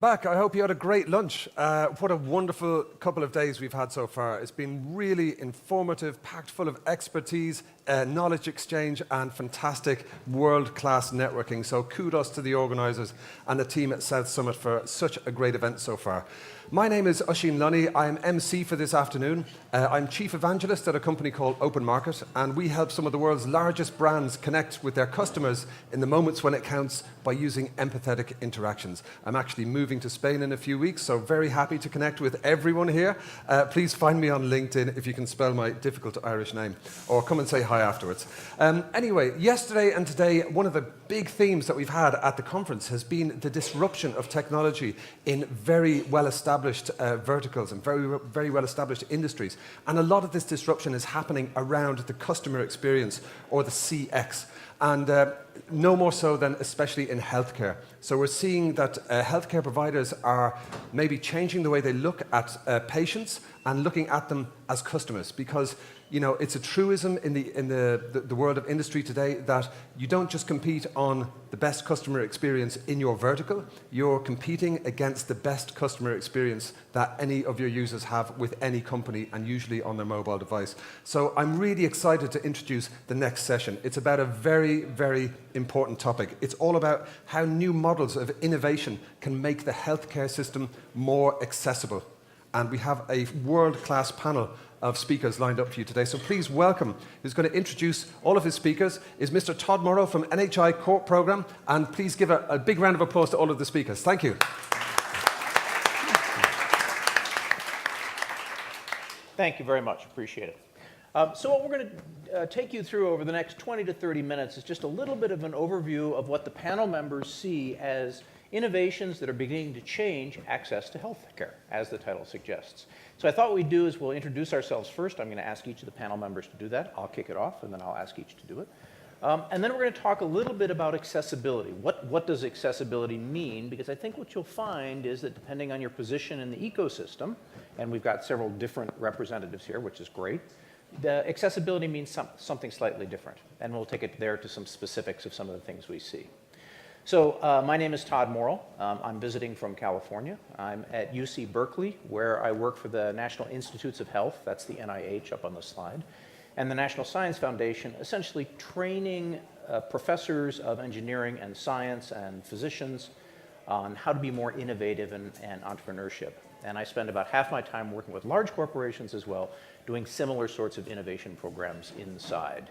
Back. I hope you had a great lunch. What a wonderful couple of days we've had so far. It's been really informative, packed full of expertise, knowledge exchange, and fantastic world-class networking. So kudos to the organisers and the team at South Summit for such a great event so far. My name is Oisín Lunny. I am MC for this afternoon. I'm Chief Evangelist at a company called Open Market, and we help some of the world's largest brands connect with their customers in the moments when it counts by using empathetic interactions. I'm actually moving to Spain in a few weeks, so very happy to connect with everyone here. Please find me on LinkedIn if you can spell my difficult Irish name, or come and say hi afterwards. Anyway, yesterday and today, one of the big themes that we've had at the conference has been the disruption of technology in very well-established verticals and very well-established industries. And a lot of this disruption is happening around the customer experience, or the CX. And no more so than especially in healthcare. So we're seeing that healthcare providers are maybe changing the way they look at patients and looking at them as customers, because it's a truism in the world of industry today that you don't just compete on the best customer experience in your vertical, you're competing against the best customer experience that any of your users have with any company, and usually on their mobile device. So I'm really excited to introduce the next session. It's about a very, very important topic. It's all about how new models of innovation can make the healthcare system more accessible. And we have a world-class panel of speakers lined up for you today. So please welcome, who's going to introduce all of his speakers, is Mr. Todd Morrow from NHI Corp Programme. And please give a big round of applause to all of the speakers. Thank you. Thank you very much. Appreciate it. So what we're going to take you through over the next 20 to 30 minutes is just a little bit of an overview of what the panel members see as innovations that are beginning to change access to healthcare, as the title suggests. So I thought what we'd do is we'll introduce ourselves first. I'm going to ask each of the panel members to do that. I'll kick it off, and then I'll ask each to do it. And then we're going to talk a little bit about accessibility. What does accessibility mean? Because I think what you'll find is that depending on your position in the ecosystem, and we've got several different representatives here, which is great, the accessibility means something slightly different. And we'll take it there to some specifics of some of the things we see. So my name is Todd Morrow. I'm visiting from California. I'm at UC Berkeley, where I work for the National Institutes of Health. That's the NIH up on the slide. And the National Science Foundation, essentially training professors of engineering and science and physicians on how to be more innovative and entrepreneurship. And I spend about half my time working with large corporations as well, doing similar sorts of innovation programs inside.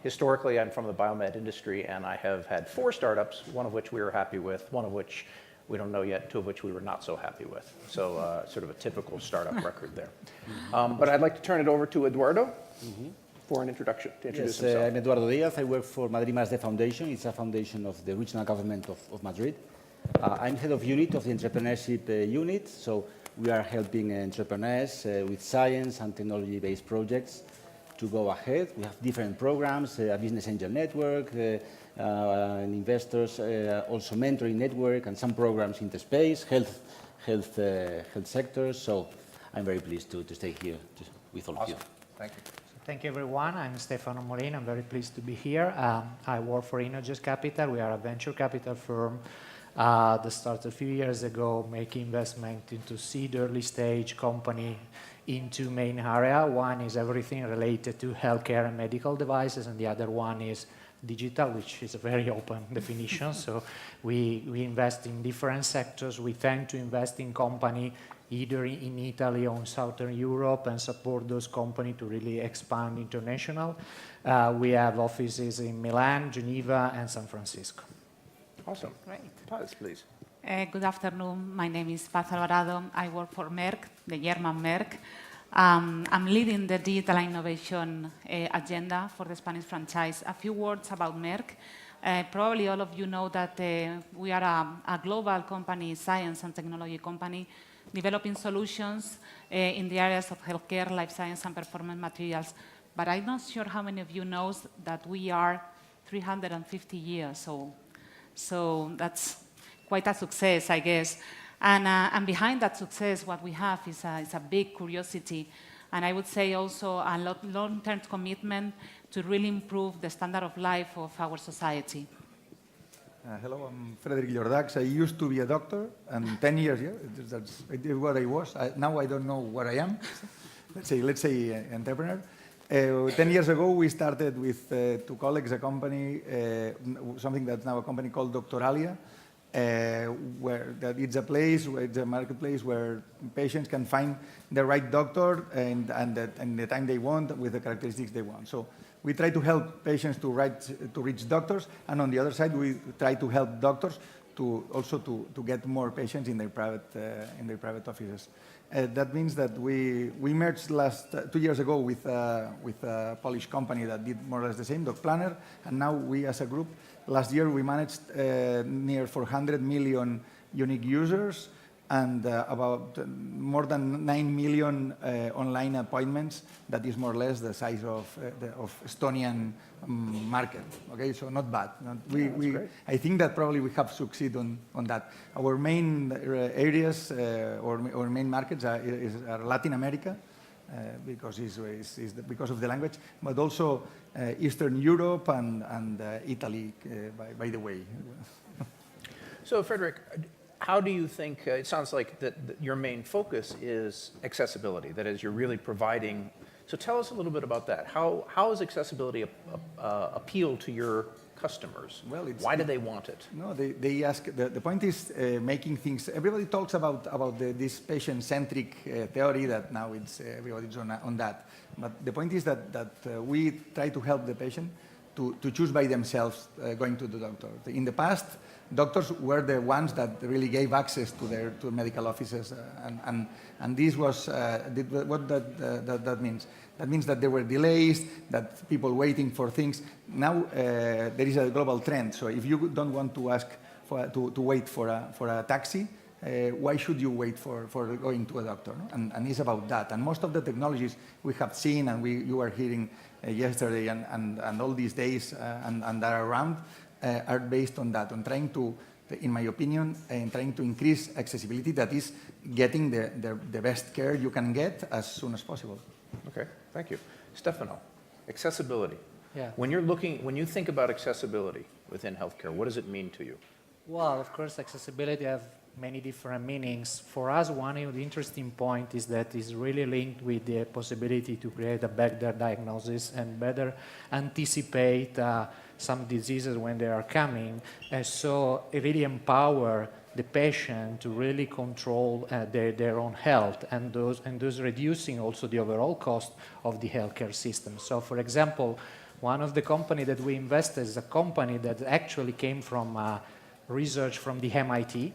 Historically, I'm from the biomed industry, and I have had 4 startups, one of which we were happy with, one of which we don't know yet, 2 of which we were not so happy with. So sort of a typical startup record there. But I'd like to turn it over to Eduardo for an introduction, to introduce himself. I'm Eduardo Díaz. I work for Madrid Más Foundation. It's a foundation of the regional government of Madrid. I'm head of unit of the entrepreneurship unit. So we are helping entrepreneurs with science and technology-based projects to go ahead. We have different programs, a business angel network, and investors, also mentoring network, and some programs in the space, health sectors. So I'm very pleased to stay here with all of you. Thank you. Thank you, everyone. I'm Stefano Morin. I'm very pleased to be here. I work for Innojust Capital. We are a venture capital firm that started a few years ago, making investment into seed early stage company in 2 main areas. One is everything related to healthcare and medical devices, and the other one is digital, which is a very open definition. So we invest in different sectors. We tend to invest in company either in Italy or in Southern Europe and support those companies to really expand international. We have offices in Milan, Geneva, and San Francisco. Awesome. Great. Paz, please. Good afternoon. My name is Paz Alvarado. I work for Merck, the German Merck. I'm leading the digital innovation agenda for the Spanish franchise. A few words about Merck. Probably all of you know that we are a global company, science and technology company, developing solutions in the areas of healthcare, life science, and performance materials. But I'm not sure how many of you know that we are 350 years old. So that's quite a success, I guess. And behind that success, what we have is a big curiosity, and I would say also a long-term commitment to really improve the standard of life of our society. Hello, I'm Frederic Llordax. I used to be a doctor, and 10 years, I did what I was. Now I don't know what I am. let's say entrepreneur. 10 years ago, we started with two colleagues a company, something that's now a company called Doctoralia, where that it's a place, it's a marketplace where patients can find the right doctor and the time they want with the characteristics they want. So we try to help patients to reach doctors, and on the other side, we try to help doctors to get more patients in their private offices. That means that we merged 2 years ago with a Polish company that did more or less the same, Doc Planner, and now we as a group, last year we managed near 400 million unique users and about more than 9 million online appointments. That is more or less the size of Estonian market. Okay, so not bad. I think that probably we have succeeded on that. Our main areas or main markets are Latin America, because of the language, but also Eastern Europe and Italy, by the way. So, Frederic, how do you think, it sounds like that your main focus is accessibility, that is, you're really providing, so tell us a little bit about that. How is accessibility appeal to your customers? Well, why do they want it? No, they ask, the point is making things, everybody talks about this patient-centric theory that now everybody's on that. But the point is that we try to help the patient to choose by themselves going to the doctor. In the past, doctors were the ones that really gave access to medical offices, and this was what that means. That means that there were delays, that people waiting for things. Now there is a global trend. So if you don't want to ask to wait for a taxi, why should you wait for going to a doctor? No? And it's about that. And most of the technologies we have seen and you were hearing yesterday and all these days and that are around are based on that, on trying to, in my opinion, trying to increase accessibility, that is getting the best care you can get as soon as possible. Okay, thank you. Stefano, accessibility. Yeah. When you think about accessibility within healthcare, what does it mean to you? Well, of course, accessibility have many different meanings. For us, one of the interesting points is that it's really linked with the possibility to create a better diagnosis and better anticipate some diseases when they are coming. And so it really empower the patient to really control their own health and those reducing also the overall cost of the healthcare system. So, for example, one of the companies that we invested is a company that actually came from research from the MIT,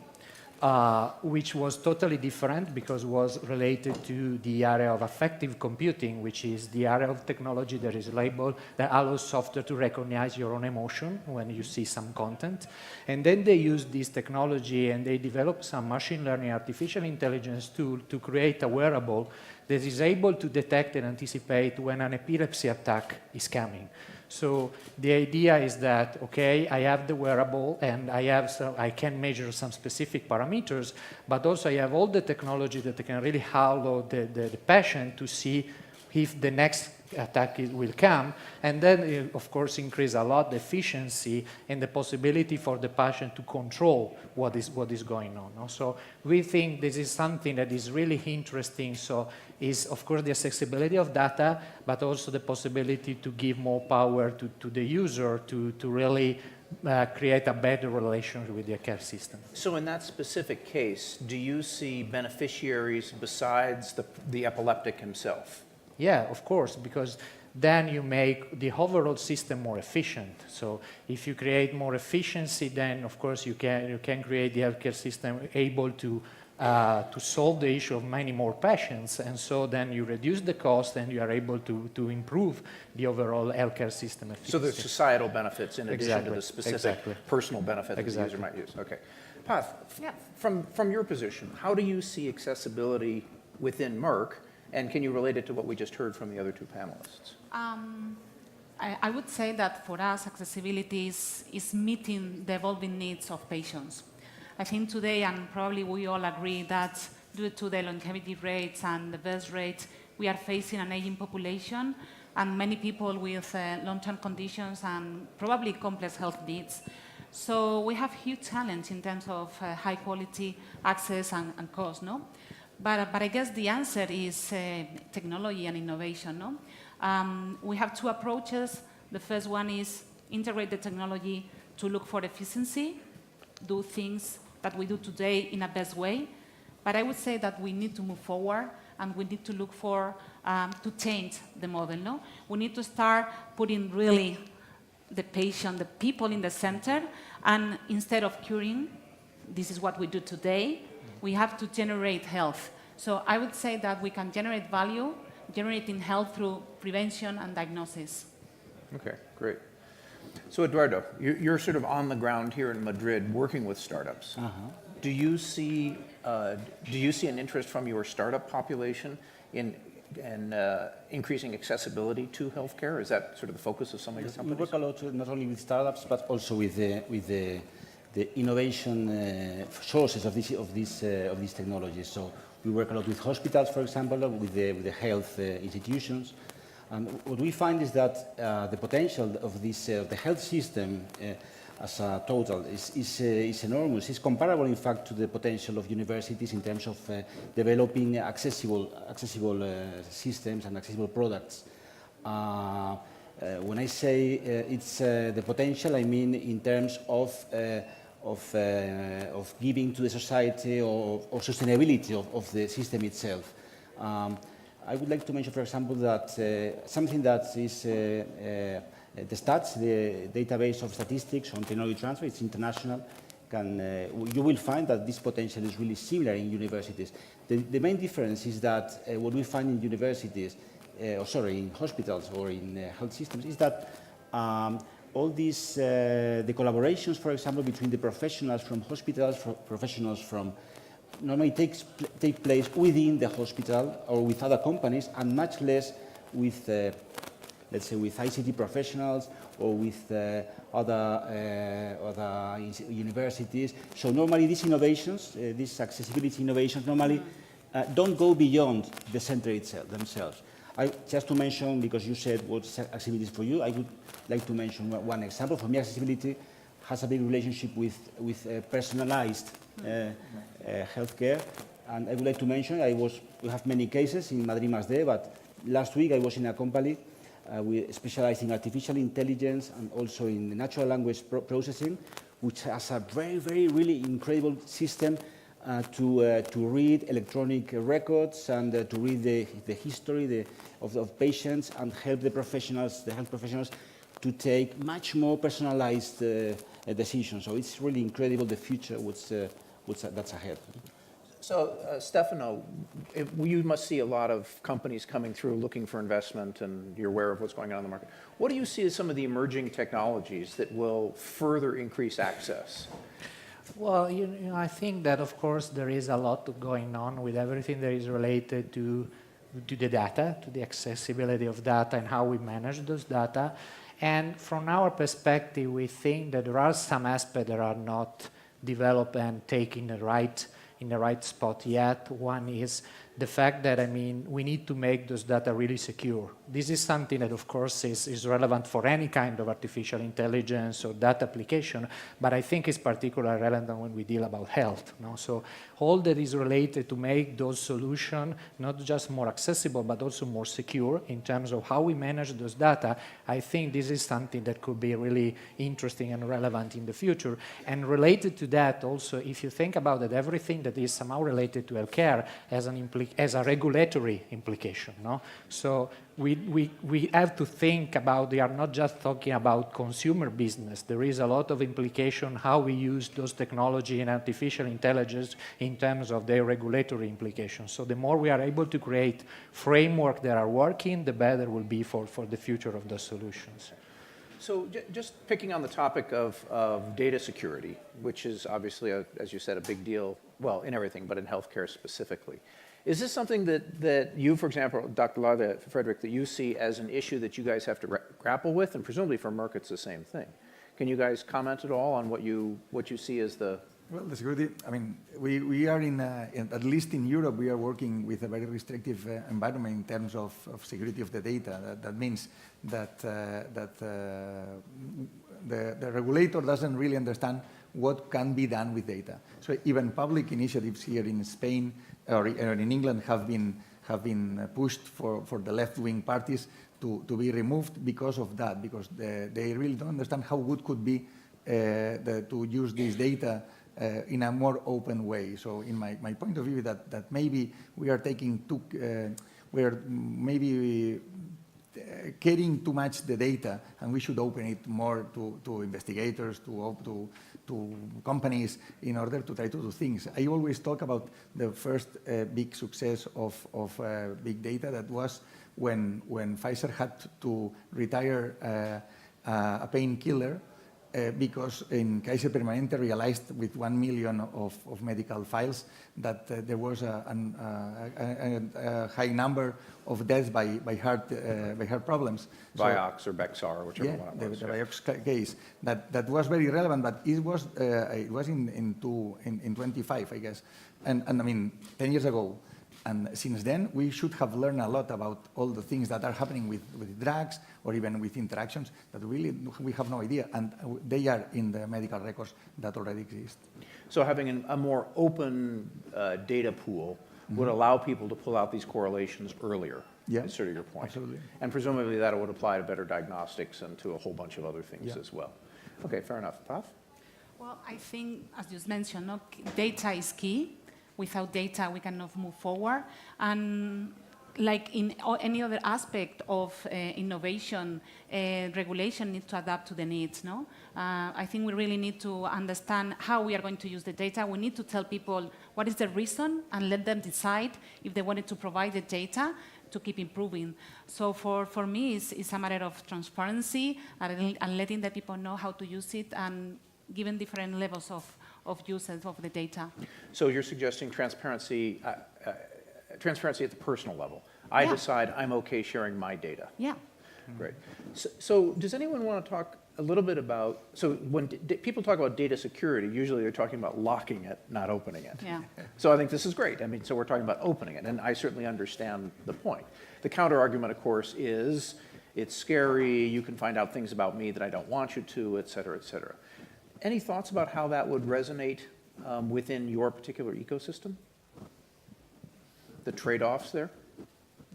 which was totally different because it was related to the area of affective computing, which is the area of technology that is labeled that allows software to recognize your own emotion when you see some content. And then they used this technology and they developed some machine learning artificial intelligence tool to create a wearable that is able to detect and anticipate when an epilepsy attack is coming. So the idea is that, okay, I have the wearable and I can measure some specific parameters, but also I have all the technology that can really allow the patient to see if the next attack will come, and then, of course, increase a lot the efficiency and the possibility for the patient to control what is going on. No? So we think this is something that is really interesting. So is, of course, the accessibility of data, but also the possibility to give more power to the user to really create a better relationship with the care system. So in that specific case, do you see beneficiaries besides the epileptic himself? Yeah, of course, because then you make the overall system more efficient. So if you create more efficiency, then of course you can create the healthcare system able to solve the issue of many more patients, and so then you reduce the cost and you are able to improve the overall healthcare system efficiency. So there's societal benefits in addition to the specific personal benefit that the user might use. Okay. Path, from your position, how do you see accessibility within Merck? And can you relate it to what we just heard from the other two panelists? I would say that for us, accessibility is meeting the evolving needs of patients. I think today, and probably we all agree, that due to the longevity rates and the birth rate, we are facing an aging population and many people with long-term conditions and probably complex health needs. So we have huge challenge in terms of high quality access and cost, no? But I guess the answer is technology and innovation, no? We have two approaches. The first one is integrate the technology to look for efficiency, do things that we do today in a best way. But I would say that we need to move forward and we need to look for, to change the model, no? We need to start putting really the patient, the people in the center, and instead of curing, this is what we do today, we have to generate health. So I would say that we can generate value, generating health through prevention and diagnosis. Okay, great. So Eduardo, you're sort of on the ground here in Madrid working with startups. Do you see an interest from your startup population in increasing accessibility to healthcare? Is that sort of the focus of some of your We companies? work a lot not only with startups but also with the innovation sources of these technologies. So we work a lot with hospitals, for example, with the health institutions. And what we find is that the potential of the health system as a total is enormous. It's comparable, in fact, to the potential of universities in terms of developing accessible systems and accessible products. When I say it's the potential, I mean in terms of giving to the society or sustainability of the system itself. I would like to mention, for example, that something that is the stats, the database of statistics on technology transfer, it's international. You will find that this potential is really similar in universities. The main difference is that what we find in universities, in hospitals or in health systems, is that all these, the collaborations, for example, between the professionals from hospitals, professionals from normally take place within the hospital or with other companies, and much less with, let's say, with ICT professionals or with other universities. So normally these innovations, these accessibility innovations, normally don't go beyond the center itself themselves. Just to mention, because you said what's accessibility for you, I would like to mention one example. For me, accessibility has a big relationship with personalized healthcare. And I would like to mention, we have many cases in Madrid Más D, but last week I was in a company we specialize in artificial intelligence and also in natural language processing, which has a very, very, really incredible system to read electronic records and to read the history of patients and help the health professionals to take much more personalized decisions. So it's really incredible, the future, that's ahead. So, Stefano, you must see a lot of companies coming through looking for investment, and you're aware of what's going on in the market. What do you see as some of the emerging technologies that will further increase access? Well, I think that, of course, there is a lot going on with everything that is related to the data, to the accessibility of data and how we manage those data. And from our perspective, we think that there are some aspects that are not developed and taken in the right spot yet. One is the fact that, we need to make those data really secure. This is something that, of course, is relevant for any kind of artificial intelligence or data application, but I think it's particularly relevant when we deal about health. No? So all that is related to make those solutions not just more accessible, but also more secure in terms of how we manage those data, I think this is something that could be really interesting and relevant in the future. And related to that also, if you think about it, everything that is somehow related to healthcare has a regulatory implication. No? So we have to think about, we are not just talking about consumer business. There is a lot of implication how we use those technology and artificial intelligence in terms of their regulatory implications. So the more we are able to create framework that are working, the better will be for the future of the solutions. So just picking on the topic of data security, which is obviously, as you said, a big deal, well, in everything, but in healthcare specifically. Is this something that you, for example, Dr. Lade, Frederick, that you see as an issue that you guys have to grapple with? And presumably for Merck, it's the same thing. Can you guys comment at all on what you see as the... Well, the security, we are at least in Europe, we are working with a very restrictive environment in terms of security of the data. That means that the regulator doesn't really understand what can be done with data. So even public initiatives here in Spain or in England have been pushed for the left-wing parties to be removed because of that, because they really don't understand how good could be to use this data in a more open way. So in my point of view, that maybe we are taking we're maybe carrying too much the data, and we should open it more to investigators, to companies, in order to try to do things. I always talk about the first big success of big data. That was when Pfizer had to retire a painkiller because in Kaiser Permanente realized with 1 million of medical files that there was a high number of deaths by heart problems. Vioxx or Bexar, whichever one it was. The Vioxx case. That was very relevant, but it was in 25, I guess. And I mean, 10 years ago. And since then, we should have learned a lot about all the things that are happening with drugs or even with interactions that really we have no idea. And they are in the medical records that already exist. So having a more open data pool would allow people to pull out these correlations earlier. Yeah, is sort of your point. Absolutely. And presumably that would apply to better diagnostics and to a whole bunch of other things as well. Okay, fair enough. Paf? Well, I think, as you mentioned, data is key. Without data, we cannot move forward. And like in any other aspect of innovation, regulation needs to adapt to the needs, no? I think we really need to understand how we are going to use the data. We need to tell people what is the reason and let them decide if they wanted to provide the data to keep improving. So for me, it's a matter of transparency and letting the people know how to use it and giving different levels of usage of the data. So you're suggesting transparency at the personal level. I decide I'm okay sharing my data. Yeah. Great. So does anyone want to talk a little bit about, so when people talk about data security, usually they're talking about locking it, not opening it. Yeah. So I think this is great. I mean, so we're talking about opening it, and I certainly understand the point. The counter argument, of course, is it's scary, you can find out things about me that I don't want you to, et cetera, et cetera. Any thoughts about how that would resonate within your particular ecosystem? The trade-offs there?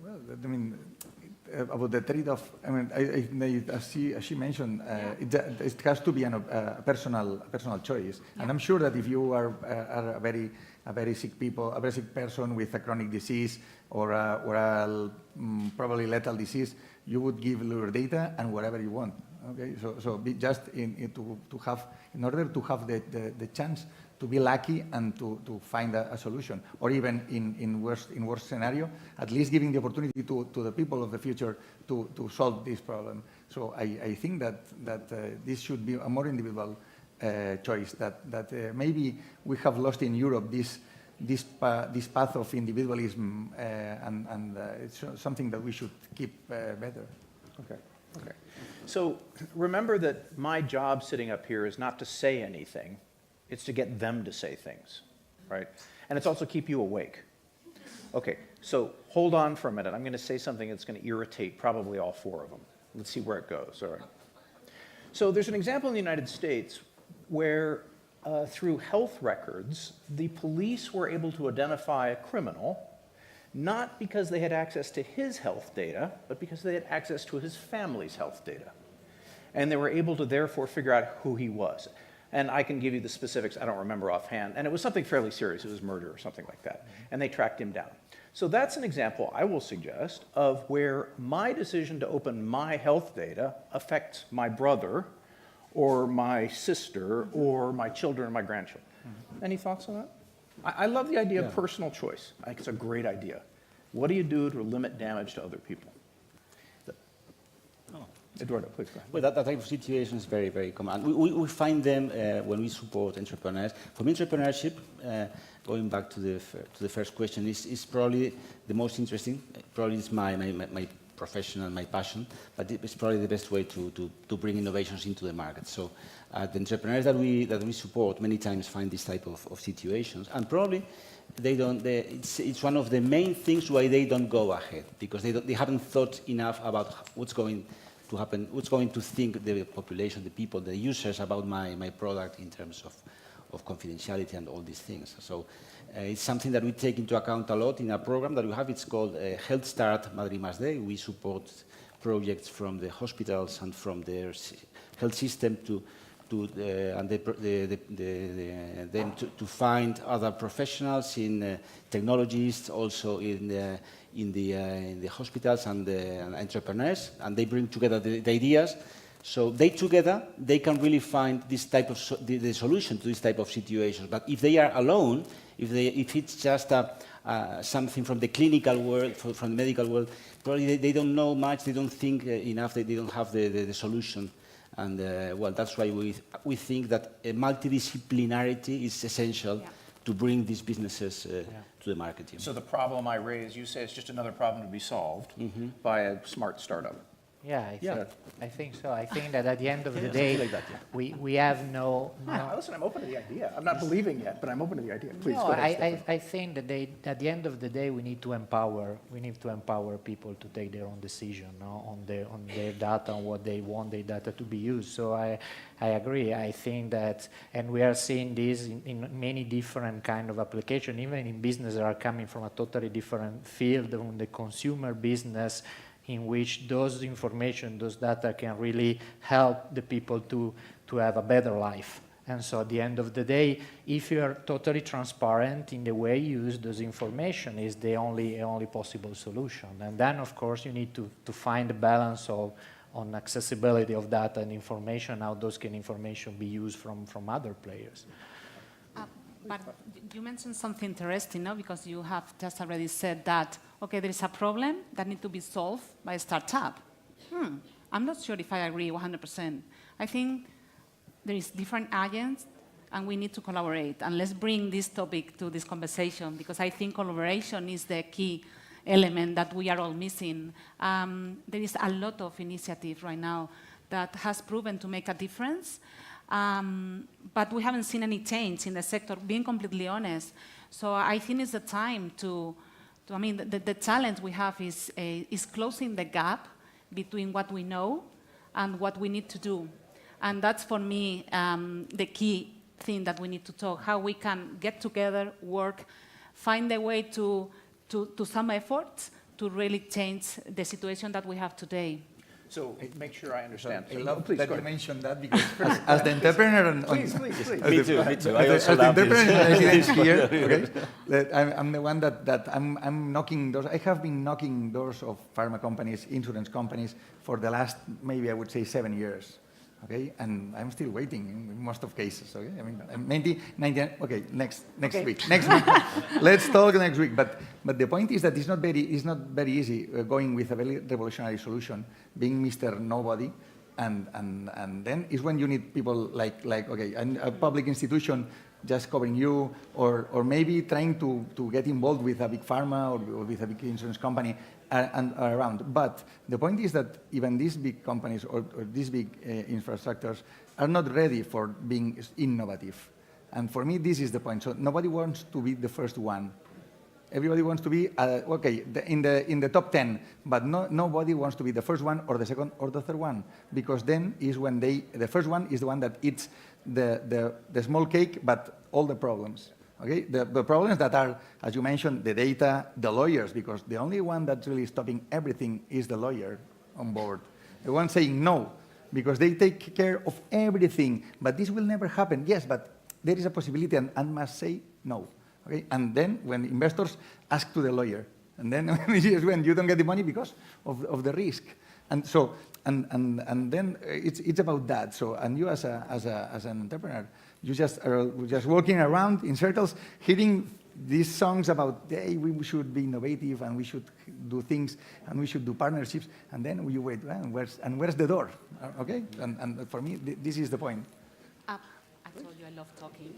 Well, I mean, about the trade-off, I mean, as she mentioned, it has to be a personal choice. Yeah. And I'm sure that if you are a very sick person with a chronic disease or a probably lethal disease, you would give your data and whatever you want. Okay, so be just in order to have the chance to be lucky and to find a solution, or even in worst scenario, at least giving the opportunity to the people of the future to solve this problem. So I think that this should be a more individual choice. That maybe we have lost in Europe this path of individualism, and it's something that we should keep better. Okay. So remember that my job sitting up here is not to say anything, it's to get them to say things, right? And it's also keep you awake. Okay, so hold on for a minute. I'm going to say something that's going to irritate probably all four of them. Let's see where it goes, all right? So there's an example in the United States where through health records, the police were able to identify a criminal not because they had access to his health data, but because they had access to his family's health data. And they were able to therefore figure out who he was. And I can give you the specifics, I don't remember offhand. And it was something fairly serious, it was murder or something like that. And they tracked him down. So that's an example, I will suggest, of where my decision to open my health data affects my brother, or my sister, or my children, or my grandchildren. Any thoughts on that? I love the idea of personal choice. I think it's a great idea. What do you do to limit damage to other people? Eduardo, please go ahead. Well, that type of situation is very, very common. We find them when we support entrepreneurs. For me, entrepreneurship, going back to the first question, is probably the most interesting. Probably it's my profession and my passion, but it's probably the best way to bring innovations into the market. So the entrepreneurs that we support many times find this type of situations, and probably it's one of the main things why they don't go ahead, because they haven't thought enough about what's going to happen, what's going to think the population, the people, the users about my product in terms of confidentiality and all these things. So it's something that we take into account a lot in a program that we have. It's called Health Start Madrid Más D. We support projects from the hospitals and from their health system to find other professionals in technologists, also in the hospitals and entrepreneurs, and they bring together the ideas. So they together, they can really find this type of the solution to this type of situations. But if they are alone, if it's just something from the clinical world, from the medical world, probably they don't know much, they don't think enough, they don't have the solution. And well, that's why we think that multidisciplinarity is essential to bring these businesses to the market. So the problem I raise, you say it's just another problem to be solved by a smart startup. Yeah, I think so. I think that at the end of the day, like that, we have no. Listen, I'm open to the idea. I'm not believing yet, but I'm open to the idea. Please, No, go ahead, I think that at the end of the day, we need to empower people to take their own decision, no, on their data, on what they want their data to be used. So I agree. I think that, and we are seeing this in many different kind of applications, even in business that are coming from a totally different field, on the consumer business, in which those information, those data can really help the people to have a better life. And so at the end of the day, if you are totally transparent in the way you use those information, is the only possible solution. And then, of course, you need to find a balance on accessibility of data and information, how those can information be used from other players. But you mentioned something interesting, no? Because you have just already said that, okay, there is a problem that needs to be solved by a startup. I'm not sure if I agree 100%. I think there is different agents, and we need to collaborate. And let's bring this topic to this conversation, because I think collaboration is the key element that we are all missing. There is a lot of initiative right now that has proven to make a difference. But we haven't seen any change in the sector, being completely honest. So I think it's the time I mean, the challenge we have is closing the gap between what we know and what we need to do. And that's, for me, the key thing that we need to talk, how we can get together, work, find a way to some efforts to really change the situation that we have today. So make sure I understand. I love Please, that go you ahead. mentioned that, because as the entrepreneur and Please. Me too. as the entrepreneur in residence here, okay, that I'm the one that I'm knocking doors. I have been knocking doors of pharma companies, insurance companies for the last, maybe I would say, 7 years. Okay, and I'm still waiting in most of cases. Okay, I mean, 90. Okay, next week. Let's talk next week. But the point is that it's not very easy going with a very revolutionary solution, being Mr. Nobody, and then is when you need people like okay, and a public institution just covering you, or maybe trying to get involved with a big pharma or with a big insurance company and around. But the point is that even these big companies or these big infrastructures are not ready for being innovative. And for me, this is the point. So nobody wants to be the first one. Everybody wants to be, in the top 10, but nobody wants to be the first one or the second or the third one, because then is when the first one is the one that eats the small cake, but all the problems. Okay, the problems that are, as you mentioned, the data, the lawyers, because the only one that's really stopping everything is the lawyer on board. The one saying no, because they take care of everything, but this will never happen. Yes, but there is a possibility, and must say no. Okay, and then when investors ask to the lawyer, and then is when you don't get the money because of the risk, and so and then it's about that. So, and you as an entrepreneur, you just are just walking around in circles, hearing these songs about, hey, we should be innovative and we should do things and we should do partnerships, and then you wait, where's the door? Okay, and for me, this is the point. I told you I love talking.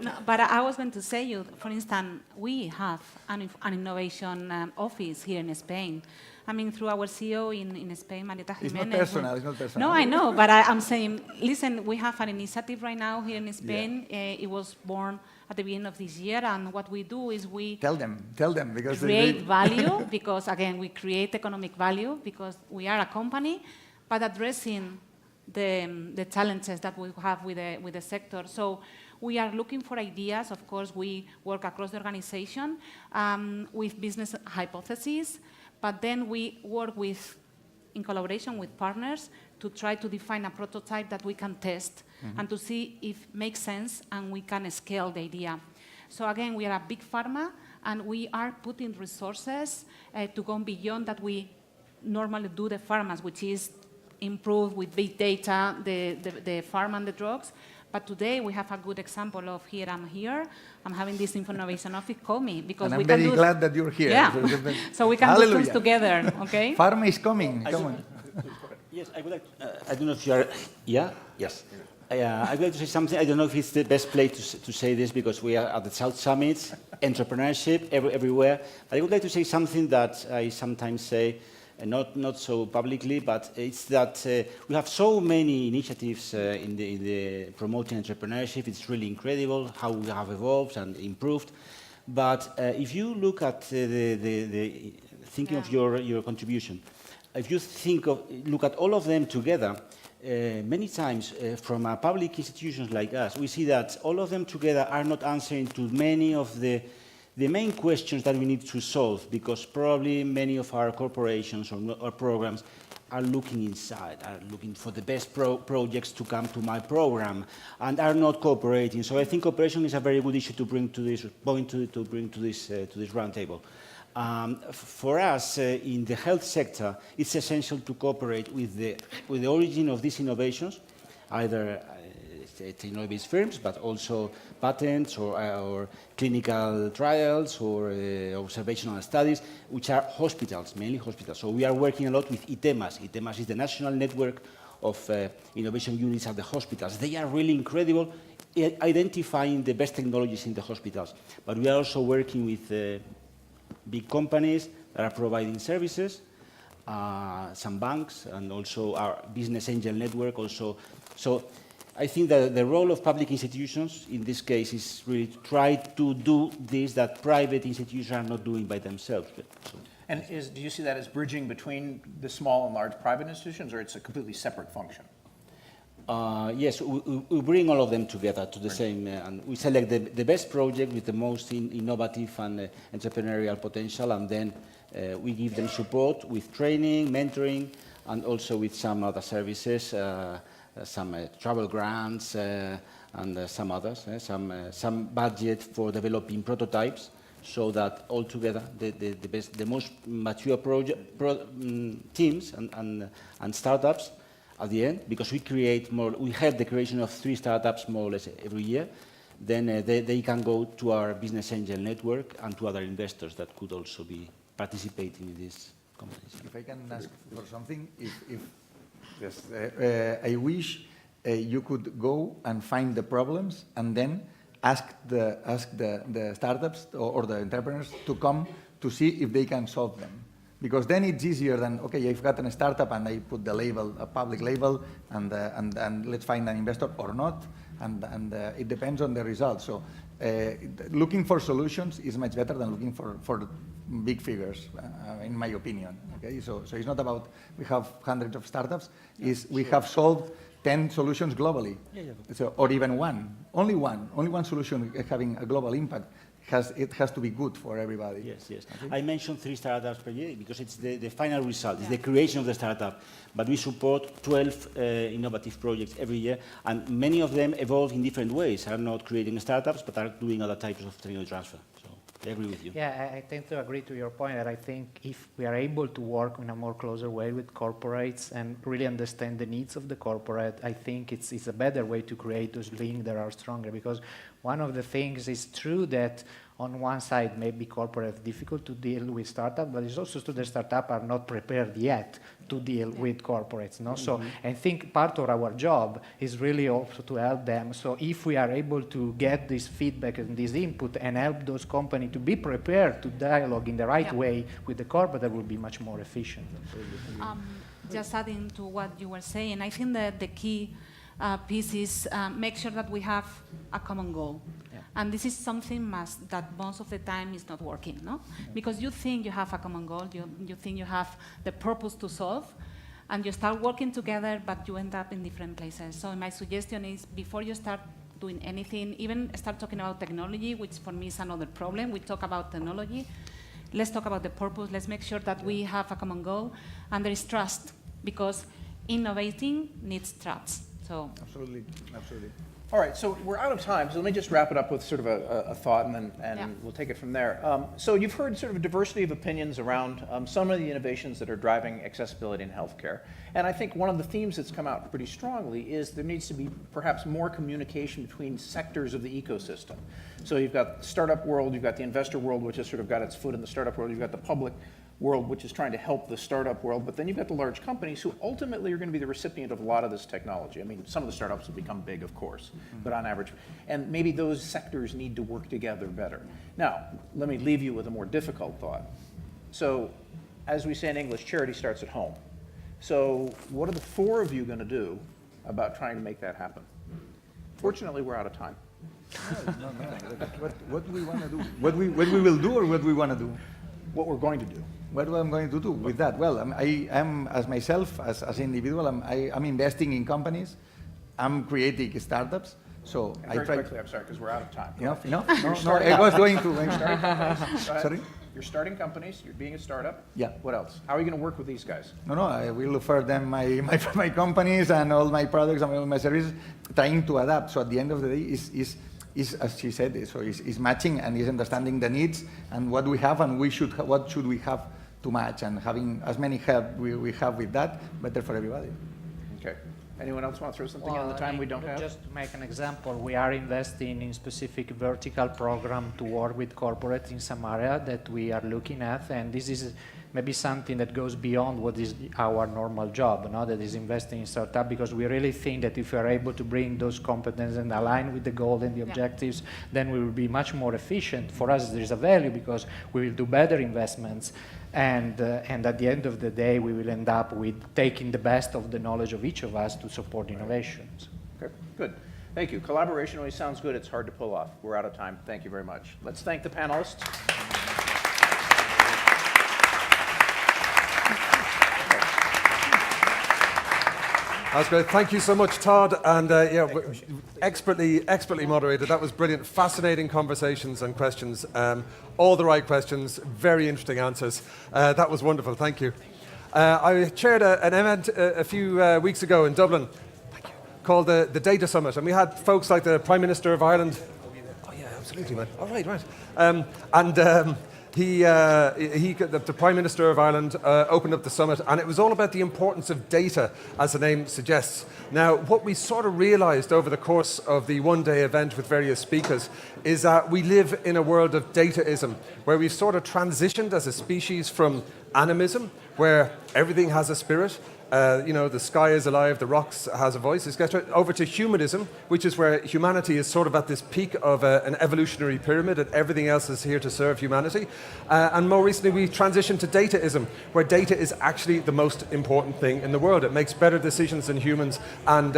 No, but I was going to say, for instance, we have an innovation office here in Spain. I mean, through our CEO in Spain, Marieta Jimenez. It's not personal. No, I know, but I'm saying, listen, we have an initiative right now here in Spain. It was born at the beginning of this year, and what we do is we Tell them, because create value, because again, we create economic value because we are a company, but addressing the challenges that we have with the sector. So we are looking for ideas. Of course, we work across the organization with business hypotheses, but then we work in collaboration with partners to try to define a prototype that we can test and to see if it makes sense and we can scale the idea. So again, we are a big pharma, and we are putting resources to go beyond that we normally do the pharmas, which is improve with big data the pharma and the drugs. But today we have a good example of I'm having this innovation office, call me, because and we I'm can very glad that you're here. Yeah. So we can do things together, okay? Pharma is coming, come on. Yes, I would like. I don't know if you are. Yeah. Yes. I would like to say something. I don't know if it's the best place to say this because we are at the South Summit, entrepreneurship everywhere. I would like to say something that I sometimes say, not so publicly, but it's that we have so many initiatives in the promoting entrepreneurship. It's really incredible how we have evolved and improved. But if you look at the thinking of your contribution, if you look at all of them together, many times from public institutions like us, we see that all of them together are not answering to many of the main questions that we need to solve, because probably many of our corporations or programs are looking inside, are looking for the best projects to come to my program, and are not cooperating. So I think cooperation is a very good issue to bring to this this roundtable. For us, in the health sector, it's essential to cooperate with the origin of these innovations, either technology-based firms, but also patents or clinical trials or observational studies, which are hospitals, mainly hospitals. So we are working a lot with ITEMAS. ITEMAS is the national network of innovation units at the hospitals. They are really incredible at identifying the best technologies in the hospitals. But we are also working with big companies that are providing services, some banks, and also our business angel network also. So I think that the role of public institutions in this case is really to try to do this that private institutions are not doing by themselves. So. And do you see that as bridging between the small and large private institutions, or it's a completely separate function? Yes, we bring all of them together to the same, and we select the best project with the most innovative and entrepreneurial potential, and then we give them support with training, mentoring, and also with some other services, some travel grants, and some others, some budget for developing prototypes, so that altogether the most mature teams and startups at the end, because we have the creation of 3 startups more or less every year, then they can go to our business angel network and to other investors that could also be participating in this competition. If I can ask for something, yes, I wish you could go and find the problems and then ask the startups or the entrepreneurs to come to see if they can solve them. Because then it's easier than, okay, I've got a startup and I put the label, a public label, and let's find an investor or not, and it depends on the results. So looking for solutions is much better than looking for big figures, in my opinion. Okay, so it's not about we have hundreds of startups, we have solved 10 solutions globally, so, or even only one solution having a global impact. It has to be good for everybody. Yes. Okay? I mentioned 3 startups per year because it's the final result, it's the creation of the startup. But we support 12 innovative projects every year, and many of them evolve in different ways. Are not creating startups, but are doing other types of technology transfer. So I agree with you. Yeah, I tend to agree to your point that I think if we are able to work in a more closer way with corporates and really understand the needs of the corporate, I think it's a better way to create those links that are stronger. Because one of the things is true that on one side maybe corporate is difficult to deal with startup, but it's also true that startups are not prepared yet to deal with corporates. No? So I think part of our job is really also to help them. So if we are able to get this feedback and this input and help those companies to be prepared to dialogue in the right way with the corporate, that will be much more efficient. Just adding to what you were saying, I think that the key piece is make sure that we have a common goal. Yeah. And this is something that most of the time is not working, no? Because you think you have a common goal, you think you have the purpose to solve, and you start working together, but you end up in different places. So my suggestion is, before you start doing anything, even start talking about technology, which for me is another problem. We talk about technology. Let's talk about the purpose. Let's make sure that we have a common goal, and there is trust, because innovating needs trust. So. Absolutely, absolutely. All right, so we're out of time, so let me just wrap it up with sort of a thought, and then Yeah. we'll take it from there. So you've heard sort of a diversity of opinions around some of the innovations that are driving accessibility in healthcare. And I think one of the themes that's come out pretty strongly is there needs to be perhaps more communication between sectors of the ecosystem. So you've got the startup world, you've got the investor world, which has sort of got its foot in the startup world, you've got the public world, which is trying to help the startup world, but then you've got the large companies who ultimately are going to be the recipient of a lot of this technology. I mean, some of the startups will become big, of course, but on average, and maybe those sectors need to work together better. Now, let me leave you with a more difficult thought. So, as we say in English, charity starts at home. So, what are the four of you going to do about trying to make that happen? Fortunately, we're out of time. No. What do we want to do? What we will do, or what we want to do? What we're going to do. What am I going to do with that? Well, I am, as myself, as an individual, I'm investing in companies. I'm creating startups. So And I very try. quickly, I'm sorry, because we're out of time. Enough? No, starting I was going to. Go ahead. Sorry? You're starting companies, you're being a startup. Yeah. What else? How are you going to work with these guys? No, I will offer them my companies and all my products and all my services, trying to adapt. So at the end of the day, is as she said, is matching and is understanding the needs and what we have and what should we have to match, and having as many help we have with that, better for everybody. Okay. Anyone else want to throw something in on the time we don't have? Just to make an example, we are investing in specific vertical program to work with corporate in some area that we are looking at, and this is maybe something that goes beyond what is our normal job, that is investing in startup, because we really think that if we are able to bring those competences and align with the goal and the objectives, then we will be much more efficient. For us, there is a value because we will do better investments, and at the end of the day, we will end up with taking the best of the knowledge of each of us to support innovations. Okay, good. Thank you. Collaboration always sounds good. It's hard to pull off. We're out of time. Thank you very much. Let's thank the panelists. That's great. Thank you so much, Todd. And expertly moderated. That was brilliant. Fascinating conversations and questions. All the right questions. Very interesting answers. That was wonderful. Thank you. I chaired an event a few weeks ago in Dublin called the Data Summit. And we had folks like the Prime Minister of Ireland. Oh, yeah, absolutely, man. All right. The Prime Minister of Ireland opened up the summit, and it was all about the importance of data, as the name suggests. Now, what we sort of realized over the course of the one-day event with various speakers is that we live in a world of dataism, where we've sort of transitioned as a species from animism, where everything has a spirit, the sky is alive, the rocks has a voice, etc., over to humanism, which is where humanity is sort of at this peak of an evolutionary pyramid and everything else is here to serve humanity. And more recently, we transitioned to dataism, where data is actually the most important thing in the world. It makes better decisions than humans. And,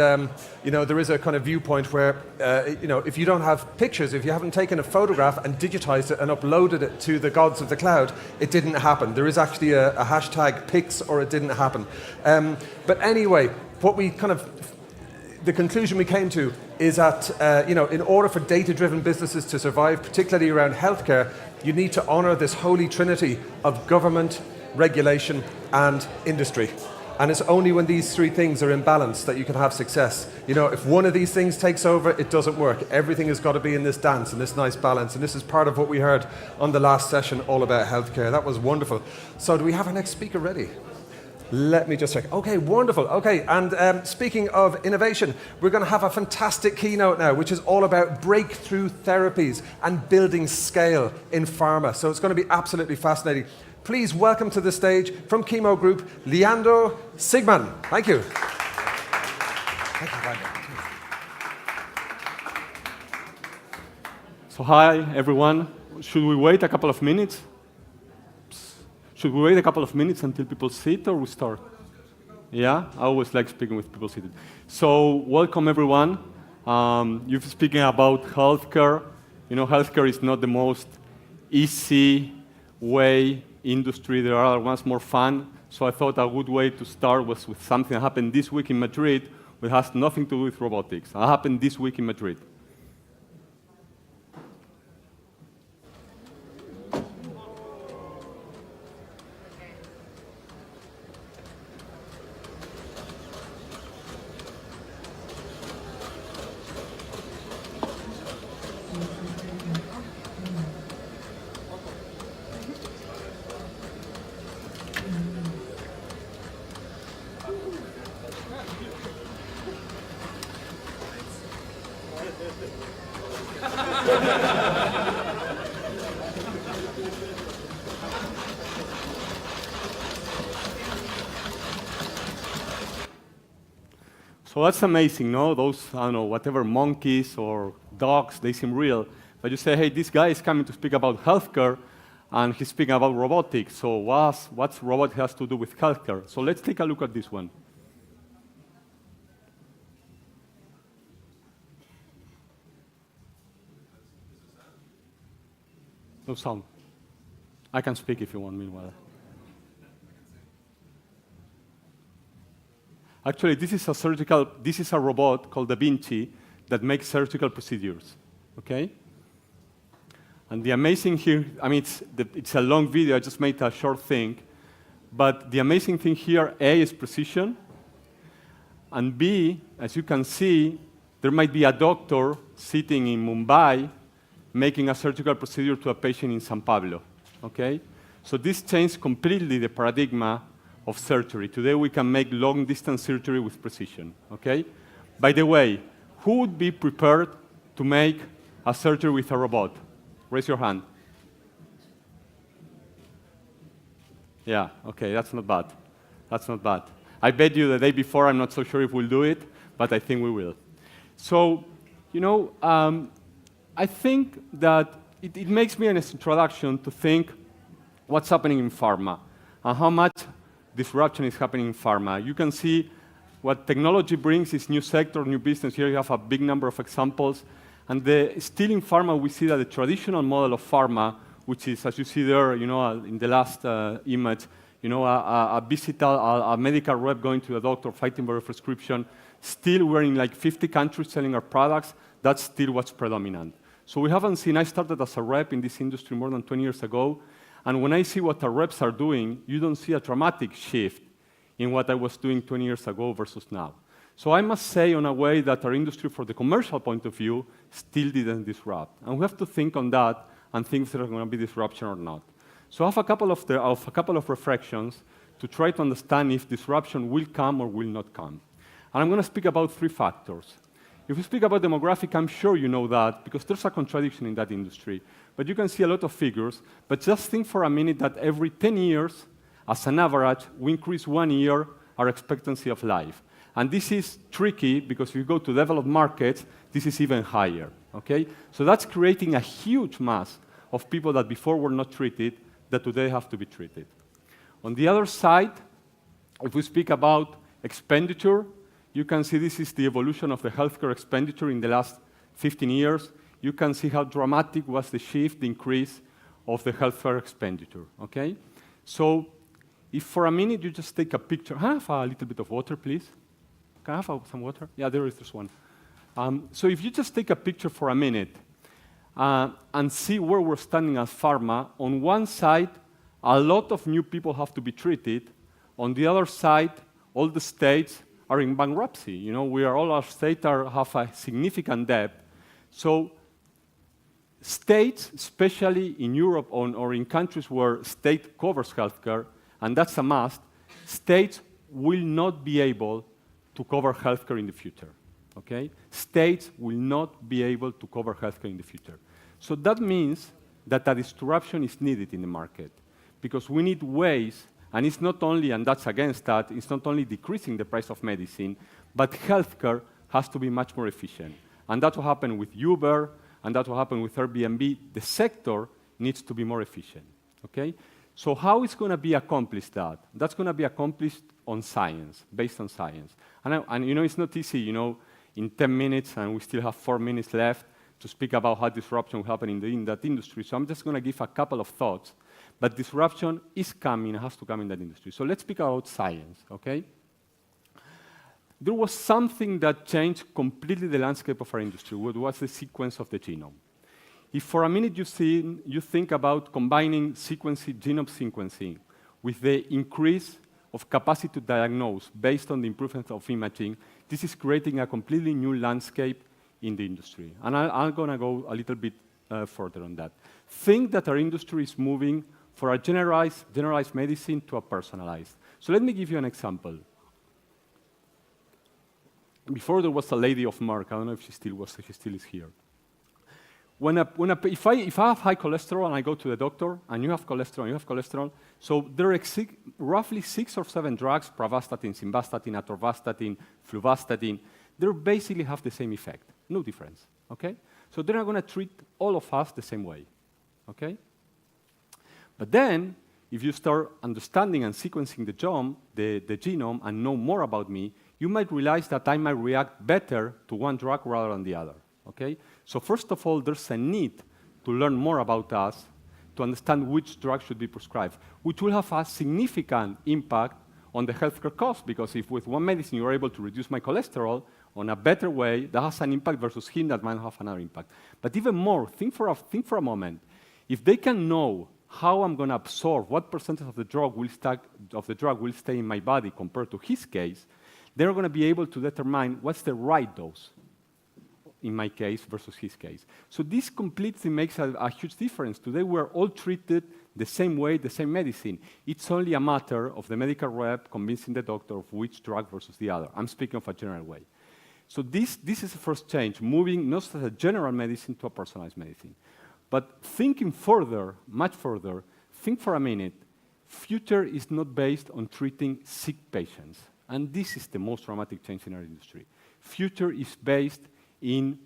there is a kind of viewpoint where, if you don't have pictures, if you haven't taken a photograph and digitized it and uploaded it to the gods of the cloud, it didn't happen. There is actually a hashtag pics, or it didn't happen. But anyway, the conclusion we came to is that, in order for data-driven businesses to survive, particularly around healthcare, you need to honor this holy trinity of government, regulation, and industry. And it's only when these three things are in balance that you can have success. If one of these things takes over, it doesn't work. Everything has got to be in this dance and this nice balance. And this is part of what we heard on the last session all about healthcare. That was wonderful. So do we have our next speaker ready? Let me just check. Okay, wonderful. Okay, and speaking of innovation, we're going to have a fantastic keynote now, which is all about breakthrough therapies and building scale in pharma. So it's going to be absolutely fascinating. Please welcome to the stage from Chemo Group, Leandro Sigman. Thank you. Thank you, Leandro. So hi, everyone. Should we wait a couple of minutes? Should we wait a couple of minutes until people sit, or we start? Yeah, I always like speaking with people seated. So, welcome everyone. You're speaking about healthcare. You know, healthcare is not the most easy way industry. There are ones more fun. So I thought a good way to start was with something that happened this week in Madrid, which has nothing to do with robotics. It happened this week in Madrid. So that's amazing, no? Those, I don't know, whatever monkeys or dogs, they seem real. But you say, hey, this guy is coming to speak about healthcare, and he's speaking about robotics. So what's robot has to do with healthcare? So let's take a look at this one. No sound. I can speak if you want, meanwhile. Actually, this is a robot called Da Vinci that makes surgical procedures, okay? And the amazing here, I mean, it's a long video, I just made a short thing, but the amazing thing here, A, is precision, and B, as you can see, there might be a doctor sitting in Mumbai making a surgical procedure to a patient in San Pablo, okay? So this changed completely the paradigm of surgery. Today we can make long-distance surgery with precision, okay? By the way, who would be prepared to make a surgery with a robot? Raise your hand. Yeah, okay, that's not bad. That's not bad. I bet you the day before, I'm not so sure if we'll do it, but I think we will. So, you know, I think that it makes me an introduction to think what's happening in pharma and how much disruption is happening in pharma. You can see what technology brings is new sector, new business. Here you have a big number of examples. And still in pharma, we see that the traditional model of pharma, which is, as you see there, you know, in the last image, you know, a medical rep going to the doctor, fighting for a prescription. Still, we're in like 50 countries selling our products. That's still what's predominant. So we haven't seen, I started as a rep in this industry more than 20 years ago. And when I see what our reps are doing, you don't see a dramatic shift in what I was doing 20 years ago versus now. So I must say, in a way, that our industry, from the commercial point of view, still didn't disrupt. And we have to think on that and think if there's going to be disruption or not. So I have a couple of reflections to try to understand if disruption will come or will not come. And I'm going to speak about three factors. If we speak about demographic, I'm sure you know that, because there's a contradiction in that industry. But you can see a lot of figures. But just think for a minute that every 10 years, as an average, we increase 1 year our expectancy of life. And this is tricky, because if you go to developed markets, this is even higher, okay? So that's creating a huge mass of people that before were not treated, that today have to be treated. On the other side, if we speak about expenditure, you can see this is the evolution of the healthcare expenditure in the last 15 years. You can see how dramatic was the shift, the increase of the healthcare expenditure, okay? So if for a minute you just take a picture, have a little bit of water, please. Can I have some water? Yeah, there's one. So if you just take a picture for a minute and see where we're standing as pharma, on one side, a lot of new people have to be treated. On the other side, all the states are in bankruptcy. You know, all our states have a significant debt. So states, especially in Europe or in countries where state covers healthcare, and that's a must, states will not be able to cover healthcare in the future, okay? States will not be able to cover healthcare in the future. So that means that a disruption is needed in the market, because we need ways, and it's not only, and that's against that, it's not only decreasing the price of medicine, but healthcare has to be much more efficient. And that's what happened with Uber, and that's what happened with Airbnb. The sector needs to be more efficient, okay? So how is going to be accomplished that? That's going to be accomplished on science, based on science. And you know, it's not easy, you know, in 10 minutes, and we still have 4 minutes left to speak about how disruption will happen in that industry. So I'm just going to give a couple of thoughts. But disruption is coming, has to come in that industry. So let's speak about science, okay? There was something that changed completely the landscape of our industry, what was the sequence of the genome. If for a minute you think about combining genome sequencing with the increase of capacity to diagnose based on the improvement of imaging, this is creating a completely new landscape in the industry. And I'm going to go a little bit further on that. Think that our industry is moving from a generalized medicine to a personalized. So let me give you an example. Before there was a lady of Merck, I don't know if she still is here. If I have high cholesterol and I go to the doctor, and you have cholesterol, so there are roughly 6 or 7 drugs, pravastatin, simvastatin, atorvastatin, fluvastatin, they basically have the same effect, no difference, okay? So they're not going to treat all of us the same way, okay? But then, if you start understanding and sequencing the genome and know more about me, you might realize that I might react better to one drug rather than the other, okay? So first of all, there's a need to learn more about us, to understand which drug should be prescribed, which will have a significant impact on the healthcare cost, because if with one medicine you're able to reduce my cholesterol on a better way, that has an impact versus him that might have another impact. But even more, think for a moment. If they can know how I'm going to absorb, what percentage of the drug will stay in my body compared to his case, they're going to be able to determine what's the right dose in my case versus his case. So this completely makes a huge difference. Today we're all treated the same way, the same medicine. It's only a matter of the medical rep convincing the doctor of which drug versus the other. I'm speaking of a general way. So this is the first change, moving not as a general medicine to a personalized medicine. But thinking further, much further, think for a minute, future is not based on treating sick patients. And this is the most dramatic change in our industry. Future is based in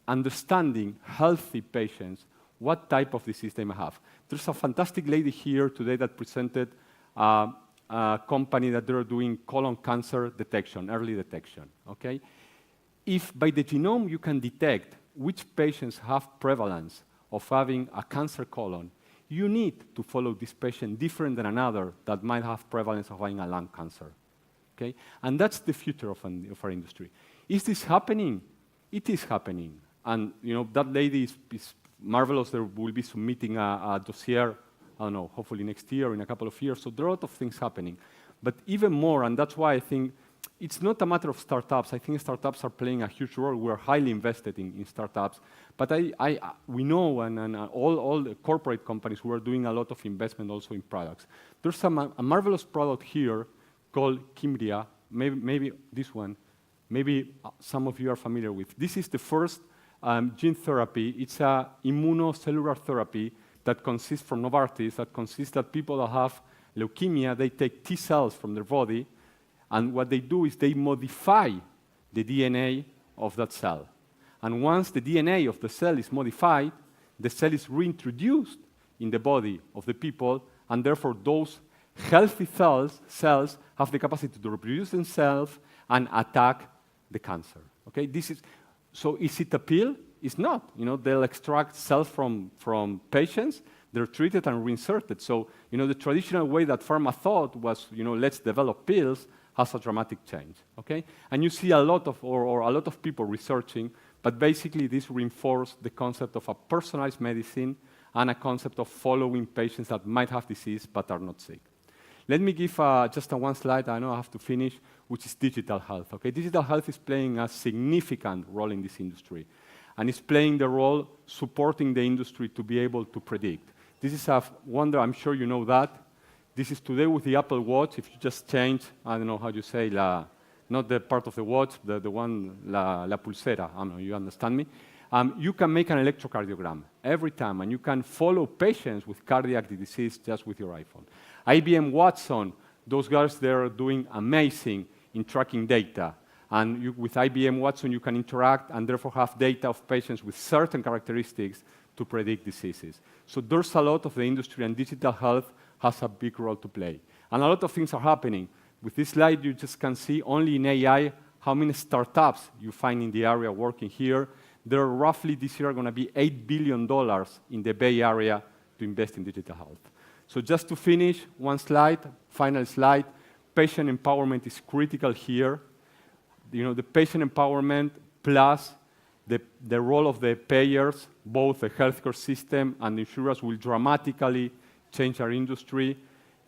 understanding healthy patients, what type of disease they may have. There's a fantastic lady here today that presented a company that they're doing colon cancer detection, early detection, okay? If by the genome you can detect which patients have prevalence of having a cancer colon, you need to follow this patient different than another that might have prevalence of having a lung cancer, okay? And that's the future of our industry. Is this happening? It is happening. And you know, that lady is marvelous. There will be submitting a dossier, I don't know, hopefully next year or in a couple of years. So there are a lot of things happening. But even more, and that's why I think it's not a matter of startups. I think startups are playing a huge role. We're highly invested in startups. But we know, and all the corporate companies who are doing a lot of investment also in products. There's a marvelous product here called Kimbria, maybe this one. Maybe some of you are familiar with. This is the first gene therapy. It's an immunocellular therapy that consists from Novartis, that consists that people that have leukemia, they take T cells from their body, and what they do is they modify the DNA of that cell. And once the DNA of the cell is modified, the cell is reintroduced in the body of the people, and therefore those healthy cells have the capacity to reproduce themselves and attack the cancer. Okay, so is it a pill? It's not. You know, they'll extract cells from patients, they're treated and reinserted. So, you know, the traditional way that pharma thought was, you know, let's develop pills, has a dramatic change. Okay, and you see a lot of people researching, but basically this reinforces the concept of a personalized medicine and a concept of following patients that might have disease but are not sick. Let me give just one slide, I know I have to finish, which is digital health. Okay? Digital health is playing a significant role in this industry, and it's playing the role supporting the industry to be able to predict. This is a wonder, I'm sure you know that. This is today with the Apple Watch. If you just change, I don't know how you say, not the part of the watch, the one, la pulsera, I don't know, you understand me? You can make an electrocardiogram every time, and you can follow patients with cardiac disease just with your iPhone. IBM Watson, those guys, they're doing amazing in tracking data. And with IBM Watson, you can interact and therefore have data of patients with certain characteristics to predict diseases. So there's a lot of the industry, and digital health has a big role to play. And a lot of things are happening. With this slide, you just can see only in AI how many startups you find in the area working here. There are roughly this year going to be $8 billion in the Bay Area to invest in digital health. So just to finish, one slide, final slide, patient empowerment is critical here. You know, the patient empowerment plus the role of the payers, both the healthcare system and the insurers, will dramatically change our industry.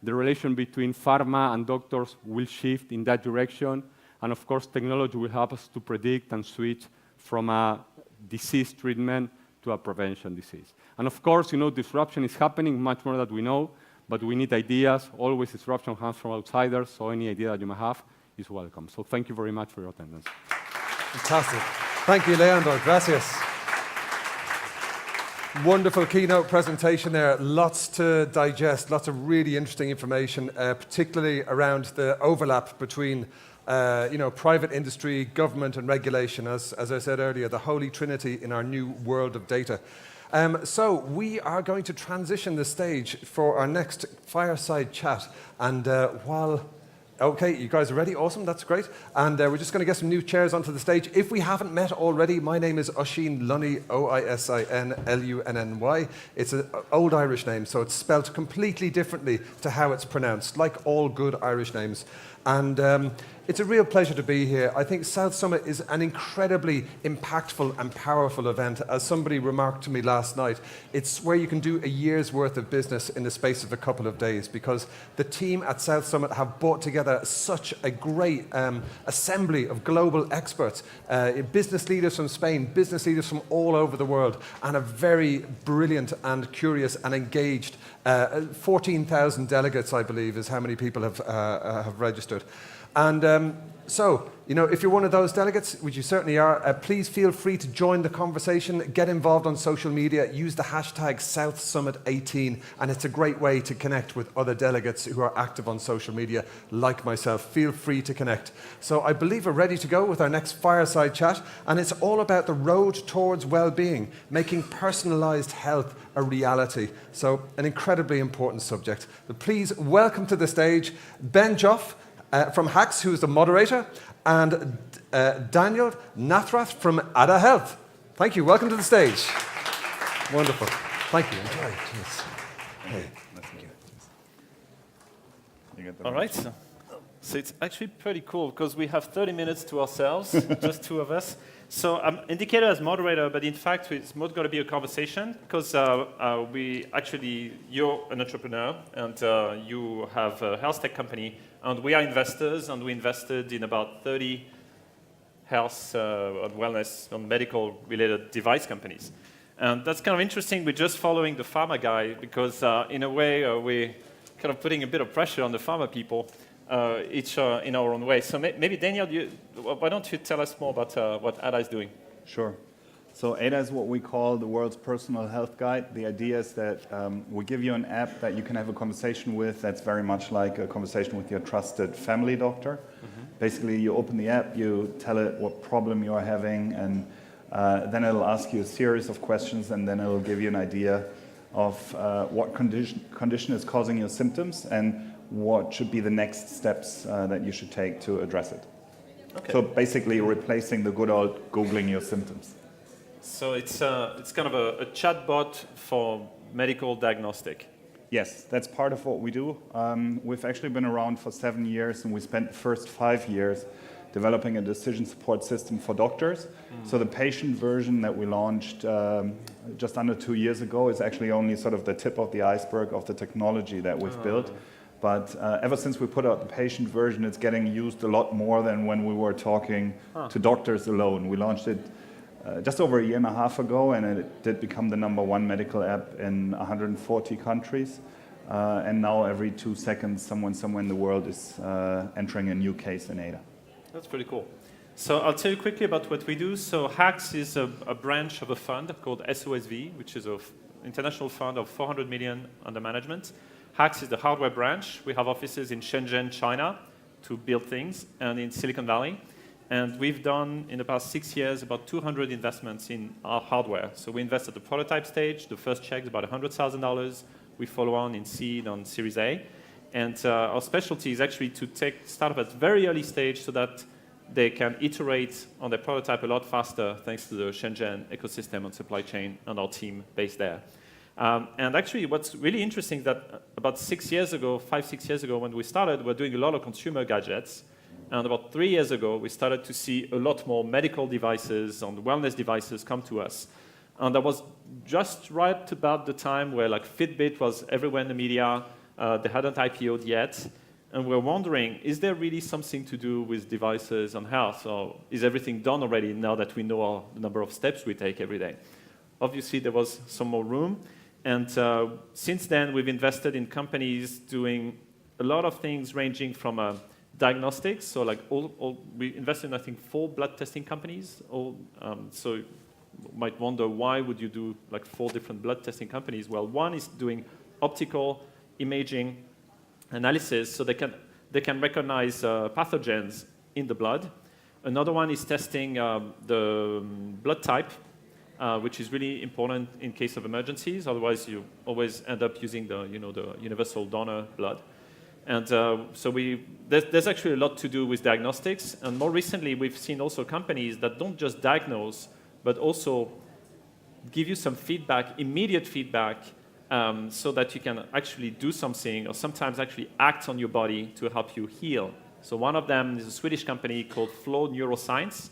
The relation between pharma and doctors will shift in that direction. And of course, technology will help us to predict and switch from a disease treatment to a prevention disease. And of course, you know, disruption is happening much more than we know, but we need ideas. Always disruption comes from outsiders, so any idea that you may have is welcome. So thank you very much for your attendance. Fantastic. Thank you, Leandro. Gracias. Wonderful keynote presentation there. Lots to digest, lots of really interesting information, particularly around the overlap between private industry, government, and regulation. As I said earlier, the holy trinity in our new world of data. So we are going to transition the stage for our next fireside chat. And okay, you guys are ready? Awesome, that's great. And we're just going to get some new chairs onto the stage. If we haven't met already, my name is Oisin Lunny, Oisinlunny. It's an old Irish name, so it's spelled completely differently to how it's pronounced, like all good Irish names. And it's a real pleasure to be here. I think South Summit is an incredibly impactful and powerful event. As somebody remarked to me last night, it's where you can do a year's worth of business in the space of a couple of days, because the team at South Summit have brought together such a great assembly of global experts, business leaders from Spain, business leaders from all over the world, and a very brilliant and curious and engaged 14,000 delegates, I believe, is how many people have registered. And so, if you're one of those delegates, which you certainly are, please feel free to join the conversation, get involved on social media, use the hashtag SouthSummit18, and it's a great way to connect with other delegates who are active on social media, like myself. Feel free to connect. So I believe we're ready to go with our next fireside chat, and it's all about the road towards well-being, making personalized health a reality. So an incredibly important subject. But please welcome to the stage Ben Joff, from Hacks, who is the moderator, and Daniel Nathrath from Ada Health. Thank you. Welcome to the stage. Wonderful. Thank you. Enjoy. Cheers. Hey. All right. So it's actually pretty cool because we have 30 minutes to ourselves, just two of us. So I'm indicated as moderator, but in fact, it's more going to be a conversation because you're an entrepreneur and you have a health tech company, and we are investors, and we invested in about 30 health and wellness and medical-related device companies. And that's kind of interesting. We're just following the pharma guy because in a way, we're kind of putting a bit of pressure on the pharma people, each in our own way. So maybe, Daniel, why don't you tell us more about what Ada is doing? Sure. So Ada is what we call the world's personal health guide. The idea is that we give you an app that you can have a conversation with that's very much like a conversation with your trusted family doctor. Mm-hmm. Basically, you open the app, you tell it what problem you're having, and then it'll ask you a series of questions, and then it'll give you an idea of what condition is causing your symptoms and what should be the next steps that you should take to address it. Okay. So basically replacing the good old Googling your symptoms. So it's kind of a chatbot for medical diagnostic. Yes, that's part of what we do. We've actually been around for 7 years, and we spent the first 5 years developing a decision support system for doctors. So the patient version that we launched just under 2 years ago is actually only sort of the tip of the iceberg of the technology that we've built. But ever since we put out the patient version, it's getting used a lot more than when we were talking to doctors alone. We launched it just over a year and a half ago, and it did become the #1 medical app in 140 countries. And now every 2 seconds, someone somewhere in the world is entering a new case in Ada. That's pretty cool. So I'll tell you quickly about what we do. So Hacks is a branch of a fund called SOSV, which is an international fund of 400 million under management. Hacks is the hardware branch. We have offices in Shenzhen, China, to build things, and in Silicon Valley. And we've done, in the past 6 years, about 200 investments in our hardware. So we invest at the prototype stage. The first check is about $100,000. We follow on in seed on Series A. And our specialty is actually to take startup at very early stage so that they can iterate on their prototype a lot faster thanks to the Shenzhen ecosystem and supply chain and our team based there. And actually what's really interesting is that about 6 years ago, 5-6 years ago when we started, we were doing a lot of consumer gadgets. And about 3 years ago, we started to see a lot more medical devices and wellness devices come to us. And that was just right about the time where like Fitbit was everywhere in the media. They hadn't IPO'd yet. And we're wondering, is there really something to do with devices and health? Or is everything done already now that we know the number of steps we take every day? Obviously, there was some more room. And since then, we've invested in companies doing a lot of things ranging from diagnostics. So like we invested in, I think, 4 blood testing companies. So you might wonder, why would you do like 4 different blood testing companies? Well, one is doing optical imaging analysis, so they can recognize pathogens in the blood. Another one is testing the blood type, which is really important in case of emergencies. Otherwise, you always end up using the universal donor blood. And so there's actually a lot to do with diagnostics. And more recently, we've seen also companies that don't just diagnose, but also give you some feedback, immediate feedback, so that you can actually do something or sometimes actually act on your body to help you heal. So one of them is a Swedish company called Flow Neuroscience,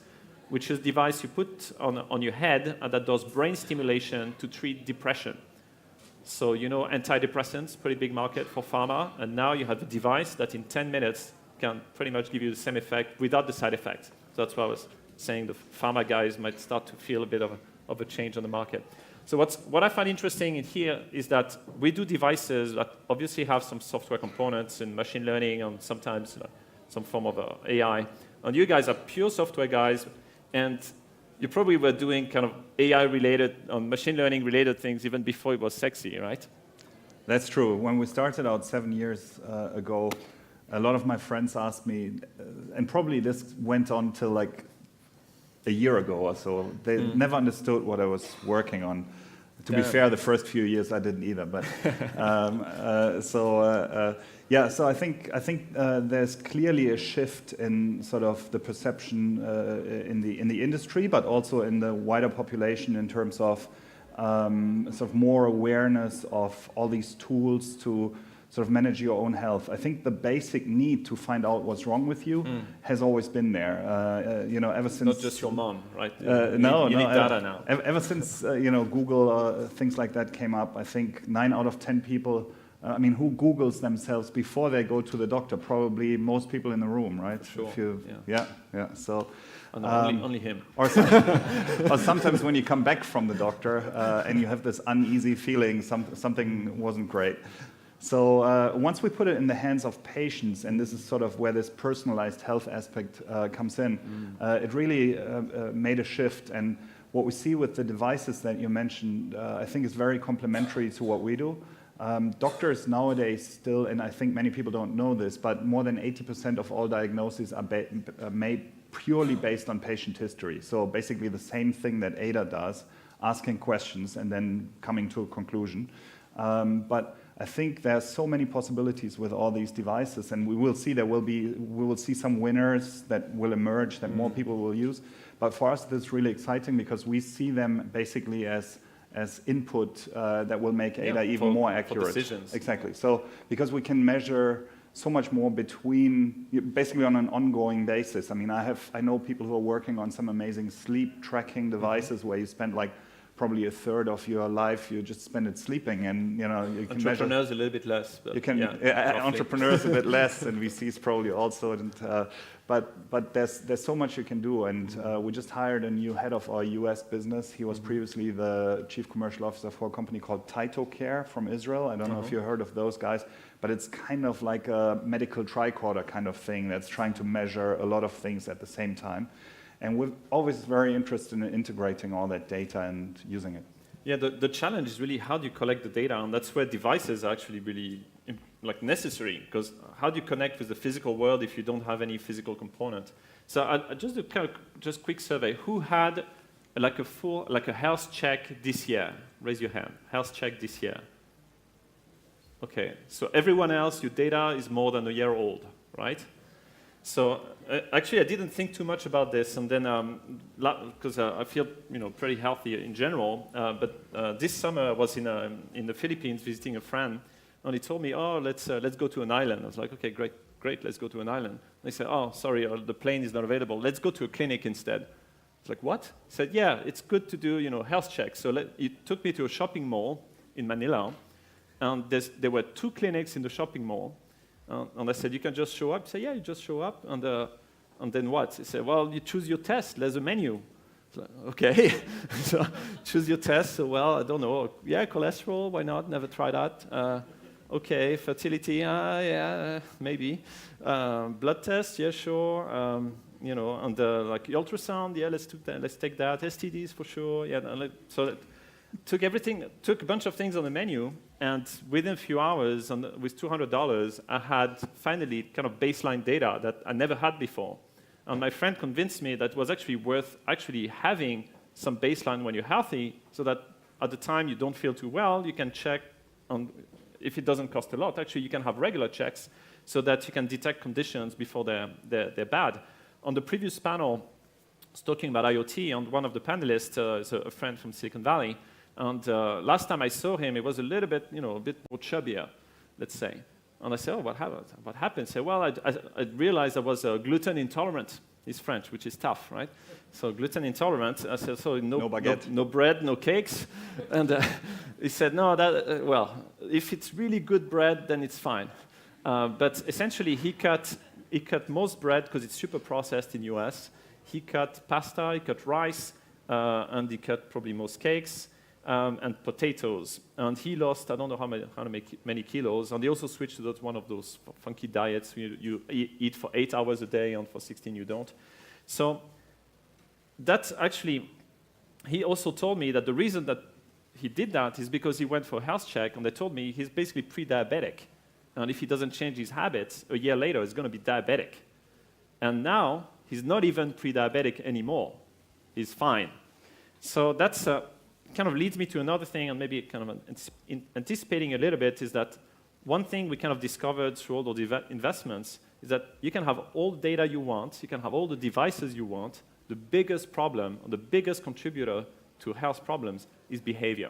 which is a device you put on your head that does brain stimulation to treat depression. So antidepressants, pretty big market for pharma, and now you have a device that in 10 minutes can pretty much give you the same effect without the side effects. So that's why I was saying the pharma guys might start to feel a bit of a change on the market. So what I find interesting in here is that we do devices that obviously have some software components and machine learning and sometimes some form of AI. And you guys are pure software guys, and you probably were doing kind of AI-related, machine learning-related things even before it was sexy, right? That's true. When we started out 7 years ago, a lot of my friends asked me, and probably this went on till like a year ago or so. They never understood what I was working on. To be fair, the first few years I didn't either. But so I think there's clearly a shift in sort of the perception in the industry, but also in the wider population in terms of sort of more awareness of all these tools to sort of manage your own health. I think the basic need to find out what's wrong with you has always been there. Ever since not just your mom, right? You need data now. Ever since Google things like that came up, I think 9 out of 10 people. Who Googles themselves before they go to the doctor? Probably most people in the room, right? Sure. Yeah. So. Only him. Or sometimes when you come back from the doctor and you have this uneasy feeling, something wasn't great. So once we put it in the hands of patients, and this is sort of where this personalized health aspect comes in, it really made a shift. And what we see with the devices that you mentioned, I think is very complementary to what we do. Doctors nowadays still, and I think many people don't know this, but more than 80% of all diagnoses are made purely based on patient history. So basically the same thing that ADA does, asking questions and then coming to a conclusion. But I think there's so many possibilities with all these devices, and we will see some winners that will emerge that more people will use. But for us, this is really exciting because we see them basically as input that will make ADA even more accurate. For decisions. Exactly. So because we can measure so much more basically on an ongoing basis. I know people who are working on some amazing sleep tracking devices where you spend like probably a third of your life you just spend it sleeping, and you can entrepreneurs a little bit less. But you can entrepreneurs a bit less, and VCs probably also. And but there's so much you can do, and we just hired a new head of our U.S. business. He was previously the chief commercial officer for a company called TytoCare from Israel. I don't know if you heard of those guys, but it's kind of like a medical tricorder kind of thing that's trying to measure a lot of things at the same time. And we're always very interested in integrating all that data and using it. Yeah, the challenge is really how do you collect the data, and that's where devices are actually really necessary, because how do you connect with the physical world if you don't have any physical component? So I just a kind of just quick survey. Who had a health check this year? Raise your hand. Health check this year. Okay, so everyone else, your data is more than a year old, right? So actually, I didn't think too much about this, and then because I feel pretty healthy in general. But this summer I was in the Philippines visiting a friend, and he told me, "Oh, let's go to an island." I was like, "Okay, great, let's go to an island." They said, "Oh, sorry, the plane is not available. Let's go to a clinic instead." I was like, "What?" He said, "Yeah, it's good to do health checks." So he took me to a shopping mall in Manila, and there were 2 clinics in the shopping mall. And I said, "You can just show up?" He said, "Yeah, you just show up." And then what? He said, "Well, you choose your test. There's a menu." I was like, "Okay." So choose your test. So, well, I don't know. Yeah, cholesterol, why not? Never tried that. Okay, fertility, yeah, maybe. Blood test, yeah, sure. And like ultrasound, yeah, let's take that. STDs for sure, yeah. So took a bunch of things on the menu, and within a few hours, with $200, I had finally kind of baseline data that I never had before. And my friend convinced me that it was actually worth having some baseline when you're healthy, so that at the time you don't feel too well, you can check on. If it doesn't cost a lot, actually you can have regular checks so that you can detect conditions before they're bad. On the previous panel, I was talking about IoT, and one of the panelists is a friend from Silicon Valley. And last time I saw him, he was a little bit, a bit more chubbier, let's say. And I said, "Oh, what happened?" What happened? He said, "Well, I realized I was gluten intolerant." He's French, which is tough, right? So gluten intolerant. I said, "So no baguette, no bread, no cakes." And he said, "No, well, if it's really good bread, then it's fine." But essentially, he cut most bread because it's super processed in US. He cut pasta, he cut rice, and he cut probably most cakes. And potatoes, and he lost I don't know how many kilos, and he also switched to one of those funky diets you eat for 8 hours a day, and for 16 you don't. So that's actually, he also told me that the reason that he did that is because he went for a health check, and they told me he's basically pre-diabetic, and if he doesn't change his habits, a year later he's going to be diabetic. And now he's not even pre-diabetic anymore. He's fine. So that's kind of leads me to another thing, and maybe kind of anticipating a little bit, is that one thing we kind of discovered through all those investments is that you can have all the data you want, you can have all the devices you want. The biggest problem, or the biggest contributor to health problems is behavior.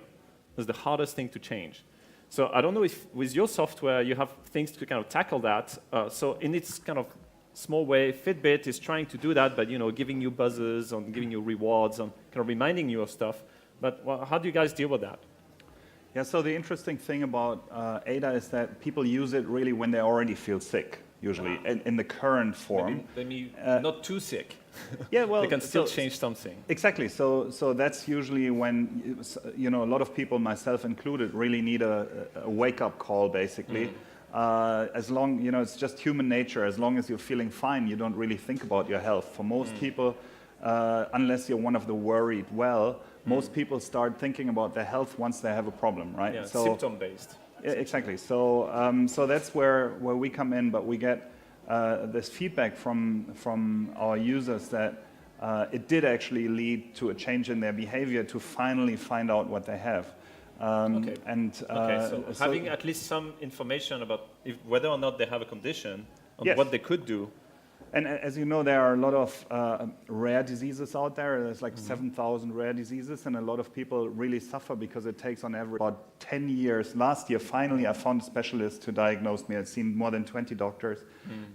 It's the hardest thing to change. So I don't know if with your software you have things to kind of tackle that. So in its kind of small way, Fitbit is trying to do that, but giving you buzzers and giving you rewards and kind of reminding you of stuff. But how do you guys deal with that? Yeah, so the interesting thing about ADA is that people use it really when they already feel sick, usually, in the current form. Maybe not too sick. Yeah, well, they can still change something. Exactly. So that's usually when a lot of people, myself included, really need a wake-up call, basically. As long it's just human nature. As long as you're feeling fine, you don't really think about your health. For most people, unless you're one of the worried most people start thinking about their health once they have a problem, right? Yeah, so, symptom-based. Yeah, exactly. So that's where we come in, but we get this feedback from our users that it did actually lead to a change in their behavior to finally find out what they have. So having at least some information about whether or not they have a condition and what they could do. And as you know, there are a lot of rare diseases out there. There's like 7,000 rare diseases, and a lot of people really suffer because it takes on average about 10 years. Last year, finally, I found a specialist to diagnose me. I'd seen more than 20 doctors.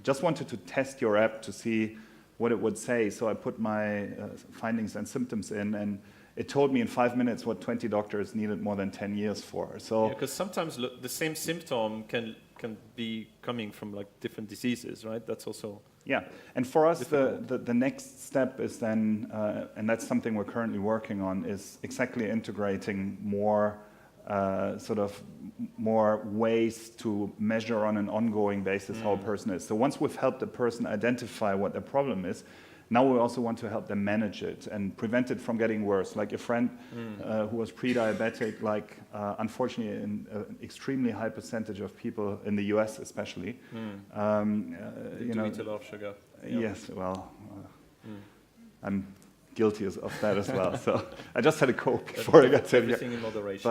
Just wanted to test your app to see what it would say. So I put my findings and symptoms in, and it told me in 5 minutes what 20 doctors needed more than 10 years for. So because sometimes the same symptom can be coming from like different diseases, right? That's also... Yeah, and for us, the next step is then, and that's something we're currently working on, is exactly integrating more more ways to measure on an ongoing basis how a person is. So once we've helped a person identify what their problem is, now we also want to help them manage it and prevent it from getting worse. Like your friend who was pre-diabetic, unfortunately an extremely high percentage of people in the US especially. Eat a lot of sugar. Yes, well, I'm guilty of that as well. So I just had a Coke before I got to everything in moderation.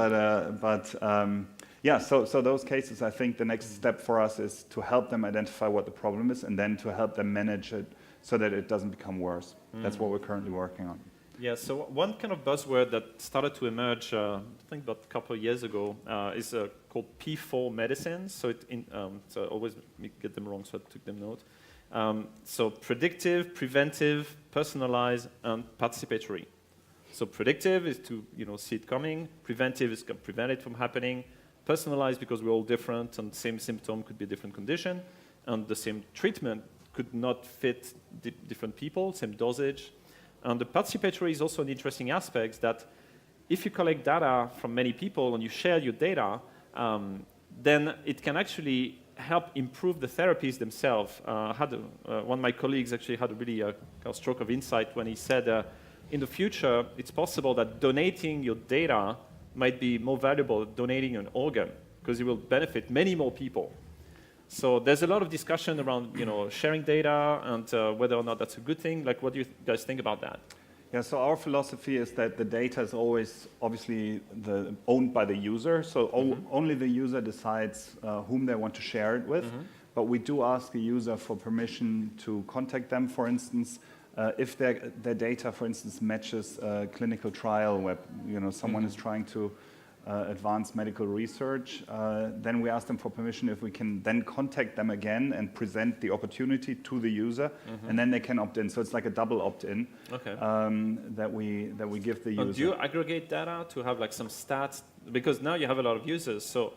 Yeah, so those cases, I think the next step for us is to help them identify what the problem is and then to help them manage it so that it doesn't become worse. That's what we're currently working on. Yeah, so one kind of buzzword that started to emerge, I think about a couple of years ago, is called P4 medicine. So so I always get them wrong, so I took them note. So predictive, preventive, personalized, and participatory. So predictive is to see it coming. Preventive is to prevent it from happening. Personalized because we're all different and same symptom could be a different condition, and the same treatment could not fit different people, same dosage. And the participatory is also an interesting aspect that if you collect data from many people and you share your data, then it can actually help improve the therapies themselves. One of my colleagues actually had a really kind of stroke of insight when he said, in the future, it's possible that donating your data might be more valuable than donating an organ because it will benefit many more people. So there's a lot of discussion around sharing data and whether or not that's a good thing. Like, what do you guys think about that? Yeah, so our philosophy is that the data is always obviously owned by the user. So only the user decides whom they want to share it with. But we do ask the user for permission to contact them, for instance, if their data, for instance, matches a clinical trial where someone is trying to advance medical research, then we ask them for permission if we can then contact them again and present the opportunity to the user, and then they can opt in. So it's like a double opt-in that we give the user. Do you aggregate data to have like some stats? Because now you have a lot of users. So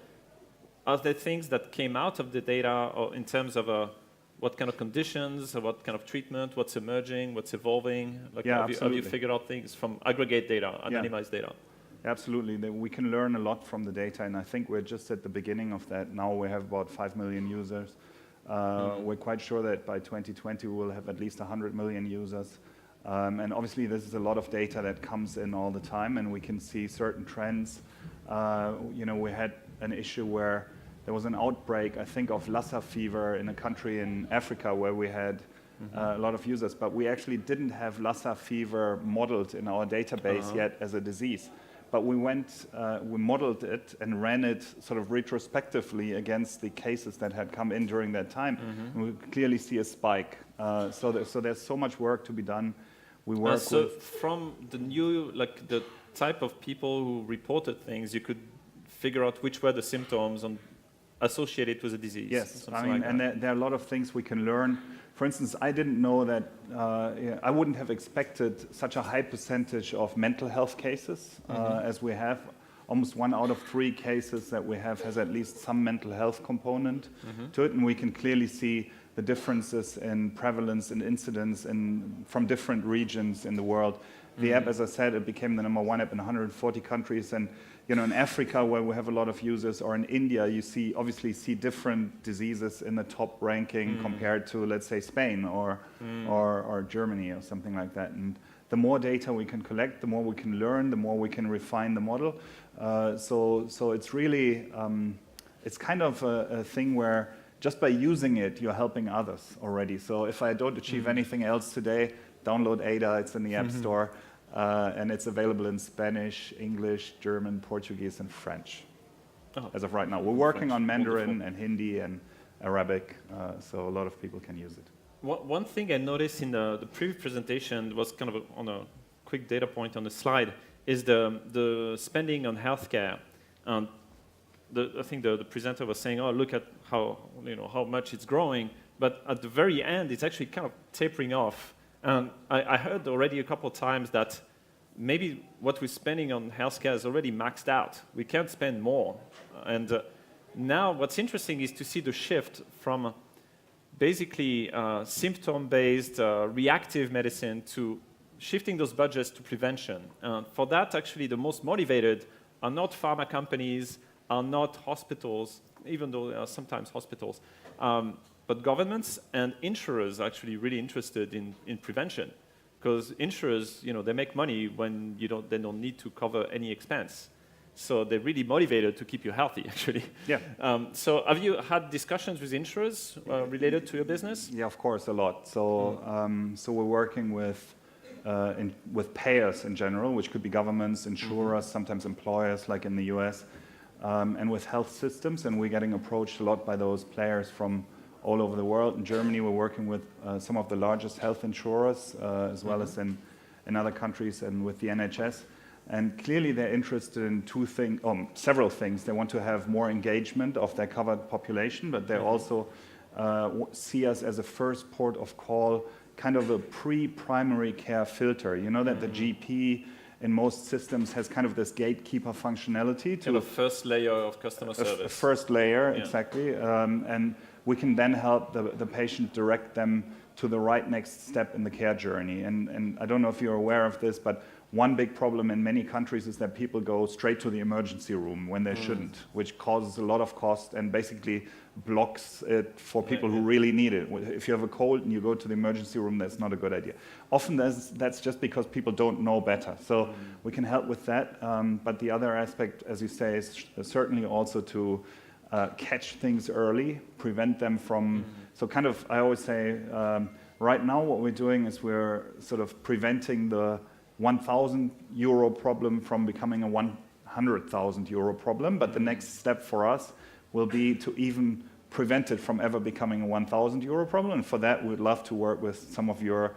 are there things that came out of the data or in terms of what kind of conditions, or what kind of treatment, what's emerging, what's evolving? Like, yeah, have you figured out things from aggregate data, anonymized data? Absolutely. We can learn a lot from the data, and I think we're just at the beginning of that. Now we have about 5 million users. We're quite sure that by 2020 we will have at least 100 million users. And obviously this is a lot of data that comes in all the time, and we can see certain trends. We had an issue where there was an outbreak, I think, of Lassa fever in a country in Africa where we had a lot of users, but we actually didn't have Lassa fever modeled in our database yet as a disease. But we modeled it and ran it sort of retrospectively against the cases that had come in during that time. And we clearly see a spike. So there's so much work to be done. We work from the new, like the type of people who reported things, you could figure out which were the symptoms and associate it with a disease. Yes, I mean, and there are a lot of things we can learn. For instance, I didn't know that, I wouldn't have expected such a high percentage of mental health cases as we have. Almost 1 out of 3 cases that we have has at least some mental health component to it, and we can clearly see the differences in prevalence and incidence from different regions in the world. The app, as I said, it became the #1 app in 140 countries, and in Africa, where we have a lot of users, or in India, you obviously see different diseases in the top ranking compared to, let's say, Spain or Germany or something like that. And the more data we can collect, the more we can learn, the more we can refine the model. So it's really, it's kind of a thing where just by using it, you're helping others already. So if I don't achieve anything else today, download Ada, it's in the App Store. And it's available in Spanish, English, German, Portuguese, and French as of right now. We're working on Mandarin and Hindi and Arabic, so a lot of people can use it. One thing I noticed in the previous presentation was kind of on a quick data point on the slide is the spending on healthcare. And I think the presenter was saying, oh, look at how much it's growing. But at the very end, it's actually kind of tapering off. And I heard already a couple of times that maybe what we're spending on healthcare is already maxed out. We can't spend more. And now what's interesting is to see the shift from basically symptom-based reactive medicine to shifting those budgets to prevention. For that, actually, the most motivated are not pharma companies, are not hospitals, even though they are sometimes hospitals, but governments and insurers are actually really interested in prevention, because insurers, they make money when they don't need to cover any expense. So they're really motivated to keep you healthy, actually. Yeah. So have you had discussions with insurers related to your business? Yeah, of course, a lot. So we're working with payers in general, which could be governments, insurers, sometimes employers, like in the US. and with health systems, and we're getting approached a lot by those players from all over the world. In Germany, we're working with some of the largest health insurers, as well as in other countries and with the NHS. And clearly they're interested in several things. They want to have more engagement of their covered population, but they also see us as a first port of call, kind of a pre-primary care filter. You know that the GP in most systems has kind of this gatekeeper functionality to the first layer of customer service. A first layer, exactly. And we can then help the patient direct them to the right next step in the care journey. And I don't know if you're aware of this, but one big problem in many countries is that people go straight to the emergency room when they shouldn't, which causes a lot of cost and basically blocks it for people who really need it. If you have a cold and you go to the emergency room, that's not a good idea. Often that's just because people don't know better. So we can help with that. But the other aspect, as you say, is certainly also to catch things early, prevent them from... So kind of, I always say, right now what we're doing is we're sort of preventing the 1,000 euro problem from becoming a 100,000 euro problem, but the next step for us will be to even prevent it from ever becoming a 1,000 euro problem, and for that we'd love to work with some of your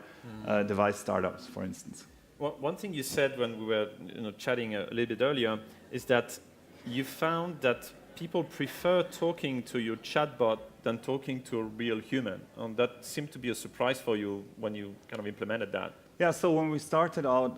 device startups, for instance. Well, one thing you said when we were chatting a little bit earlier is that you found that people prefer talking to your chatbot than talking to a real human, and that seemed to be a surprise for you when you kind of implemented that. Yeah, so when we started out,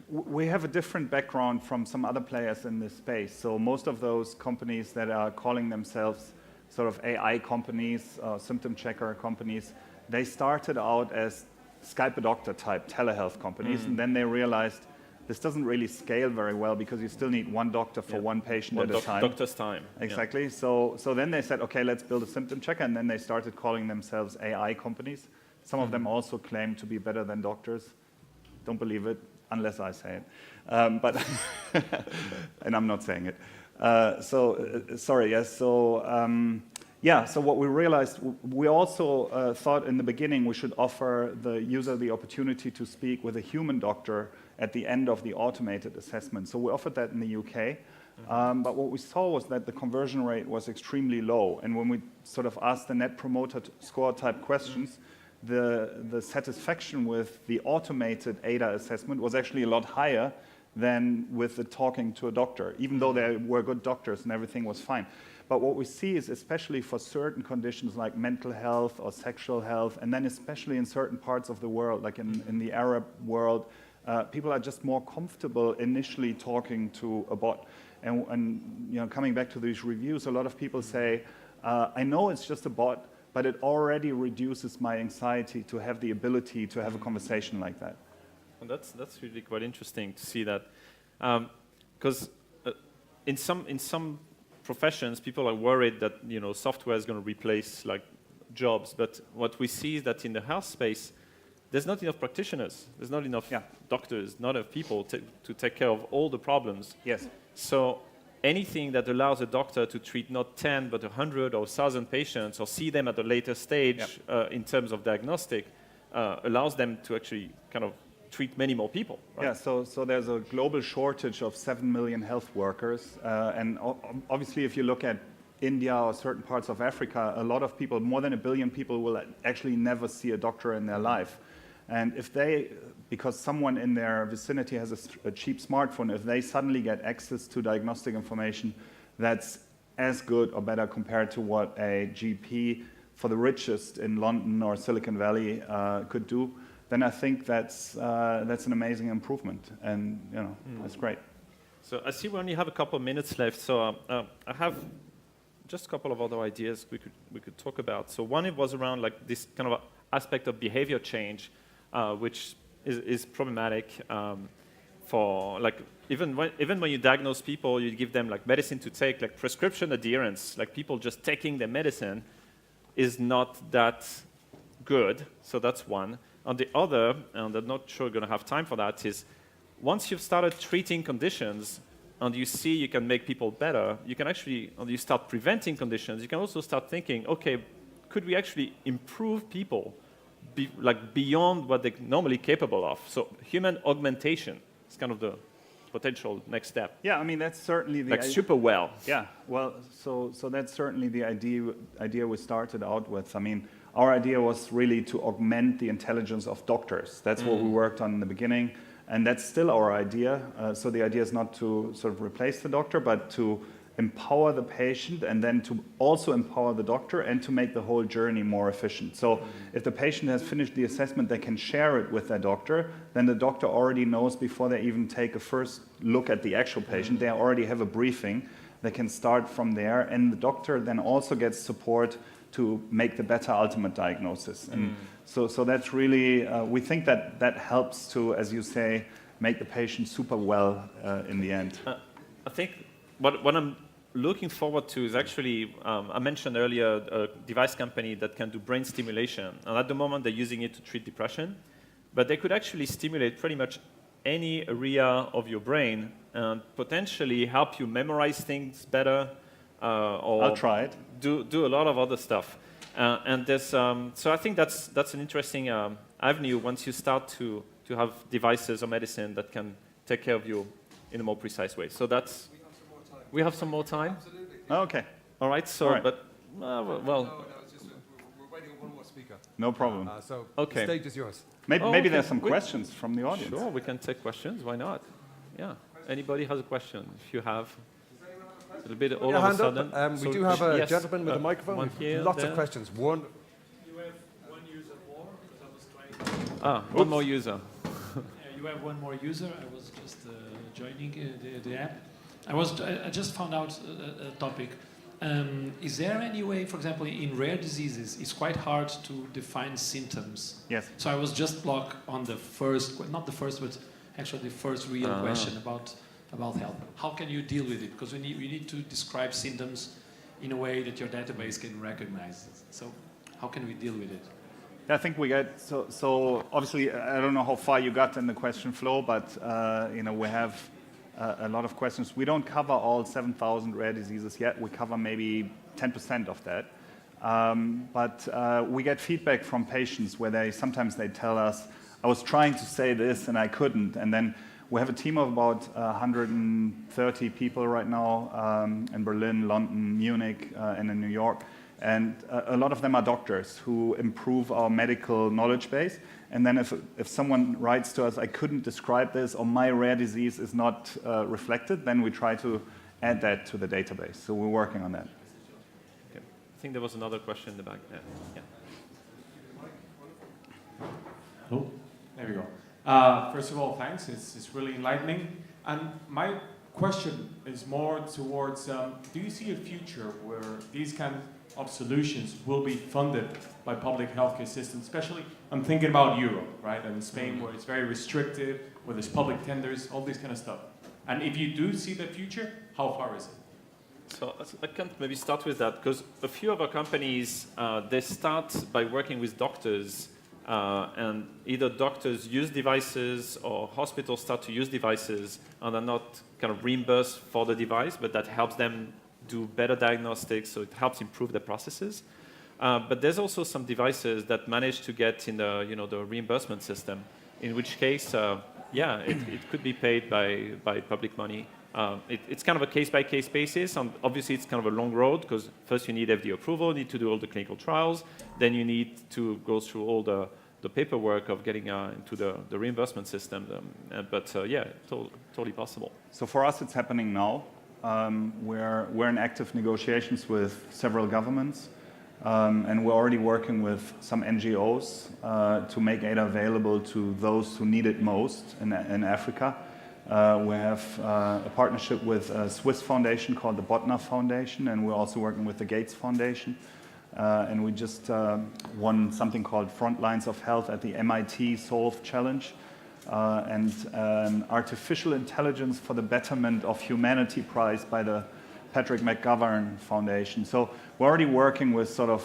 we have a different background from some other players in this space. So most of those companies that are calling themselves sort of AI companies, symptom checker companies, they started out as Skype a doctor type telehealth companies, and then they realized this doesn't really scale very well because you still need one doctor for one patient at a time. Doctor's time. Exactly. So then they said, okay, let's build a symptom checker, and then they started calling themselves AI companies. Some of them also claim to be better than doctors. Don't believe it, unless I say it. But and I'm not saying it. Sorry, yes. So what we realized, we also thought in the beginning we should offer the user the opportunity to speak with a human doctor at the end of the automated assessment. So we offered that in the UK. But what we saw was that the conversion rate was extremely low. And when we sort of asked the net promoter score type questions, the satisfaction with the automated ADA assessment was actually a lot higher than with the talking to a doctor, even though they were good doctors and everything was fine. But what we see is, especially for certain conditions like mental health or sexual health, and then especially in certain parts of the world, like in the Arab world, people are just more comfortable initially talking to a bot. And coming back to these reviews, a lot of people say, I know it's just a bot, but it already reduces my anxiety to have the ability to have a conversation like that. Well, that's really quite interesting to see that, because in some professions, people are worried that software is going to replace like jobs. But what we see is that in the health space, there's not enough practitioners. There's not enough doctors, not enough people to take care of all the problems. Yes. So anything that allows a doctor to treat not 10 but 100 or 1,000 patients or see them at a later stage in terms of diagnostic allows them to actually kind of treat many more people. Right? Yeah, so there's a global shortage of 7 million health workers. And obviously if you look at India or certain parts of Africa, a lot of people, more than 1 billion people, will actually never see a doctor in their life. And if because someone in their vicinity has a cheap smartphone, if they suddenly get access to diagnostic information that's as good or better compared to what a GP for the richest in London or Silicon Valley could do, then I think that's an amazing improvement, and that's great. So I see we only have a couple of minutes left, so I have just a couple of other ideas we could talk about. So one, it was around like this kind of aspect of behavior change, which is problematic for like even when you diagnose people, you give them like medicine to take, like prescription adherence, like people just taking their medicine is not that good. So that's one. On the other, and I'm not sure you're going to have time for that, is once you've started treating conditions and you see you can make people better, you can actually, and you start preventing conditions, you can also start thinking, okay, could we actually improve people beyond what they're normally capable of? So human augmentation is kind of the potential next step. Yeah, I mean, that's certainly the Like super well. Yeah, well, so that's certainly the idea we started out with. I mean, our idea was really to augment the intelligence of doctors. That's what we worked on in the beginning, and that's still our idea. So the idea is not to sort of replace the doctor, but to empower the patient and then to also empower the doctor and to make the whole journey more efficient. So if the patient has finished the assessment, they can share it with their doctor. Then the doctor already knows before they even take a first look at the actual patient. They already have a briefing. They can start from there. And the doctor then also gets support to make the better ultimate diagnosis. And so that's really, we think that helps to, as you say, make the patient super well in the end. I think what I'm looking forward to is actually, I mentioned earlier a device company that can do brain stimulation. And at the moment, they're using it to treat depression. But they could actually stimulate pretty much any area of your brain and potentially help you memorize things better. Or I'll try it. Do a lot of other stuff. And there's, so I think that's an interesting avenue once you start to have devices or medicine that can take care of you in a more precise way. So that's... We have some more time? Absolutely. Okay, All right, so, All right. but, well, No, it's just we're waiting on one more speaker. no problem. So Okay. the stage is yours. Maybe okay. there's some questions from the audience. sure, we can take questions, why not? Yeah, anybody has a question? If you have, a little bit all Your of a hand sudden. up. We So- do have a yes, gentleman with a microphone. one We've here, lots there. of questions. One. You have one user more, because I was trying. One more user. You have one more user. I was just joining the app. I just found out a topic. Is there any way, for example, in rare diseases, it's quite hard to define symptoms. Yes. So I was just blocked on the first, not the first, but actually the first real question about health. How can you deal with it? Because we need to describe symptoms in a way that your database can recognize it. So how can we deal with it? I think we get, so obviously, I don't know how far you got in the question flow, but we have a lot of questions. We don't cover all 7,000 rare diseases yet. We cover maybe 10% of that. But we get feedback from patients where sometimes they tell us, I was trying to say this and I couldn't. And then we have a team of about 130 people right now in Berlin, London, Munich, and in New York. And a lot of them are doctors who improve our medical knowledge base. And then if someone writes to us, I couldn't describe this, or my rare disease is not reflected, then we try to add that to the database. So we're working on that. Okay. I think there was another question in the back there. Yeah. Oh, there we go. First of all, thanks. It's really enlightening. And my question is more towards, do you see a future where these kind of solutions will be funded by public healthcare systems? Especially, I'm thinking about Europe, right? And Spain, where it's very restrictive, where there's public tenders, all this kind of stuff. And if you do see the future, how far is it? So I can maybe start with that, because a few of our companies, they start by working with doctors, and either doctors use devices or hospitals start to use devices and are not kind of reimbursed for the device, but that helps them do better diagnostics, so it helps improve the processes. But there's also some devices that manage to get in the reimbursement system, in which case, it could be paid by public money. It's kind of a case-by-case basis, and obviously it's kind of a long road, because first you need FDA approval, need to do all the clinical trials, then you need to go through all the paperwork of getting into the reimbursement system. Totally possible. So for us, it's happening now. We're in active negotiations with several governments, and we're already working with some NGOs to make ADA available to those who need it most in Africa. We have a partnership with a Swiss foundation called the Botner Foundation, and we're also working with the Gates Foundation. And we just won something called Front Lines of Health at the MIT Solve Challenge. And an Artificial Intelligence for the Betterment of Humanity Prize by the Patrick McGovern Foundation. So we're already working with sort of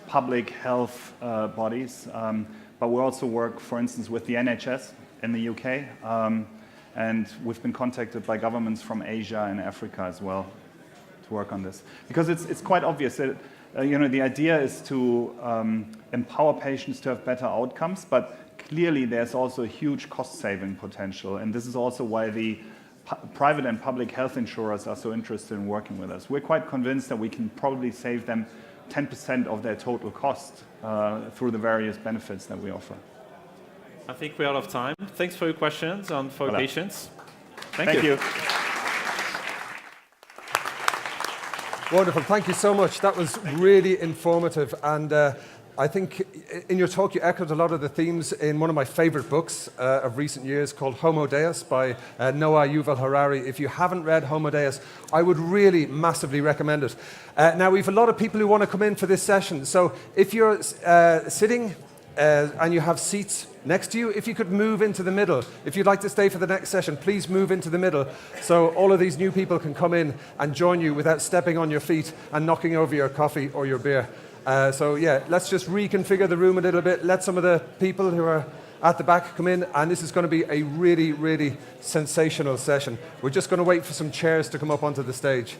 public health bodies, but we also work, for instance, with the NHS in the UK, and we've been contacted by governments from Asia and Africa as well to work on this. Because it's quite obvious that the idea is to empower patients to have better outcomes, but clearly there's also a huge cost-saving potential, and this is also why the private and public health insurers are so interested in working with us. We're quite convinced that we can probably save them 10% of their total cost through the various benefits that we offer. I think we're out of time. Thanks for your questions and for your patience. Thank you. Wonderful. Thank you so much. That was really informative. And I think in your talk, you echoed a lot of the themes in one of my favorite books of recent years called Homo Deus by Noah Yuval Harari. If you haven't read Homo Deus, I would really massively recommend it. Now, we have a lot of people who want to come in for this session. So if you're sitting and you have seats next to you, if you could move into the middle. If you'd like to stay for the next session, please move into the middle so all of these new people can come in and join you without stepping on your feet and knocking over your coffee or your beer. So yeah, let's just reconfigure the room a little bit. Let some of the people who are at the back come in, and this is going to be a really, really sensational session. We're just going to wait for some chairs to come up onto the stage.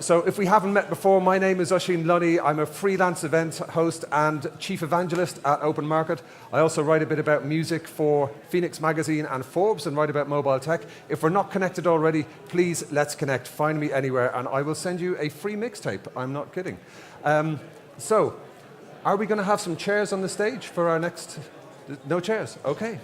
So if we haven't met before, my name is Oisin Lunny. I'm a freelance event host and chief evangelist at Open Market. I also write a bit about music for Phoenix Magazine and Forbes and write about mobile tech. If we're not connected already, please let's connect. Find me anywhere and I will send you a free mixtape. I'm not kidding. So are we going to have some chairs on the stage for our next... No chairs? Okay.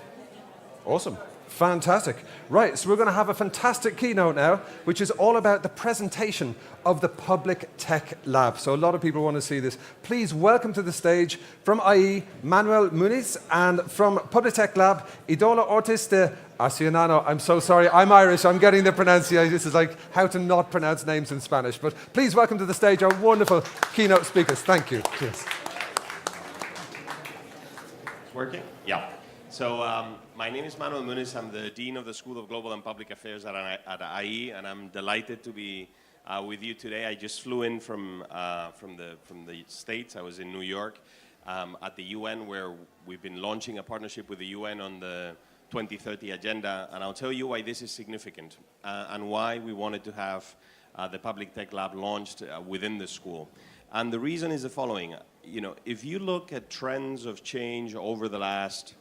Awesome. Fantastic. Right, so we're going to have a fantastic keynote now, which is all about the presentation of the Public Tech Lab. So a lot of people want to see this. Please welcome to the stage from IE, Manuel Muniz, and from Public Tech Lab, Idola Ortiz de Arcionano. I'm so sorry, I'm Irish, I'm getting the pronunciation. This is like how to not pronounce names in Spanish. But please welcome to the stage our wonderful keynote speakers. Thank you. Cheers. Working? Yeah. So my name is Manuel Muniz. I'm the Dean of the School of Global and Public Affairs at IE, and I'm delighted to be with you today. I just flew in from the States. I was in New York at the UN, where we've been launching a partnership with the UN on the 2030 agenda, and I'll tell you why this is significant and why we wanted to have the Public Tech Lab launched within the school. And the reason is the following. You know, if you look at trends of change over the last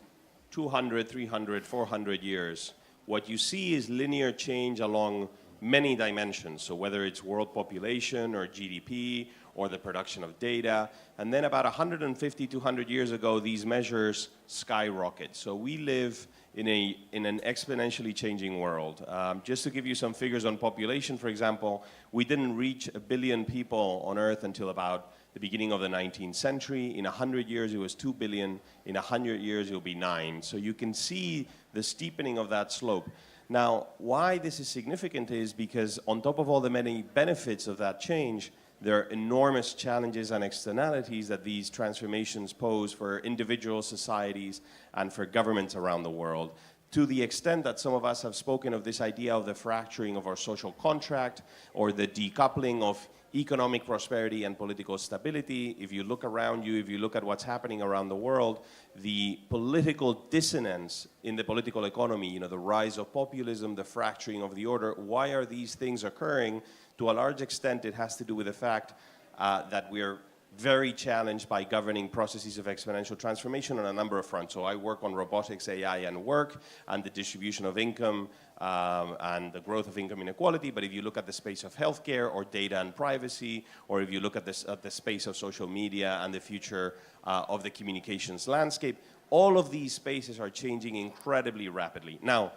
200, 300, 400 years, what you see is linear change along many dimensions. So whether it's world population or GDP or the production of data. And then about 150, 200 years ago, these measures skyrocket. So we live in an exponentially changing world. Just to give you some figures on population, for example, we didn't reach 1 billion people on Earth until about the beginning of the 19th century. In 100 years, it was 2 billion. In 100 years, it'll be 9. So you can see the steepening of that slope. Now, why this is significant is because on top of all the many benefits of that change, there are enormous challenges and externalities that these transformations pose for individual societies and for governments around the world. To the extent that some of us have spoken of this idea of the fracturing of our social contract or the decoupling of economic prosperity and political stability, if you look around you, if you look at what's happening around the world, the political dissonance in the political economy, you know, the rise of populism, the fracturing of the order, why are these things occurring? To a large extent, it has to do with the fact that we're very challenged by governing processes of exponential transformation on a number of fronts. So I work on robotics, AI, and work, and the distribution of income and the growth of income inequality. But if you look at the space of healthcare or data and privacy, or if you look at the space of social media and the future of the communications landscape, all of these spaces are changing incredibly rapidly. Now,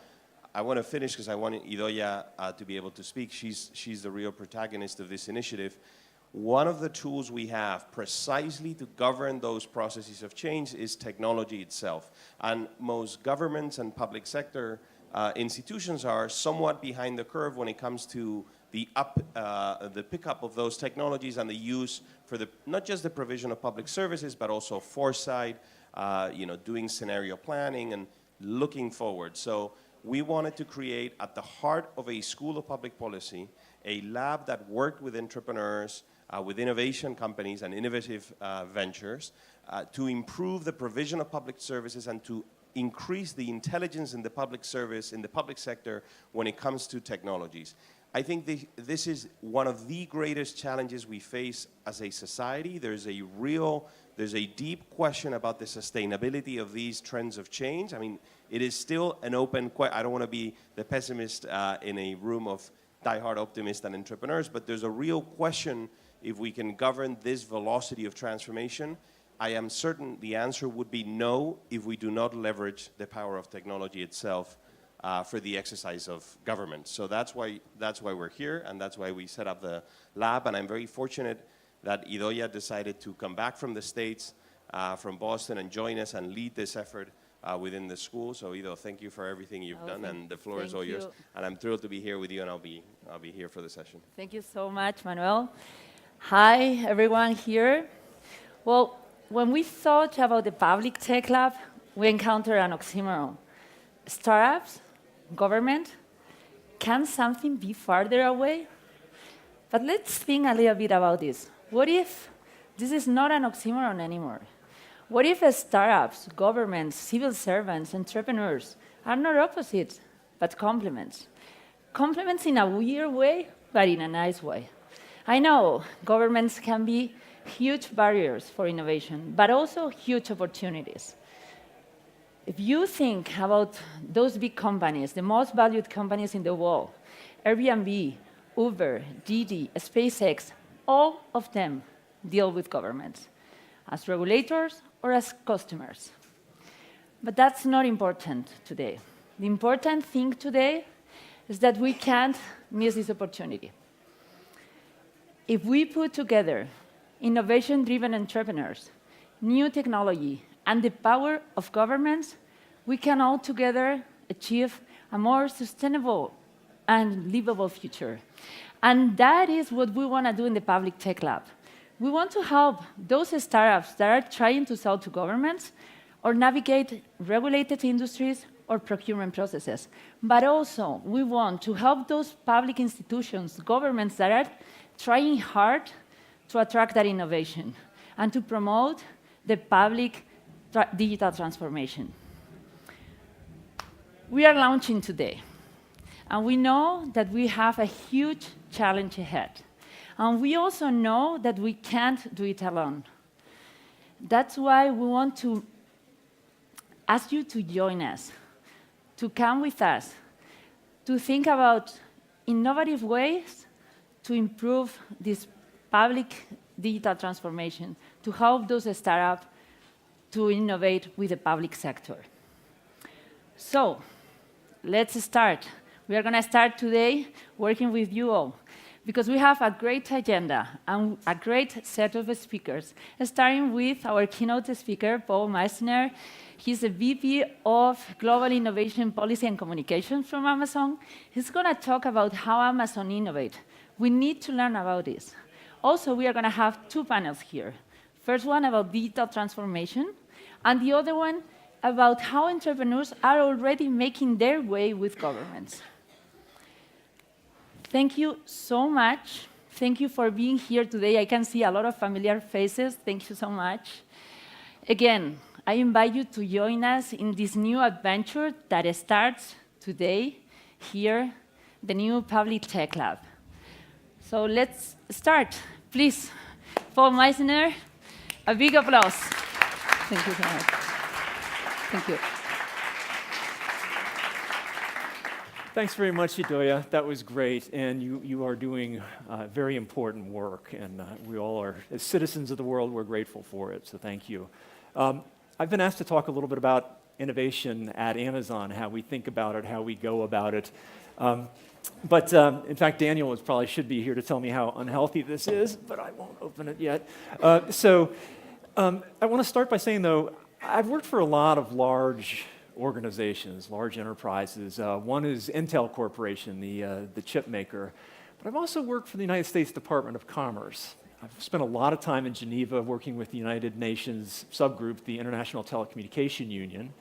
I want to finish because I want Idoia to be able to speak. She's the real protagonist of this initiative. One of the tools we have precisely to govern those processes of change is technology itself. And most governments and public sector institutions are somewhat behind the curve when it comes to the pickup of those technologies and the use for not just the provision of public services, but also foresight, doing scenario planning and looking forward. So we wanted to create at the heart of a school of public policy, a lab that worked with entrepreneurs, with innovation companies and innovative ventures to improve the provision of public services and to increase the intelligence in the public service, in the public sector when it comes to technologies. I think this is one of the greatest challenges we face as a society. There's a real There's a deep question about the sustainability of these trends of change. I mean, it is still an open question. I don't want to be the pessimist in a room of diehard optimists and entrepreneurs, but there's a real question if we can govern this velocity of transformation. I am certain the answer would be no if we do not leverage the power of technology itself for the exercise of government. So that's why we're here, and that's why we set up the lab. And I'm very fortunate that Idoia decided to come back from the States, from Boston, and join us and lead this effort within the school. So Ido, thank you for everything you've done, and the floor is all yours. And I'm thrilled to be here with you, and I'll be here for the session. Thank you so much, Manuel. Hi, everyone here. Well, when we thought about the Public Tech Lab, we encountered an oxymoron. Startups, government, can something be farther away? But let's think a little bit about this. What if this is not an oxymoron anymore? What if startups, governments, civil servants, entrepreneurs are not opposites, but complements? Complements in a weird way, but in a nice way. I know governments can be huge barriers for innovation, but also huge opportunities. If you think about those big companies, the most valued companies in the world, Airbnb, Uber, Didi, SpaceX, all of them deal with governments, as regulators or as customers. But that's not important today. The important thing today is that we can't miss this opportunity. If we put together innovation-driven entrepreneurs, new technology, and the power of governments, we can all together achieve a more sustainable and livable future. And that is what we want to do in the Public Tech Lab. We want to help those startups that are trying to sell to governments or navigate regulated industries or procurement processes. But also, we want to help those public institutions, governments that are trying hard to attract that innovation and to promote the public digital transformation. We are launching today, and we know that we have a huge challenge ahead. And we also know that we can't do it alone. That's why we want to ask you to join us, to come with us, to think about innovative ways to improve this public digital transformation, to help those startups to innovate with the public sector. So, let's start. We are going to start today working with you all, because we have a great agenda and a great set of speakers, starting with our keynote speaker, Paul Meissner. He's the VP of Global Innovation Policy and Communications from Amazon. He's going to talk about how Amazon innovates. We need to learn about this. Also, we are going to have two panels here. First one about digital transformation, and the other one about how entrepreneurs are already making their way with governments. Thank you so much. Thank you for being here today. I can see a lot of familiar faces. Thank you so much. Again, I invite you to join us in this new adventure that starts today here, the new Public Tech Lab. So let's start. Please, Paul Meissner, a big applause. Thank you so much. Thank you. Thanks very much, Idoia. That was great, and you are doing very important work, and we all are, as citizens of the world, we're grateful for it, so thank you. I've been asked to talk a little bit about innovation at Amazon, how we think about it, how we go about it. But in fact, Daniel probably should be here to tell me how unhealthy this is, but I won't open it yet. I want to start by saying, though, I've worked for a lot of large organizations, large enterprises. One is Intel Corporation, the chip maker. But I've also worked for the United States Department of Commerce. I've spent a lot of time in Geneva working with the United Nations subgroup, the International Telecommunication Union.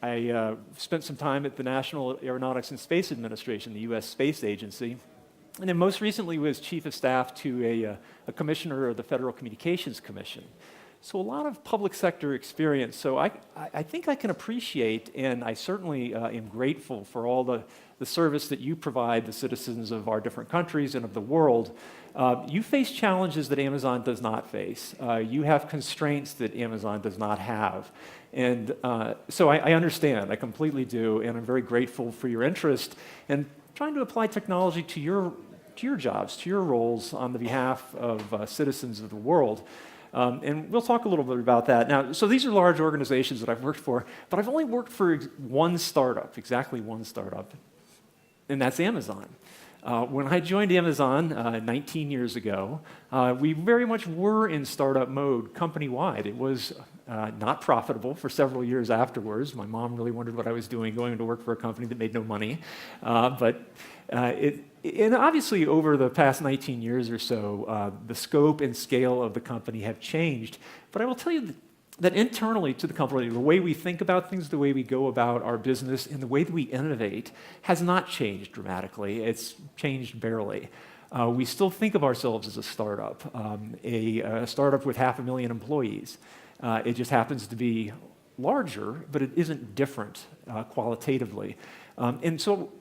I spent some time at the National Aeronautics and Space Administration, the U.S. Space Agency, and then most recently was Chief of Staff to a commissioner of the Federal Communications Commission. So a lot of public sector experience. So I think I can appreciate, and I certainly am grateful for all the service that you provide the citizens of our different countries and of the world. You face challenges that Amazon does not face. You have constraints that Amazon does not have. And so I understand, I completely do, and I'm very grateful for your interest in trying to apply technology to your jobs, to your roles on the behalf of citizens of the world. And we'll talk a little bit about that. Now, so these are large organizations that I've worked for, but I've only worked for one startup, exactly one startup, and that's Amazon. When I joined Amazon 19 years ago, we very much were in startup mode company-wide. It was not profitable for several years afterwards. My mom really wondered what I was doing, going to work for a company that made no money. And obviously, over the past 19 years or so, the scope and scale of the company have changed. But I will tell you that internally to the company, the way we think about things, the way we go about our business, and the way that we innovate has not changed dramatically. It's changed barely. We still think of ourselves as a startup, a startup with 500,000 employees. It just happens to be larger, but it isn't different qualitatively. And so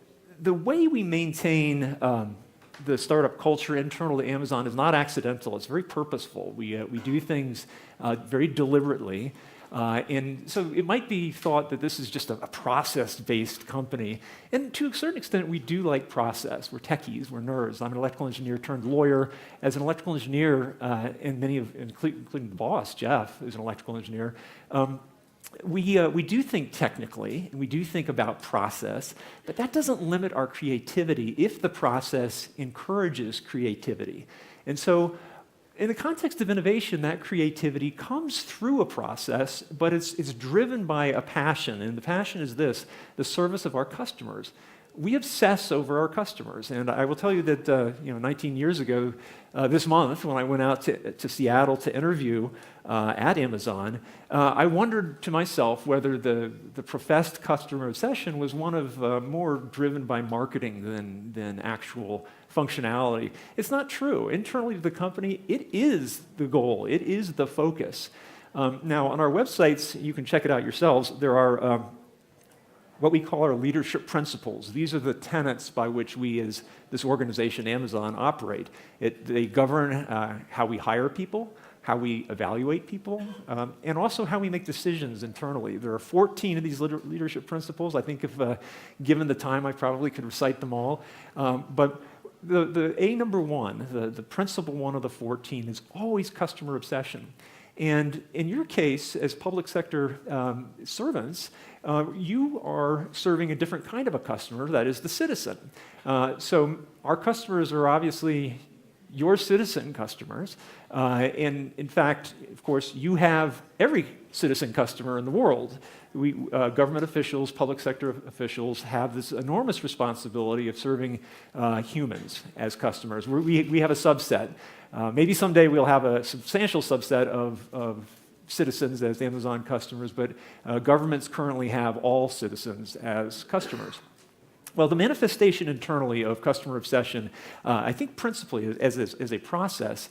the way we maintain the startup culture internal to Amazon is not accidental. It's very purposeful. We do things very deliberately. And so it might be thought that this is just a process-based company. And to a certain extent, we do like process. We're techies. We're nerds. I'm an electrical engineer turned lawyer. As an electrical engineer, and including the boss, Jeff, is an electrical engineer, we do think technically, and we do think about process, but that doesn't limit our creativity if the process encourages creativity. And so in the context of innovation, that creativity comes through a process, but it's driven by a passion, and the passion is this, the service of our customers. We obsess over our customers, and I will tell you that 19 years ago, this month, when I went out to Seattle to interview at Amazon, I wondered to myself whether the professed customer obsession was one of more driven by marketing than actual functionality. It's not true. Internally to the company, it is the goal. It is the focus. Now, on our websites, you can check it out yourselves, there are what we call our leadership principles. These are the tenets by which we, as this organization, Amazon, operate. They govern how we hire people, how we evaluate people, and also how we make decisions internally. There are 14 of these leadership principles. I think if given the time, I probably could recite them all. But the A number one, the principle one of the 14 is always customer obsession. And in your case, as public sector servants, you are serving a different kind of a customer, that is the citizen. So our customers are obviously your citizen customers. And in fact, of course, you have every citizen customer in the world. Government officials, public sector officials have this enormous responsibility of serving humans as customers. We have a subset. Maybe someday we'll have a substantial subset of citizens as Amazon customers, but governments currently have all citizens as customers. Well, the manifestation internally of customer obsession, I think principally as a process,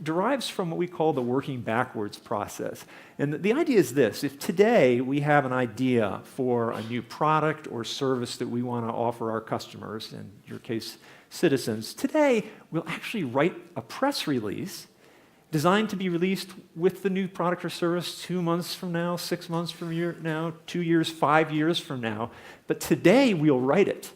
derives from what we call the working backwards process. And the idea is this: if today we have an idea for a new product or service that we want to offer our customers, in your case, citizens, today we'll actually write a press release designed to be released with the new product or service 2 months from now, 6 months from now, 2 years, 5 years from now. But today we'll write it.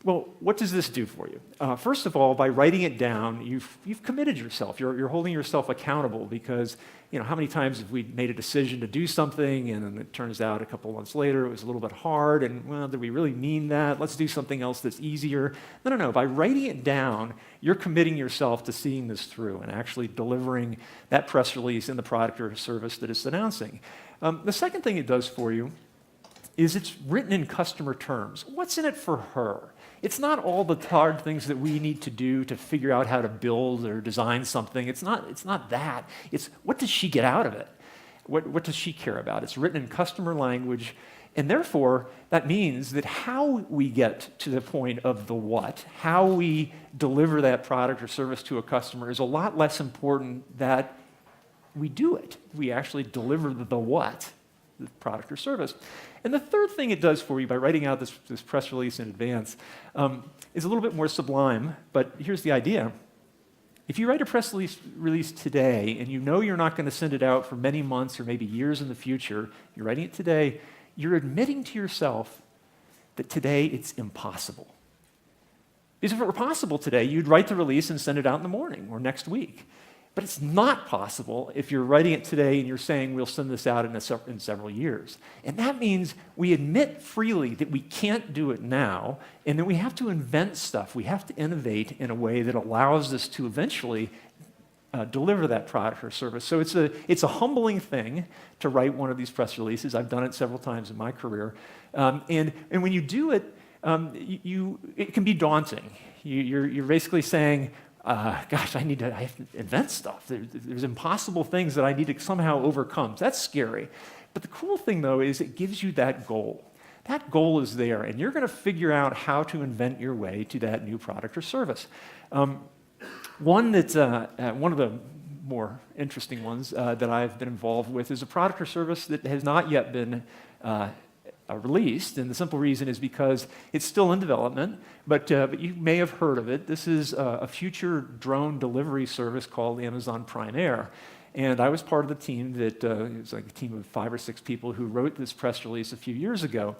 Well, what does this do for you? First of all, by writing it down, you've committed yourself. You're holding yourself accountable because, how many times have we made a decision to do something and then it turns out a couple months later it was a little bit hard and, well, did we really mean that? Let's do something else that's easier. No. By writing it down, you're committing yourself to seeing this through and actually delivering that press release in the product or service that it's announcing. The second thing it does for you is it's written in customer terms. What's in it for her? It's not all the hard things that we need to do to figure out how to build or design something. It's not that. It's what does she get out of it? What does she care about? It's written in customer language, and therefore that means that how we get to the point of the what, how we deliver that product or service to a customer is a lot less important than we do it. We actually deliver the what, the product or service. And the third thing it does for you by writing out this press release in advance is a little bit more sublime, but here's the idea. If you write a press release today and you know you're not going to send it out for many months or maybe years in the future, you're writing it today, you're admitting to yourself that today it's impossible. Because if it were possible today, you'd write the release and send it out in the morning or next week. But it's not possible if you're writing it today and you're saying we'll send this out in several years. And that means we admit freely that we can't do it now and that we have to invent stuff. We have to innovate in a way that allows us to eventually deliver that product or service. So it's a humbling thing to write one of these press releases. I've done it several times in my career. And when you do it, it can be daunting. You're basically saying, gosh, I have to invent stuff. There's impossible things that I need to somehow overcome. That's scary. But the cool thing, though, is it gives you that goal. That goal is there, and you're going to figure out how to invent your way to that new product or service. One of the more interesting ones that I've been involved with is a product or service that has not yet been released, and the simple reason is because it's still in development, but you may have heard of it. This is a future drone delivery service called Amazon Prime Air, and I was part of the team that, it was like a team of 5 or 6 people who wrote this press release a few years ago,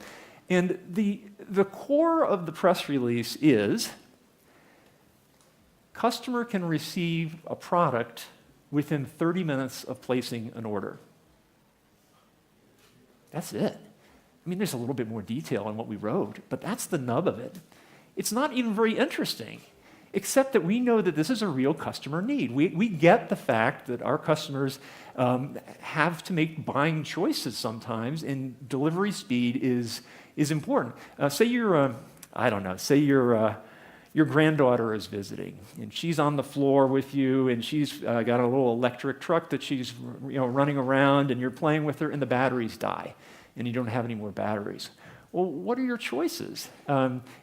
and the core of the press release is customer can receive a product within 30 minutes of placing an order. That's it. I mean, there's a little bit more detail on what we wrote, but that's the nub of it. It's not even very interesting, except that we know that this is a real customer need. We get the fact that our customers have to make buying choices sometimes, and delivery speed is important. Say you're, say your granddaughter is visiting, and she's on the floor with you, and she's got a little electric truck that she's running around, and you're playing with her, and the batteries die, and you don't have any more batteries. Well, what are your choices?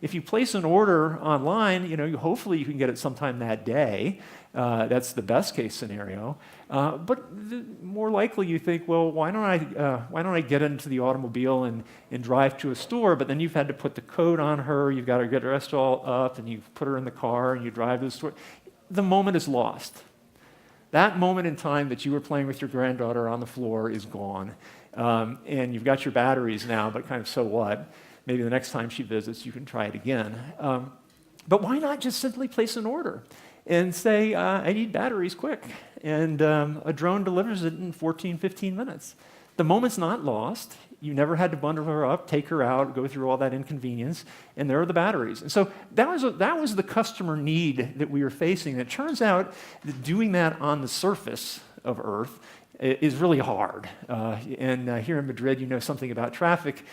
If you place an order online, hopefully you can get it sometime that day. That's the best case scenario. But more likely you think, well, why don't I get into the automobile and drive to a store? But then you've had to put the code on her. You've got to get dressed all up, and you put her in the car, and you drive to the store. The moment is lost. That moment in time that you were playing with your granddaughter on the floor is gone. And you've got your batteries now, but kind of so what? Maybe the next time she visits, you can try it again. But why not just simply place an order and say, I need batteries quick, and a drone delivers it in 14, 15 minutes. The moment's not lost. You never had to bundle her up, take her out, go through all that inconvenience, and there are the batteries. And so that was the customer need that we were facing. And it turns out that doing that on the surface of Earth is really hard. And here in Madrid, you know something about traffic.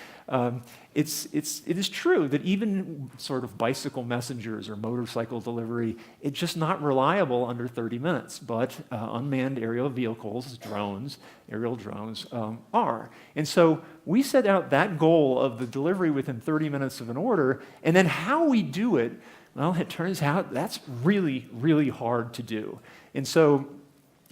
It is true that even sort of bicycle messengers or motorcycle delivery, it's just not reliable under 30 minutes. But unmanned aerial vehicles, drones, aerial drones, are. And so we set out that goal of the delivery within 30 minutes of an order, and then how we do it, well, it turns out that's really, really hard to do. And so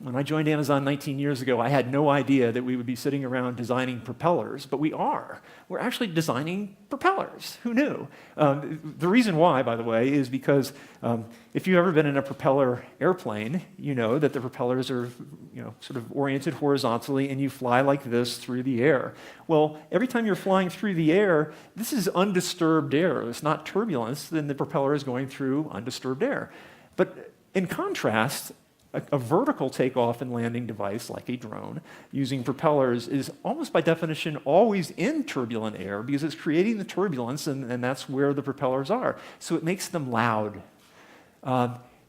when I joined Amazon 19 years ago, I had no idea that we would be sitting around designing propellers, but we are. We're actually designing propellers. Who knew? The reason why, by the way, is because if you've ever been in a propeller airplane, you know that the propellers are sort of oriented horizontally, and you fly like this through the air. Well, every time you're flying through the air, this is undisturbed air. It's not turbulence, then the propeller is going through undisturbed air. But in contrast, a vertical takeoff and landing device like a drone using propellers is almost by definition always in turbulent air because it's creating the turbulence, and that's where the propellers are. So it makes them loud.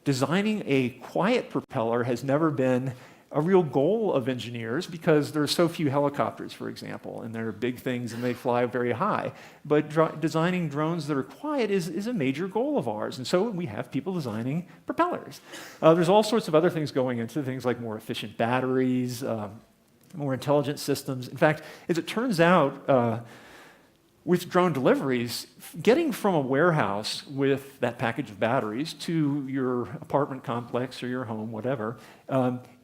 Designing a quiet propeller has never been a real goal of engineers because there are so few helicopters, for example, and they're big things and they fly very high. But designing drones that are quiet is a major goal of ours, and so we have people designing propellers. There's all sorts of other things going into things like more efficient batteries, more intelligent systems. In fact, as it turns out, with drone deliveries, getting from a warehouse with that package of batteries to your apartment complex or your home, whatever,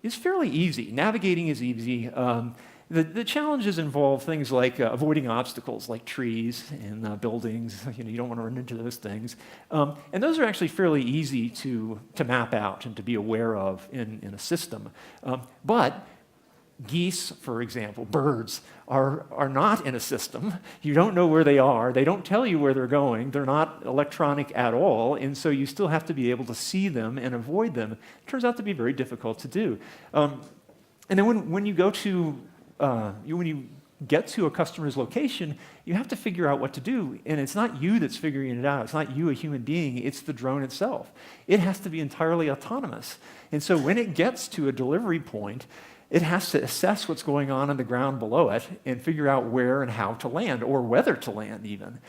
is fairly easy. Navigating is easy. The challenges involve things like avoiding obstacles like trees and buildings. You don't want to run into those things. And those are actually fairly easy to map out and to be aware of in a system. But geese, for example, birds, are not in a system. You don't know where they are. They don't tell you where they're going. They're not electronic at all, and so you still have to be able to see them and avoid them. It turns out to be very difficult to do. And then when you go to, when you get to a customer's location, you have to figure out what to do, and it's not you that's figuring it out. It's not you, a human being. It's the drone itself. It has to be entirely autonomous. And so when it gets to a delivery point, it has to assess what's going on the ground below it and figure out where and how to land, or whether to land even.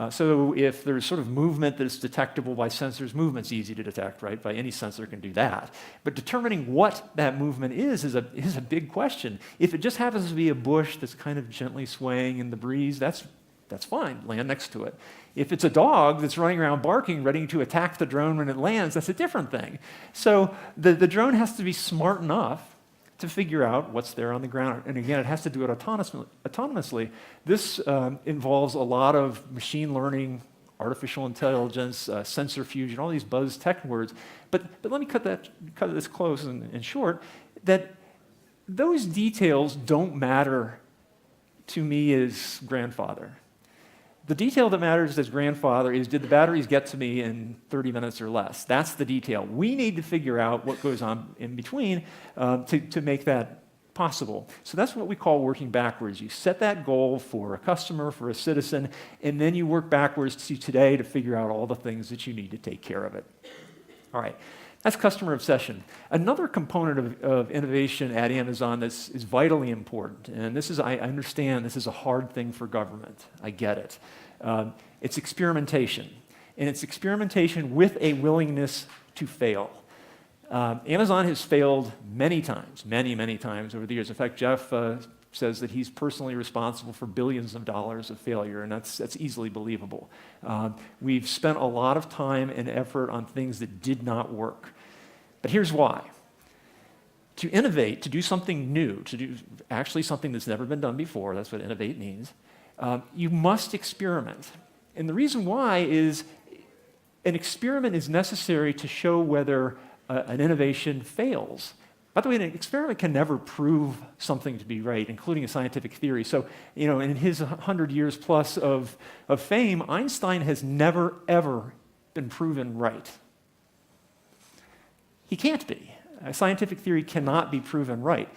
So if there's sort of movement that's detectable by sensors, movement's easy to detect, right? By any sensor can do that. But determining what that movement is a big question. If it just happens to be a bush that's kind of gently swaying in the breeze, that's fine, land next to it. If it's a dog that's running around barking, ready to attack the drone when it lands, that's a different thing. So the drone has to be smart enough to figure out what's there on the ground. And again, it has to do it autonomously. This involves a lot of machine learning, artificial intelligence, sensor fusion, all these buzz tech words. But let me cut this close and short, that those details don't matter to me as grandfather. The detail that matters as grandfather is, did the batteries get to me in 30 minutes or less? That's the detail. We need to figure out what goes on in between to make that possible. So that's what we call working backwards. You set that goal for a customer, for a citizen, and then you work backwards to today to figure out all the things that you need to take care of it. All right. That's customer obsession. Another component of innovation at Amazon is vitally important, and this is, I understand this is a hard thing for government. I get it. It's experimentation, and it's experimentation with a willingness to fail. Amazon has failed many times, many times over the years. In fact, Jeff says that he's personally responsible for billions of dollars of failure, and that's easily believable. We've spent a lot of time and effort on things that did not work. But here's why. To innovate, to do something new, to do actually something that's never been done before, that's what innovate means, you must experiment. And the reason why is an experiment is necessary to show whether an innovation fails. By the way, an experiment can never prove something to be right, including a scientific theory. So, in his 100 years plus of fame, Einstein has never, ever been proven right. He can't be. A scientific theory cannot be proven right.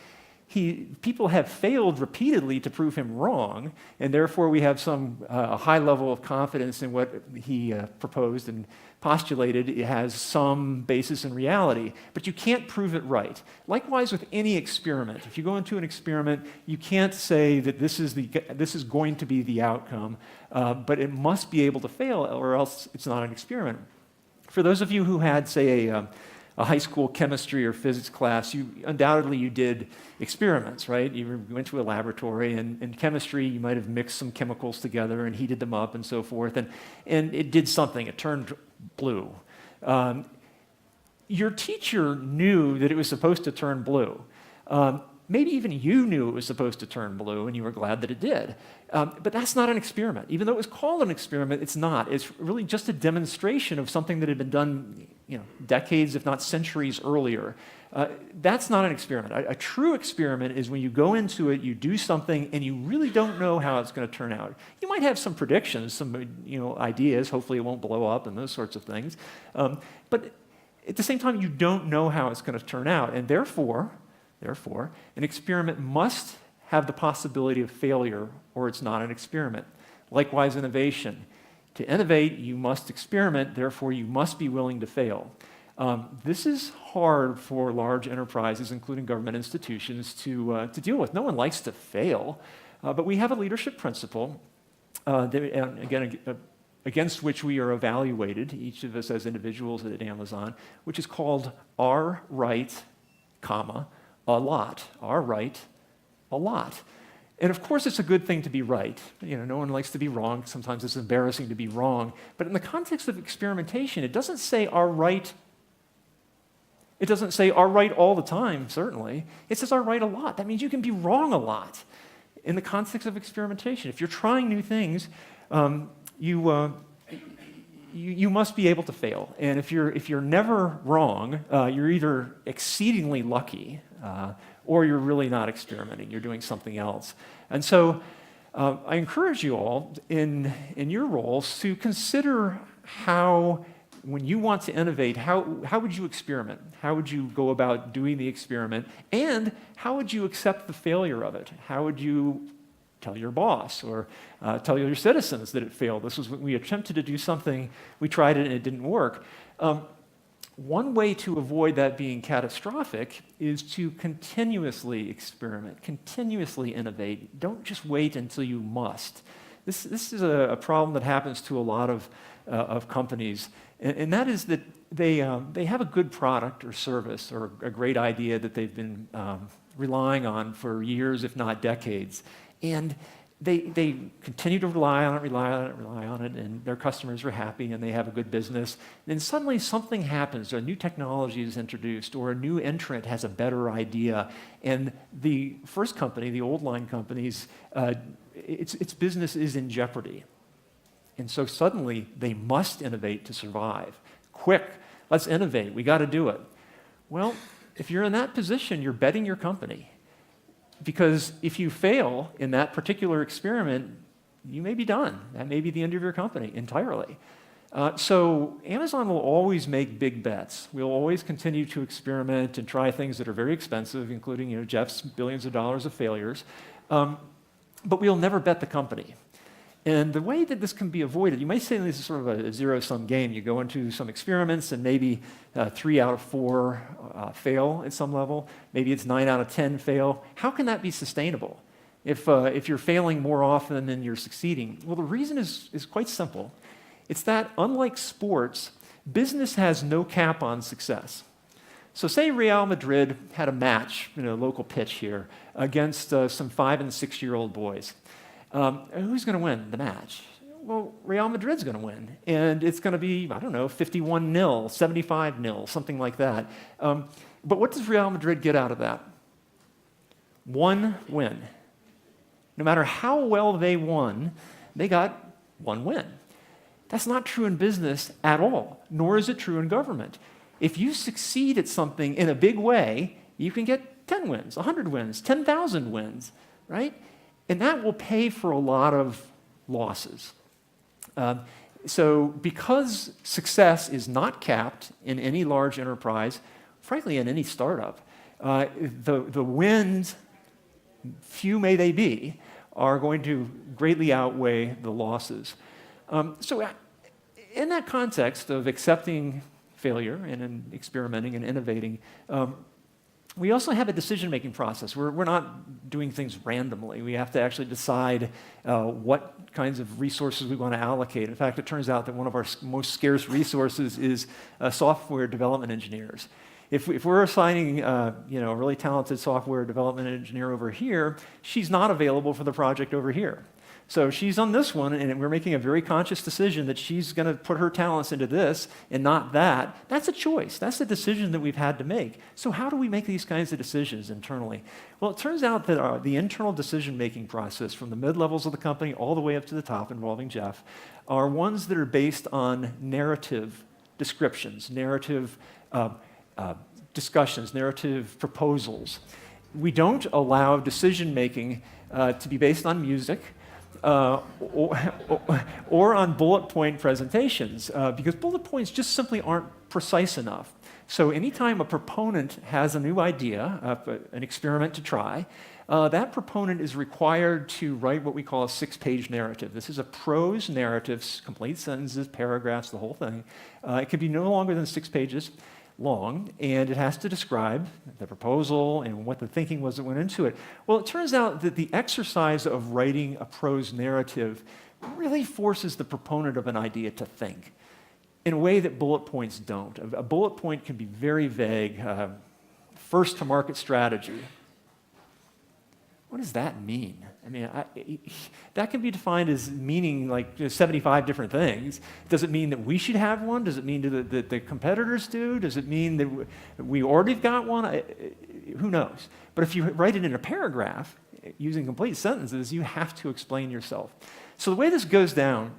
People have failed repeatedly to prove him wrong, and therefore we have a high level of confidence in what he proposed and postulated. It has some basis in reality, but you can't prove it right. Likewise with any experiment. If you go into an experiment, you can't say that this is going to be the outcome, but it must be able to fail, or else it's not an experiment. For those of you who had, say, a high school chemistry or physics class, undoubtedly you did experiments, right? You went to a laboratory, and in chemistry you might have mixed some chemicals together and heated them up and so forth, and it did something. It turned blue. Your teacher knew that it was supposed to turn blue. Maybe even you knew it was supposed to turn blue, and you were glad that it did. But that's not an experiment. Even though it was called an experiment, it's not. It's really just a demonstration of something that had been done, decades, if not centuries earlier. That's not an experiment. A true experiment is when you go into it, you do something, and you really don't know how it's going to turn out. You might have some predictions, some ideas. Hopefully, it won't blow up and those sorts of things. But at the same time, you don't know how it's going to turn out, and therefore, an experiment must have the possibility of failure, or it's not an experiment. Likewise, innovation. To innovate, you must experiment, therefore you must be willing to fail. This is hard for large enterprises, including government institutions, to deal with. No one likes to fail, but we have a leadership principle, against which we are evaluated, each of us as individuals at Amazon, which is called our right, a lot. Our right, a lot. And of course, it's a good thing to be right. No one likes to be wrong. Sometimes it's embarrassing to be wrong. But in the context of experimentation, it doesn't say our right It doesn't say are right all the time, certainly. It says are right a lot. That means you can be wrong a lot in the context of experimentation. If you're trying new things, you must be able to fail. And if you're never wrong, you're either exceedingly lucky or you're really not experimenting. You're doing something else. And so I encourage you all in your roles to consider how, when you want to innovate, how would you experiment? How would you go about doing the experiment? And how would you accept the failure of it? How would you tell your boss or tell your citizens that it failed? This was when we attempted to do something, we tried it and it didn't work. One way to avoid that being catastrophic is to continuously experiment, continuously innovate. Don't just wait until you must. This is a problem that happens to a lot of companies, and that is that they have a good product or service or a great idea that they've been relying on for years, if not decades, and they continue to rely on it, and their customers are happy and they have a good business. Then suddenly something happens, or a new technology is introduced, or a new entrant has a better idea, and the first company, the old line companies, its business is in jeopardy. And so suddenly they must innovate to survive. Quick, let's innovate, we got to do it. Well, if you're in that position, you're betting your company. Because if you fail in that particular experiment, you may be done. That may be the end of your company entirely. So Amazon will always make big bets. We'll always continue to experiment and try things that are very expensive, including Jeff's billions of dollars of failures. But we'll never bet the company. And the way that this can be avoided, you might say this is sort of a zero-sum game. You go into some experiments and maybe 3 out of 4 fail at some level. Maybe it's 9 out of 10 fail. How can that be sustainable if you're failing more often than you're succeeding? Well, the reason is quite simple. It's that, unlike sports, business has no cap on success. So say Real Madrid had a match, a local pitch here, against some 5- and 6-year-old boys. Who's going to win the match? Well, Real Madrid's going to win. And it's going to be, 51-0, 75-0, something like that. But what does Real Madrid get out of that? 1 win. No matter how well they won, they got 1 win. That's not true in business at all, nor is it true in government. If you succeed at something in a big way, you can get 10 wins, 100 wins, 10,000 wins, right? And that will pay for a lot of losses. So because success is not capped in any large enterprise, frankly, in any startup, the wins, few may they be, are going to greatly outweigh the losses. So in that context of accepting failure and in experimenting and innovating, we also have a decision-making process. We're not doing things randomly. We have to actually decide what kinds of resources we want to allocate. In fact, it turns out that one of our most scarce resources is software development engineers. If we're assigning a really talented software development engineer over here, she's not available for the project over here. So she's on this one, and we're making a very conscious decision that she's going to put her talents into this and not that. That's a choice. That's a decision that we've had to make. So how do we make these kinds of decisions internally? Well, it turns out that the internal decision-making process from the mid-levels of the company all the way up to the top, involving Jeff, are ones that are based on narrative descriptions, narrative discussions, narrative proposals. We don't allow decision-making to be based on music, or on bullet point presentations, because bullet points just simply aren't precise enough. So anytime a proponent has a new idea, an experiment to try, that proponent is required to write what we call a 6-page narrative. This is a prose narrative, complete sentences, paragraphs, the whole thing. It can be no longer than 6 pages long, and it has to describe the proposal and what the thinking was that went into it. Well, it turns out that the exercise of writing a prose narrative really forces the proponent of an idea to think in a way that bullet points don't. A bullet point can be very vague, first to market strategy. what does that mean? I mean, that can be defined as meaning like 75 different things. Does it mean that we should have one? Does it mean that the competitors do? Does it mean that we already got one? Who knows? But if you write it in a paragraph, using complete sentences, you have to explain yourself. So the way this goes down,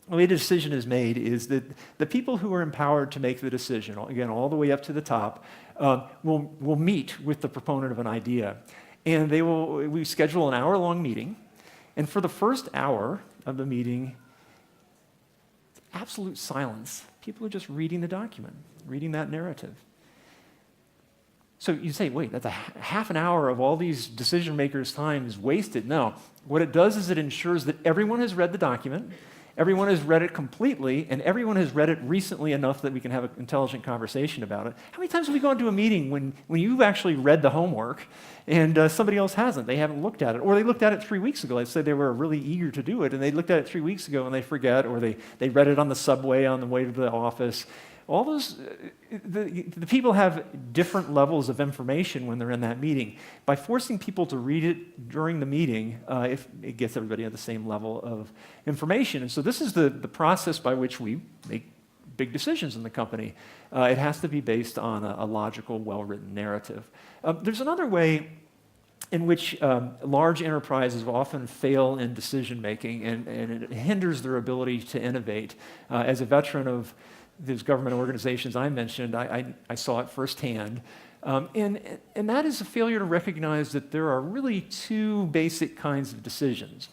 the way the decision is made is that the people who are empowered to make the decision, again, all the way up to the top, will meet with the proponent of an idea. And we schedule an hour-long meeting. And for the first hour of the meeting, absolute silence. People are just reading the document, reading that narrative. So you say, wait, that's half an hour of all these decision makers' time is wasted. No. What it does is it ensures that everyone has read the document, everyone has read it completely, and everyone has read it recently enough that we can have an intelligent conversation about it. How many times have we gone to a meeting when you've actually read the homework and somebody else hasn't? They haven't looked at it. Or they looked at it 3 weeks ago. Let's say they were really eager to do it, and they looked at it 3 weeks ago and they forget, or they read it on the subway on the way to the office. All those, the people have different levels of information when they're in that meeting. By forcing people to read it during the meeting, if it gets everybody at the same level of information. And so this is the process by which we make big decisions in the company. It has to be based on a logical, well-written narrative. There's another way in which large enterprises often fail in decision-making, and it hinders their ability to innovate. As a veteran of those government organizations I mentioned, I saw it firsthand. And that is a failure to recognize that there are really two basic kinds of decisions.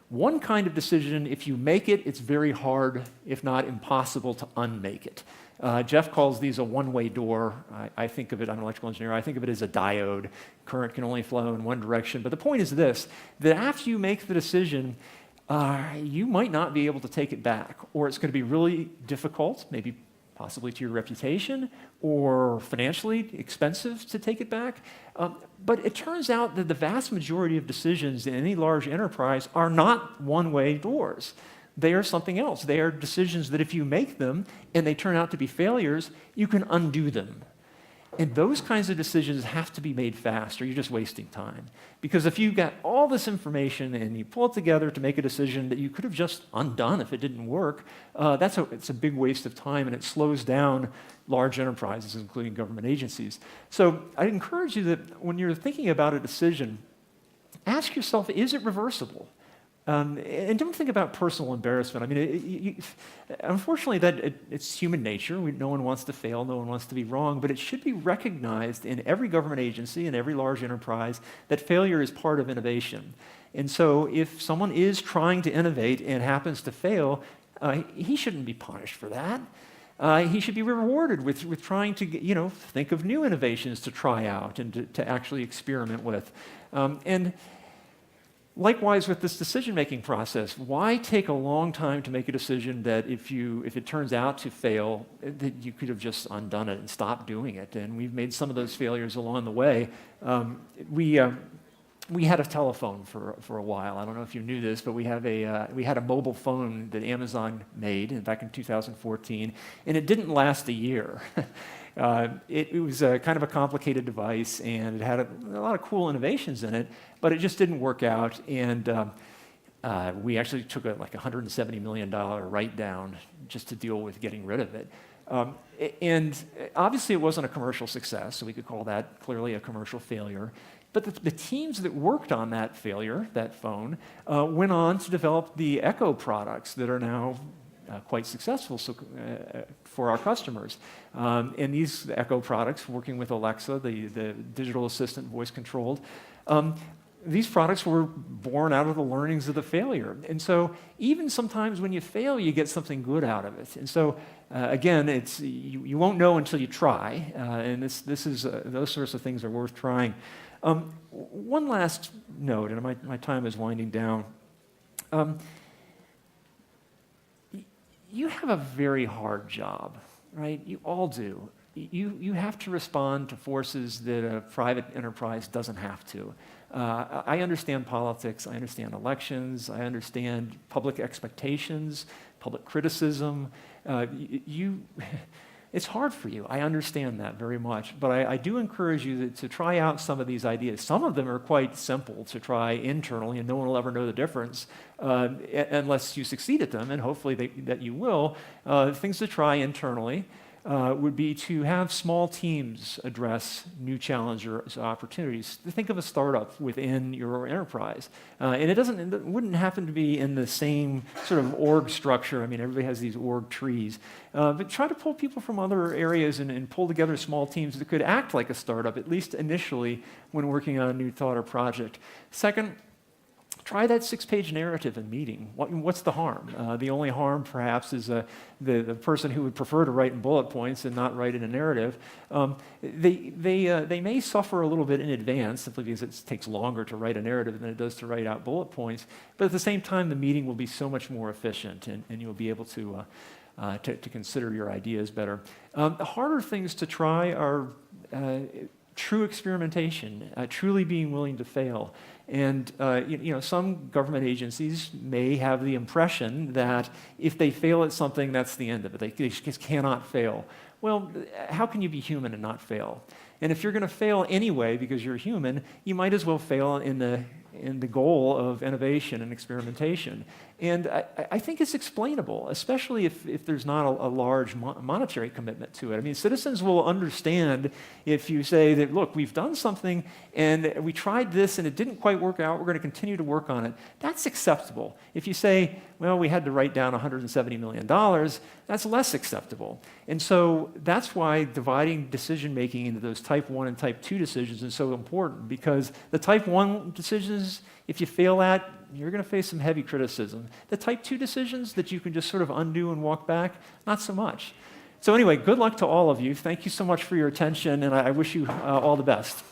One kind of decision, if you make it, it's very hard, if not impossible, to unmake it. Jeff calls these a one-way door. I think of it, I'm an electrical engineer, I think of it as a diode. Current can only flow in one direction. But the point is this, that after you make the decision, you might not be able to take it back, or it's going to be really difficult, maybe possibly to your reputation, or financially expensive to take it back. But it turns out that the vast majority of decisions in any large enterprise are not one-way doors. They are something else. They are decisions that if you make them and they turn out to be failures, you can undo them. And those kinds of decisions have to be made fast, or you're just wasting time. Because if you've got all this information and you pull it together to make a decision that you could have just undone if it didn't work, it's a big waste of time, and it slows down large enterprises, including government agencies. So I encourage you that when you're thinking about a decision, ask yourself, is it reversible? And don't think about personal embarrassment. I mean, unfortunately, it's human nature. No one wants to fail. No one wants to be wrong. But it should be recognized in every government agency and every large enterprise that failure is part of innovation. And so if someone is trying to innovate and happens to fail, he shouldn't be punished for that. He should be rewarded with trying to think of new innovations to try out and to actually experiment with. And likewise with this decision-making process, why take a long time to make a decision that if it turns out to fail, that you could have just undone it and stopped doing it? And we've made some of those failures along the way. We had a telephone for a while. I don't know if you knew this, but we had a mobile phone that Amazon made back in 2014, and it didn't last a year. It was kind of a complicated device, and it had a lot of cool innovations in it, but it just didn't work out. And we actually took like $170 million write-down just to deal with getting rid of it. And obviously, it wasn't a commercial success, so we could call that clearly a commercial failure. But the teams that worked on that failure, that phone, went on to develop the Echo products that are now quite successful for our customers. And these Echo products, working with Alexa, the digital assistant, voice-controlled, these products were born out of the learnings of the failure. And so even sometimes when you fail, you get something good out of it. And so again, you won't know until you try. And those sorts of things are worth trying. One last note, and my time is winding down. You have a very hard job, right? You all do. You have to respond to forces that a private enterprise doesn't have to. I understand politics, I understand elections, I understand public expectations, public criticism. It's hard for you. I understand that very much. But I do encourage you to try out some of these ideas. Some of them are quite simple to try internally, and no one will ever know the difference unless you succeed at them, and hopefully that you will. Things to try internally would be to have small teams address new challenges opportunities. Think of a startup within your enterprise. And it wouldn't happen to be in the same sort of org structure. I mean, everybody has these org trees. But try to pull people from other areas and pull together small teams that could act like a startup, at least initially, when working on a new thought or project. Second, try that 6-page narrative in meeting. What's the harm? The only harm, perhaps, is the person who would prefer to write in bullet points and not write in a narrative. They may suffer a little bit in advance, simply because it takes longer to write a narrative than it does to write out bullet points. But at the same time, the meeting will be so much more efficient, and you'll be able to consider your ideas better. The harder things to try are true experimentation, truly being willing to fail. And some government agencies may have the impression that if they fail at something, that's the end of it. They just cannot fail. Well, how can you be human and not fail? And if you're going to fail anyway because you're human, you might as well fail in the goal of innovation and experimentation. And I think it's explainable, especially if there's not a large monetary commitment to it. I mean, citizens will understand if you say that, look, we've done something and we tried this and it didn't quite work out, we're going to continue to work on it. That's acceptable. If you say, well, we had to write down $170 million, that's less acceptable. And so that's why dividing decision-making into those type 1 and type 2 decisions is so important, because the type 1 decisions, if you fail at, you're going to face some heavy criticism. The type 2 decisions that you can just sort of undo and walk back, not so much. So anyway, good luck to all of you. Thank you so much for your attention, and I wish you all the best.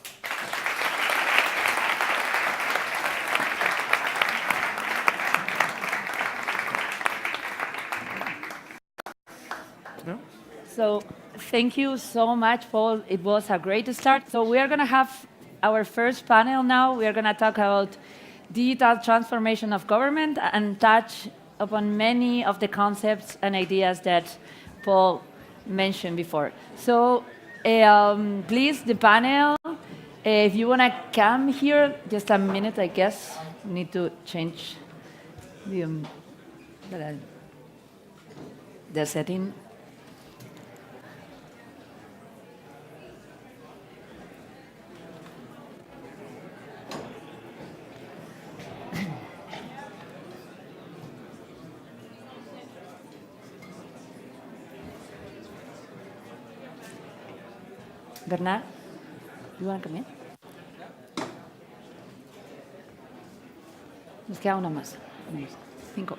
No? So thank you so much, Paul. It was a great start. So we are going to have our first panel now. We are going to talk about digital transformation of government and touch upon many of the concepts and ideas that Paul mentioned before. So please, the panel, if you want to come here, just a minute, I guess. Need to change the setting. Bernard, you want to come in? Nos queda una más. 5.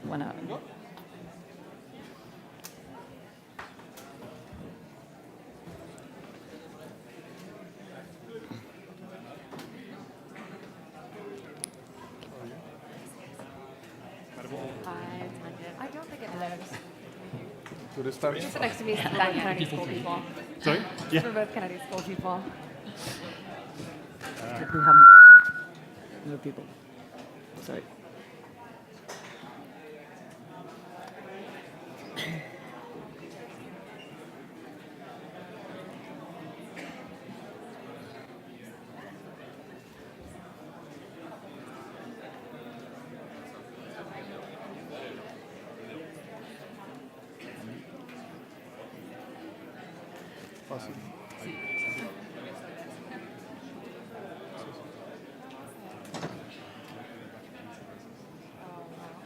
Bueno. I don't think it matters. Do this time? Sit next to me is Kennedy School people. Sorry? Yeah. We're both Kennedy School people. We have other people. Sorry.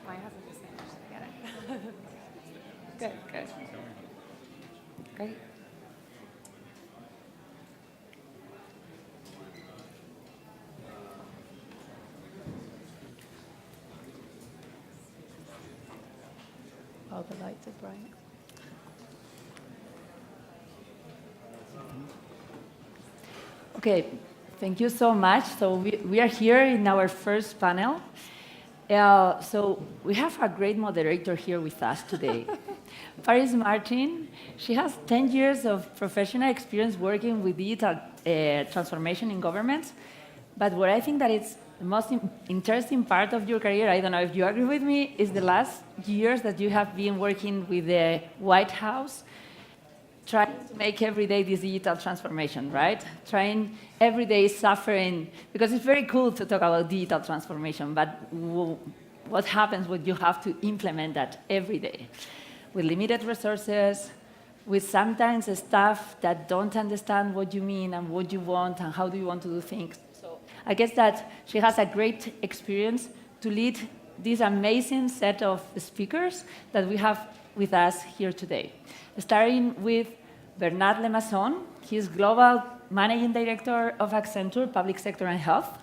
My husband just managed to get it. Good, good. Great. All the lights are bright. Okay, thank you so much. So we are here in our first panel. So we have a great moderator here with us today. Paris Martin, she has 10 years of professional experience working with digital transformation in governments. But what I think that is the most interesting part of your career, I don't know if you agree with me, is the last years that you have been working with the White House, trying to make every day this digital transformation, right? Trying every day suffering, because it's very cool to talk about digital transformation, but what happens when you have to implement that every day? With limited resources, with sometimes staff that don't understand what you mean and what you want and how do you want to do things. I guess that she has a great experience to lead this amazing set of speakers that we have with us here today. Starting with Bernard Lemasson. He is Global Managing Director of Accenture, Public Sector and Health.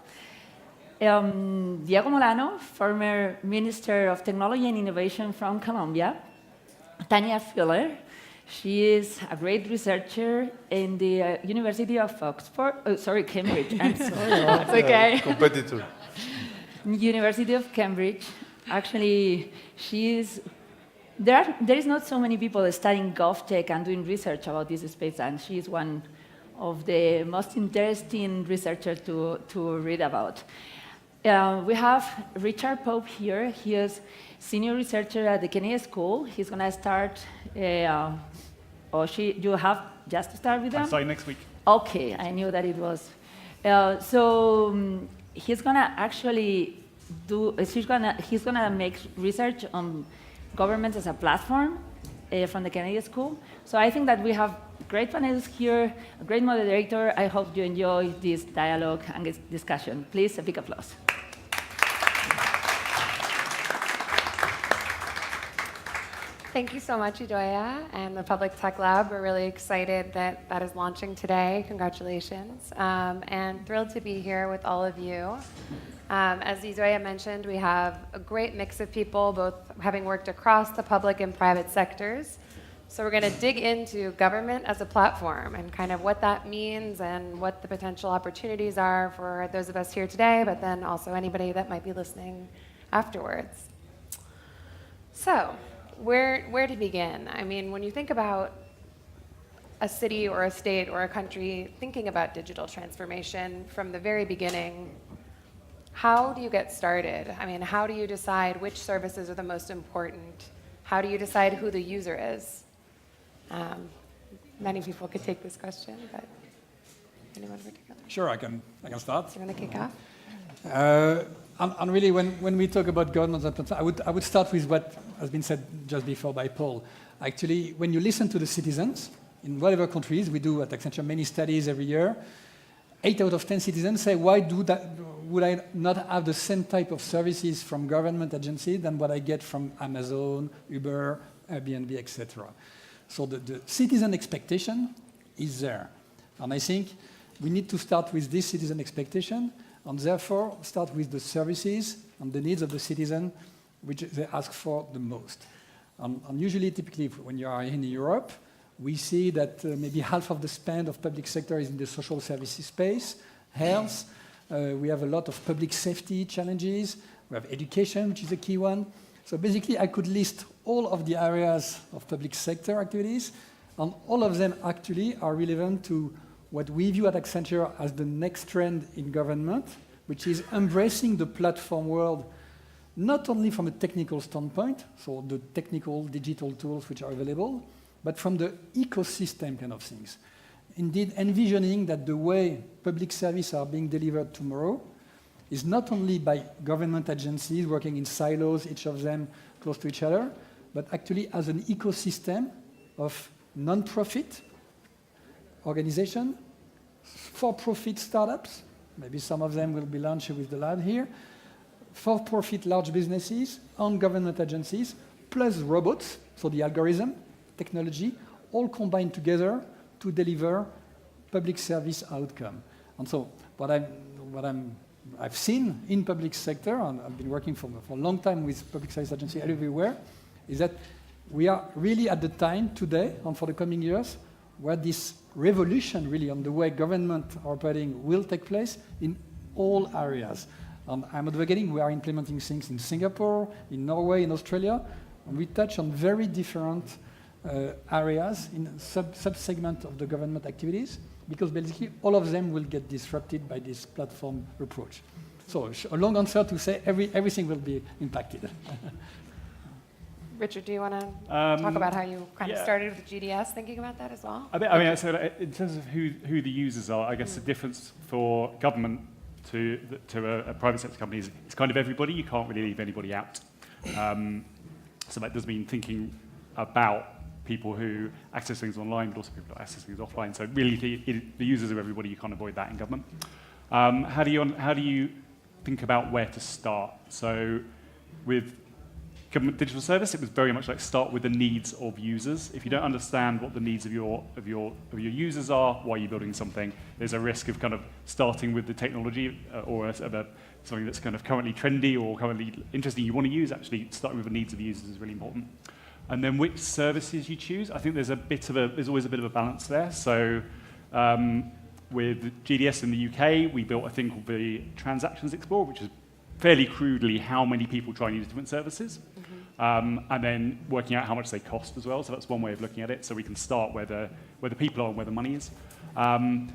Diego Molano, former Minister of Technology and Innovation from Colombia. Tanya Filler. She is a great researcher in the University of Cambridge. I'm sorry. It's okay. Competitor. University of Cambridge. Actually, there is not so many people studying GovTech and doing research about this space, and she is one of the most interesting researchers to read about. We have Richard Pope here. He is senior researcher at the Kennedy School. He's going to start, you have just to start with them? I'm starting next week. Okay, I knew that it was. He's going to actually he's going to make research on government as a platform from the Kennedy School. So I think that we have great panelists here, a great moderator. I hope you enjoy this dialogue and this discussion. Please, a big applause. Thank you so much, Idoia and the Public Tech Lab. We're really excited that that is launching today. Congratulations. And thrilled to be here with all of you. As Idoia mentioned, we have a great mix of people, both having worked across the public and private sectors. So we're going to dig into government as a platform and kind of what that means and what the potential opportunities are for those of us here today, but then also anybody that might be listening afterwards. So, where to begin? I mean, when you think about a city or a state or a country thinking about digital transformation from the very beginning, how do you get started? I mean, how do you decide which services are the most important? How do you decide who the user is? Many people could take this question, but anyone particular? Sure, I can start. Do you want to kick off? And really, when we talk about government, I would start with what has been said just before by Paul. Actually, when you listen to the citizens, in whatever countries, we do at Accenture many studies every year, 8 out of 10 citizens say, why would I not have the same type of services from government agencies than what I get from Amazon, Uber, Airbnb, etc. So the citizen expectation is there. And I think we need to start with this citizen expectation and therefore start with the services and the needs of the citizen which they ask for the most. And usually, typically, when you are in Europe, we see that maybe half of the spend of public sector is in the social services space, health. We have a lot of public safety challenges. We have education, which is a key one. So basically, I could list all of the areas of public sector activities, and all of them actually are relevant to what we view at Accenture as the next trend in government, which is embracing the platform world, not only from a technical standpoint, so the technical digital tools which are available, but from the ecosystem kind of things. Indeed, envisioning that the way public services are being delivered tomorrow is not only by government agencies working in silos, each of them close to each other, but actually as an ecosystem of non-profit organization, for-profit startups, maybe some of them will be launched with the lab here, for-profit large businesses, and government agencies, plus robots, so the algorithm, technology, all combined together to deliver public service outcome. And so I've seen in public sector, and I've been working for a long time with public service agencies everywhere, is that we are really at the time today and for the coming years where this revolution really on the way government are operating will take place in all areas. I'm advocating we are implementing things in Singapore, in Norway, in Australia, and we touch on very different areas in sub-segment of the government activities, because basically all of them will get disrupted by this platform approach. So a long answer to say everything will be impacted. Richard, do you want to talk about how you kind of started with GDS, thinking about that as well? I mean, so in terms of who the users are, I guess the difference for government to a private sector company is it's kind of everybody. You can't really leave anybody out. So that does mean thinking about people who access things online, but also people who access things offline. So really, the users are everybody. You can't avoid that in government. How do you think about where to start? So with government digital service, it was very much like start with the needs of users. If you don't understand what the needs of your users are, why are you building something? There's a risk of kind of starting with the technology or something that's kind of currently trendy or currently interesting you want to use. Actually, starting with the needs of the users is really important. And then which services you choose, I think there's always a bit of a balance there. So with GDS in the UK, we built a thing called the Transactions Explorer, which is fairly crudely how many people try and use different services, and then working out how much they cost as well. So that's one way of looking at it. So we can start where the people are and where the money is.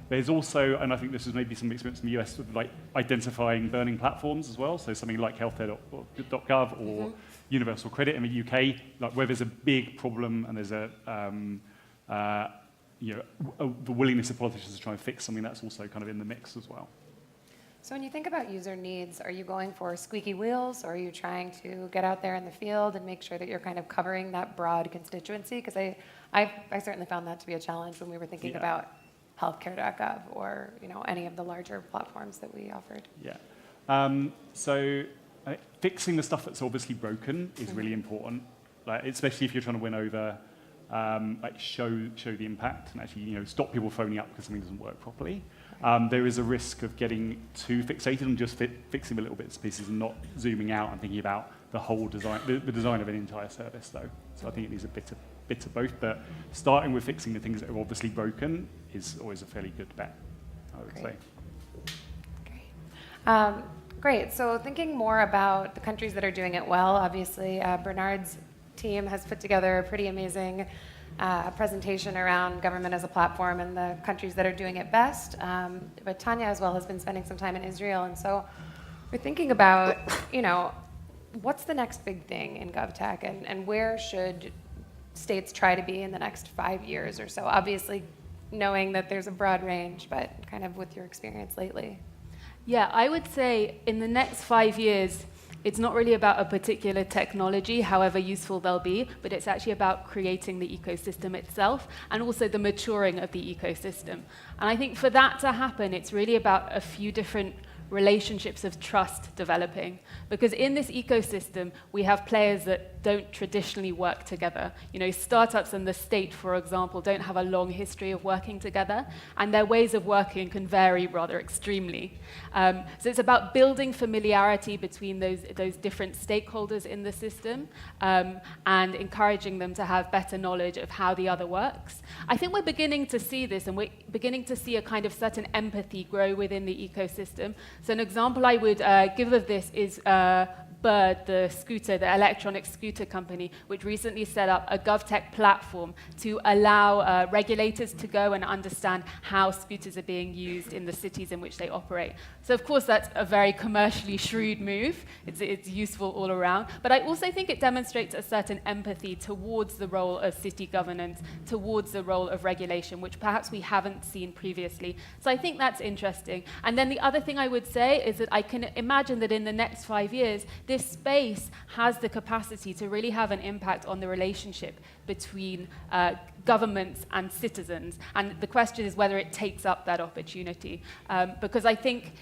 There's also, and I think this is maybe some experience in the US, with like identifying burning platforms as well. So something like healthcare.gov or Universal Credit in the UK, like where there's a big problem and there's the willingness of politicians to try and fix something, that's also kind of in the mix as well. So when you think about user needs, are you going for squeaky wheels, or are you trying to get out there in the field and make sure that you're kind of covering that broad constituency? Because I certainly found that to be a challenge when we were thinking about healthcare.gov or any of the larger platforms that we offered. Yeah. So fixing the stuff that's obviously broken is really important, like, especially if you're trying to win over, show the impact and actually stop people phoning up because something doesn't work properly. There is a risk of getting too fixated on just fixing the little bits and pieces and not zooming out and thinking about the whole design, the design of an entire service, though. So I think it needs a bit of both, but starting with fixing the things that are obviously broken is always a fairly good bet, I would say. Great. Great. So thinking more about the countries that are doing it well, obviously Bernard's team has put together a pretty amazing presentation around government as a platform and the countries that are doing it best. But Tanya as well has been spending some time in Israel, and so we're thinking about, what's the next big thing in GovTech, and where should states try to be in the next 5 years or so? Obviously, knowing that there's a broad range, but kind of with your experience lately. Yeah, I would say in the next 5 years, it's not really about a particular technology, however useful they'll be, but it's actually about creating the ecosystem itself and also the maturing of the ecosystem. And I think for that to happen, it's really about a few different relationships of trust developing. Because in this ecosystem, we have players that don't traditionally work together. Startups and the state, for example, don't have a long history of working together, and their ways of working can vary rather extremely. So it's about building familiarity between those different stakeholders in the system and encouraging them to have better knowledge of how the other works. I think we're beginning to see this, and we're beginning to see a kind of certain empathy grow within the ecosystem. So an example I would give of this is Bird, the electronic scooter company, which recently set up a GovTech platform to allow regulators to go and understand how scooters are being used in the cities in which they operate. So of course that's a very commercially shrewd move. It's useful all around. But I also think it demonstrates a certain empathy towards the role of city governance, towards the role of regulation, which perhaps we haven't seen previously. So I think that's interesting. And then the other thing I would say is that I can imagine that in the next 5 years, this space has the capacity to really have an impact on the relationship between governments and citizens. And the question is whether it takes up that opportunity. Because I think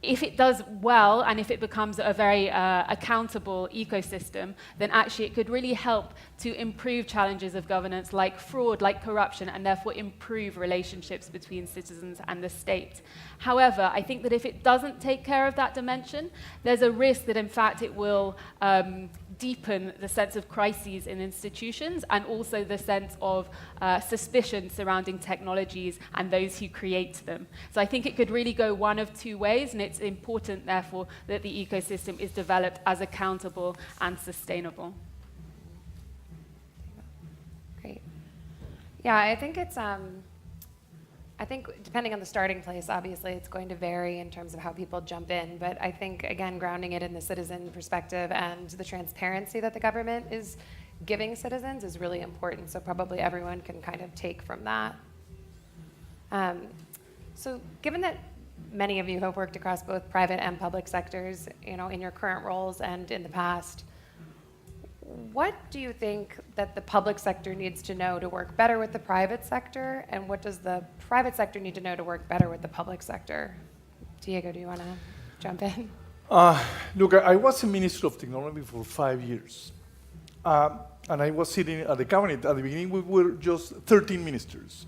if it does well and if it becomes a very accountable ecosystem, then actually it could really help to improve challenges of governance like fraud, like corruption, and therefore improve relationships between citizens and the state. However, I think that if it doesn't take care of that dimension, there's a risk that in fact it will deepen the sense of crises in institutions and also the sense of suspicion surrounding technologies and those who create them. So I think it could really go one of two ways, and it's important, therefore, that the ecosystem is developed as accountable and sustainable. Great. Yeah, I think it's I think depending on the starting place, obviously it's going to vary in terms of how people jump in, but I think, again, grounding it in the citizen perspective and the transparency that the government is giving citizens is really important, so probably everyone can kind of take from that. So given that many of you have worked across both private and public sectors, in your current roles and in the past, what do you think that the public sector needs to know to work better with the private sector, and what does the private sector need to know to work better with the public sector? Diego, do you want to jump in? Look, I was a Minister of Technology for 5 years. And I was sitting at the cabinet. At the beginning, we were just 13 ministers.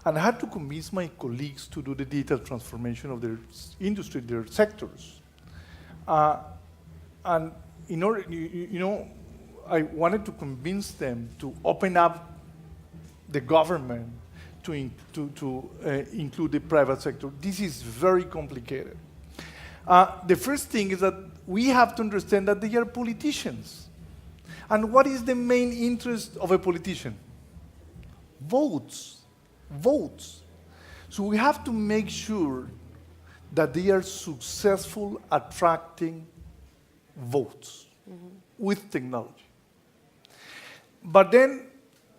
And I had to convince my colleagues to do the digital transformation of their industry, their sectors. And in order, I wanted to convince them to open up the government to include the private sector. This is very complicated. The first thing is that we have to understand that they are politicians. And what is the main interest of a politician? Votes. Votes. So we have to make sure that they are successful attracting votes with technology. But then,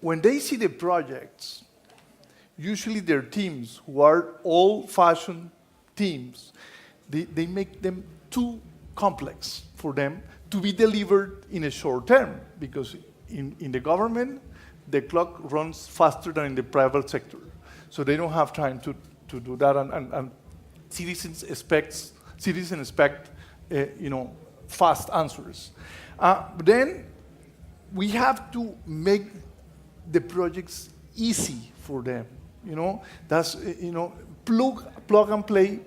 when they see the projects, usually their teams, who are old-fashioned teams, they make them too complex for them to be delivered in a short term, because in the government, the clock runs faster than in the private sector. So they don't have time to do that, and citizens expect fast answers. But then we have to make the projects easy for them. That's plug and play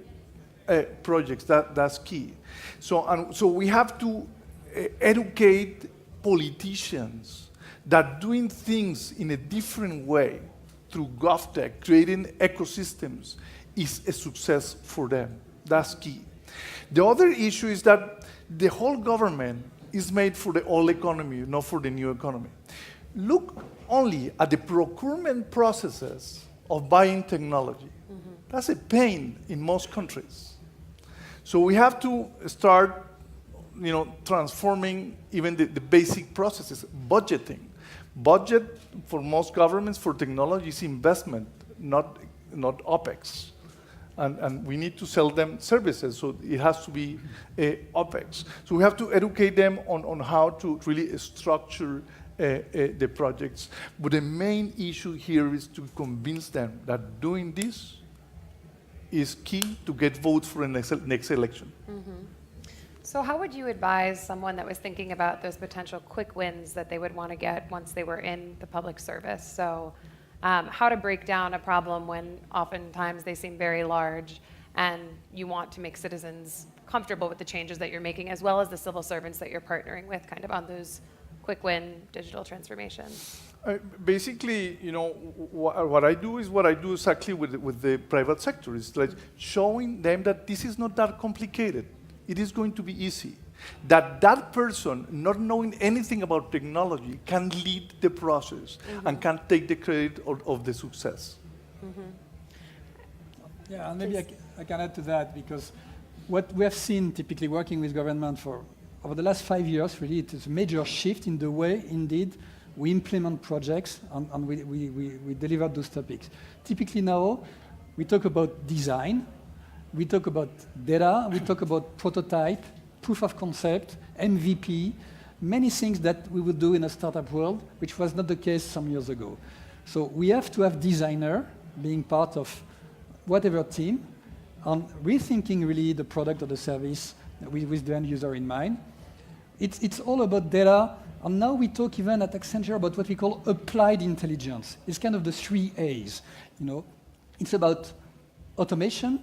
projects. That's key. So we have to educate politicians that doing things in a different way through GovTech, creating ecosystems, is a success for them. That's key. The other issue is that the whole government is made for the old economy, not for the new economy. Look only at the procurement processes of buying technology. That's a pain in most countries. So we have to start transforming even the basic processes. Budgeting. Budget for most governments for technology is investment, not OpEx. And we need to sell them services, so it has to be OpEx. So we have to educate them on how to really structure the projects. But the main issue here is to convince them that doing this is key to get votes for the next election. So how would you advise someone that was thinking about those potential quick wins that they would want to get once they were in the public service? So how to break down a problem when oftentimes they seem very large, and you want to make citizens comfortable with the changes that you're making, as well as the civil servants that you're partnering with kind of on those quick win digital transformations? Basically, what I do is what I do exactly with the private sector. It's like showing them that this is not that complicated. It is going to be easy. That person, not knowing anything about technology, can lead the process and can take the credit of the success. Yeah, and maybe I can add to that, because what we have seen typically working with government for over the last 5 years, really, it is a major shift in the way, indeed, we implement projects and we deliver those topics. Typically now, we talk about design, we talk about data, we talk about prototype, proof of concept, MVP, many things that we would do in a startup world, which was not the case some years ago. So we have to have designer being part of whatever team, and rethinking really the product or the service with the end user in mind. It's all about data, and now we talk even at Accenture about what we call applied intelligence. It's kind of the 3 A's. It's about automation,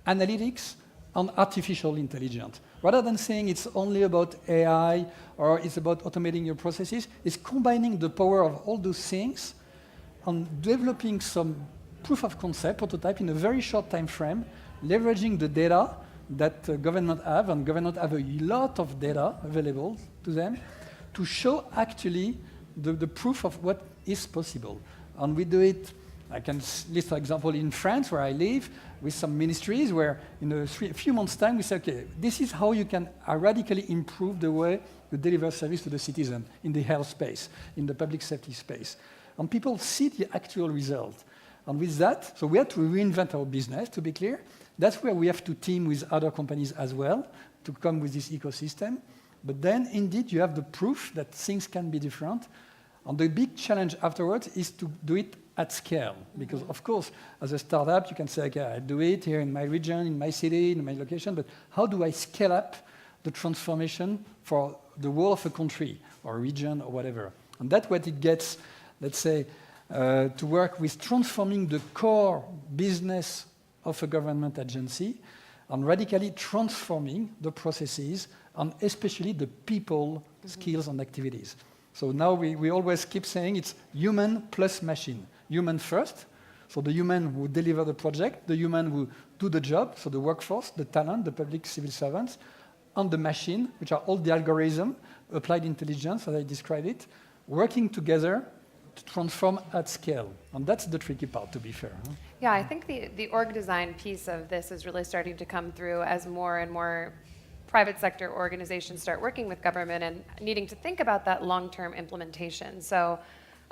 analytics, and artificial intelligence. Rather than saying it's only about AI or it's about automating your processes, it's combining the power of all those things and developing some proof of concept, prototype, in a very short time frame, leveraging the data that government have, and government have a lot of data available to them, to show actually the proof of what is possible. And we do it I can list, for example, in France, where I live, with some ministries where in a few months' time, we say, okay, this is how you can radically improve the way you deliver service to the citizen in the health space, in the public safety space. And people see the actual result. And with that, so we have to reinvent our business, to be clear. That's where we have to team with other companies as well to come with this ecosystem. But then, indeed, you have the proof that things can be different. And the big challenge afterwards is to do it at scale. Because, of course, as a startup, you can say, okay, I do it here in my region, in my city, in my location, but how do I scale up the transformation for the whole of a country or a region or whatever? And that's what it gets, let's say, to work with transforming the core business of a government agency and radically transforming the processes and especially the people, skills, and activities. So now we always keep saying it's human plus machine. Human first, so the human who deliver the project, the human who do the job, so the workforce, the talent, the public civil servants, and the machine, which are all the algorithm, applied intelligence, as I described it, working together to transform at scale. And that's the tricky part, to be fair. Yeah, I think the org design piece of this is really starting to come through as more and more private sector organizations start working with government and needing to think about that long-term implementation. So,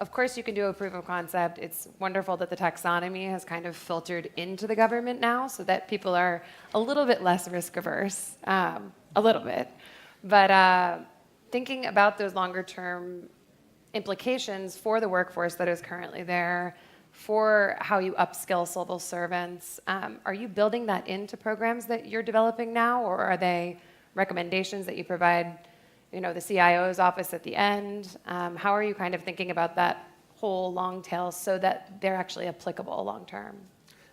of course, you can do a proof of concept. It's wonderful that the taxonomy has kind of filtered into the government now so that people are a little bit less risk averse, a little bit. But thinking about those longer-term implications for the workforce that is currently there, for how you upskill civil servants, are you building that into programs that you're developing now, or are they recommendations that you provide, the CIO's office at the end? How are you kind of thinking about that whole long tail so that they're actually applicable long term?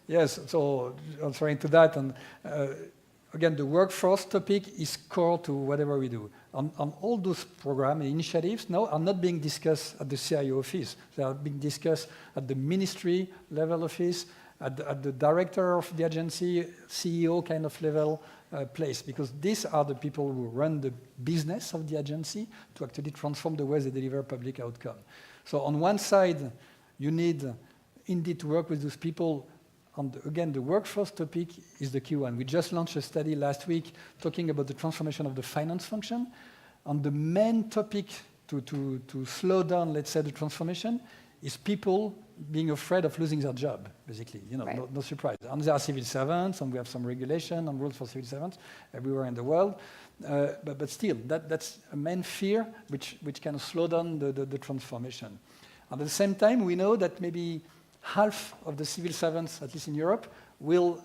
Yes, so answering to that, and again, the workforce topic is core to whatever we do. On all those programs and initiatives now are not being discussed at the CIO office. They are being discussed at the ministry level office, at the director of the agency, CEO kind of level place, because these are the people who run the business of the agency to actually transform the way they deliver public outcome. So on one side, you need indeed to work with those people. And again, the workforce topic is the key one. We just launched a study last week talking about the transformation of the finance function. And the main topic to slow down, let's say, the transformation is people being afraid of losing their job, basically. Right. No surprise. And there are civil servants, and we have some regulation and rules for civil servants everywhere in the world. But still, that's a main fear which can slow down the transformation. At the same time, we know that maybe half of the civil servants, at least in Europe, will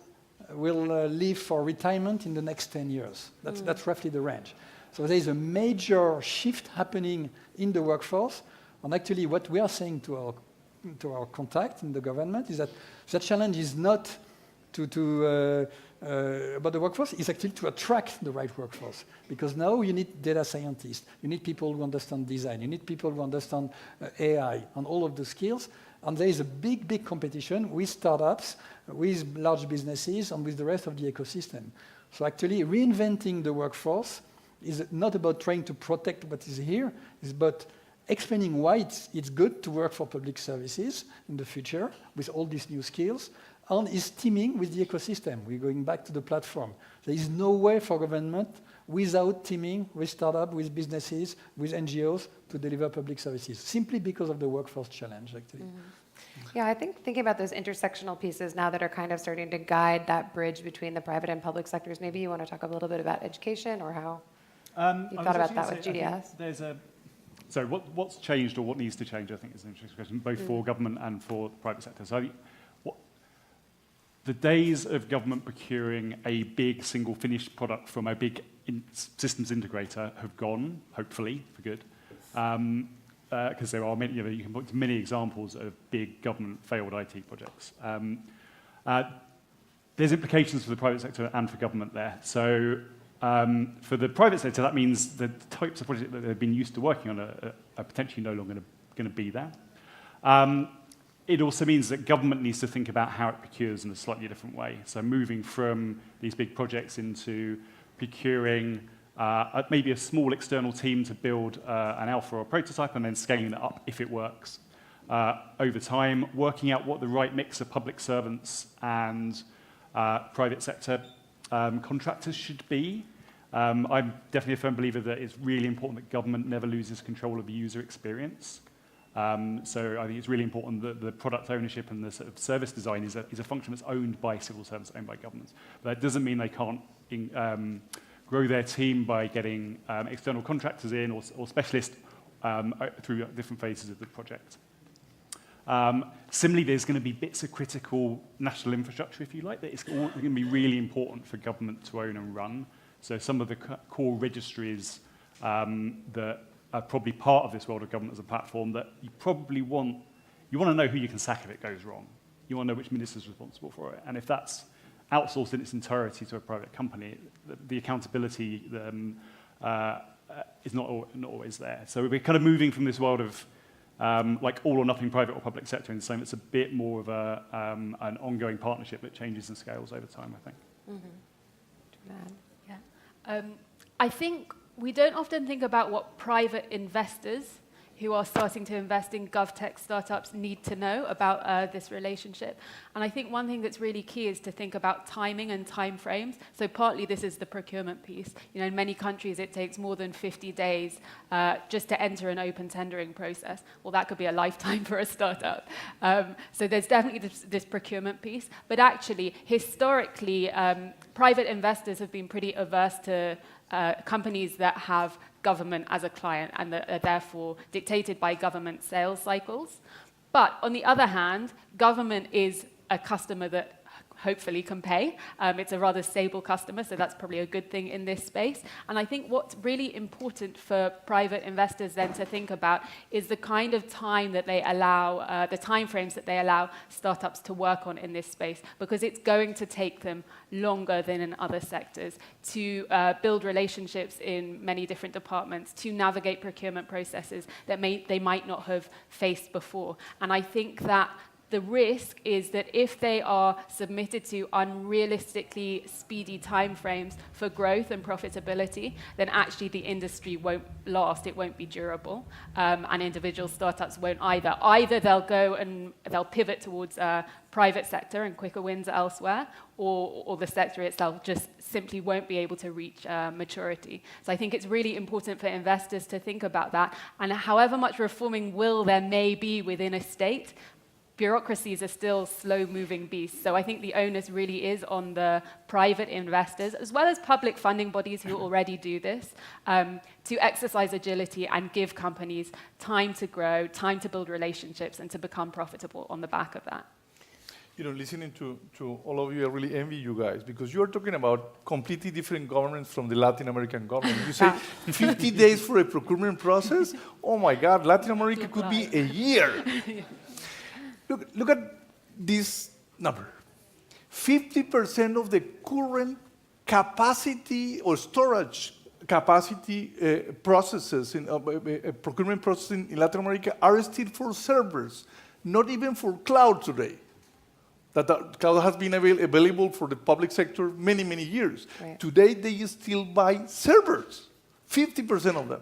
leave for retirement in the next 10 years. That's roughly the range. So there is a major shift happening in the workforce. And actually, what we are saying to our contact in the government is that the challenge is not about the workforce, is actually to attract the right workforce. Because now you need data scientists, you need people who understand design, you need people who understand AI and all of the skills. And there is a big competition with startups, with large businesses, and with the rest of the ecosystem. So actually, reinventing the workforce is not about trying to protect what is here. It's about explaining why it's good to work for public services in the future with all these new skills, and is teaming with the ecosystem. We're going back to the platform. There is no way for government without teaming with startups, with businesses, with NGOs to deliver public services, simply because of the workforce challenge, actually. Mm-hmm. Yeah, I think thinking about those intersectional pieces now that are kind of starting to guide that bridge between the private and public sectors, maybe you want to talk a little bit about education or how you thought about that with GDS? So what's changed or what needs to change, I think, is an interesting question, both for government and for the private sector. So the days of government procuring a big single finished product from a big systems integrator have gone, hopefully, for good. Because there are many, you can point to many examples of big government failed IT projects. There's implications for the private sector and for government there. So for the private sector, that means the types of projects that they've been used to working on are potentially no longer going to be there. It also means that government needs to think about how it procures in a slightly different way. So moving from these big projects into procuring maybe a small external team to build an alpha or a prototype and then scaling it up if it works. over time, working out what the right mix of public servants and private sector contractors should be. I'm definitely a firm believer that it's really important that government never loses control of the user experience. So I think it's really important that the product ownership and the sort of service design is a function that's owned by civil servants, owned by governments. But that doesn't mean they can't grow their team by getting external contractors in or specialists through different phases of the project. Similarly, there's going to be bits of critical national infrastructure, if you like, that it's going to be really important for government to own and run. So some of the core registries that are probably part of this world of government as a platform that you probably want to know who you can sack if it goes wrong. You want to know which minister is responsible for it. And if that's outsourced in its entirety to a private company, the accountability is not always there. So we're kind of moving from this world of like all or nothing private or public sector into something that's a bit more of an ongoing partnership that changes and scales over time, I think. Mm-hmm. Yeah. I think we don't often think about what private investors who are starting to invest in GovTech startups need to know about this relationship. And I think one thing that's really key is to think about timing and timeframes. So partly this is the procurement piece. You know, in many countries it takes more than 50 days just to enter an open tendering process. Well, that could be a lifetime for a startup. So there's definitely this procurement piece. But actually, historically, private investors have been pretty averse to companies that have government as a client and that are therefore dictated by government sales cycles. But on the other hand, government is a customer that hopefully can pay. It's a rather stable customer, so that's probably a good thing in this space. And I think what's really important for private investors then to think about is the kind of time that they allow, the timeframes that they allow startups to work on in this space, because it's going to take them longer than in other sectors to build relationships in many different departments, to navigate procurement processes that they might not have faced before. And I think that the risk is that if they are submitted to unrealistically speedy timeframes for growth and profitability, then actually the industry won't last, it won't be durable, and individual startups won't either. Either they'll go and they'll pivot towards private sector and quicker wins elsewhere, or the sector itself just simply won't be able to reach maturity. So I think it's really important for investors to think about that, and however much reforming will there may be within a state, bureaucracies are still slow-moving beasts. So I think the onus really is on the private investors, as well as public funding bodies who already do this, to exercise agility and give companies time to grow, time to build relationships, and to become profitable on the back of that. You know, listening to all of you, I really envy you guys, because you're talking about completely different governments from the Latin American government. You say 50 days for a procurement process? Oh my God, Latin America could be a year. Look at this number. 50% of the current capacity or storage capacity processes in procurement processing in Latin America are still for servers, not even for cloud today. That cloud has been available for the public sector many, many years. Right. Today, they still buy servers, 50% of them.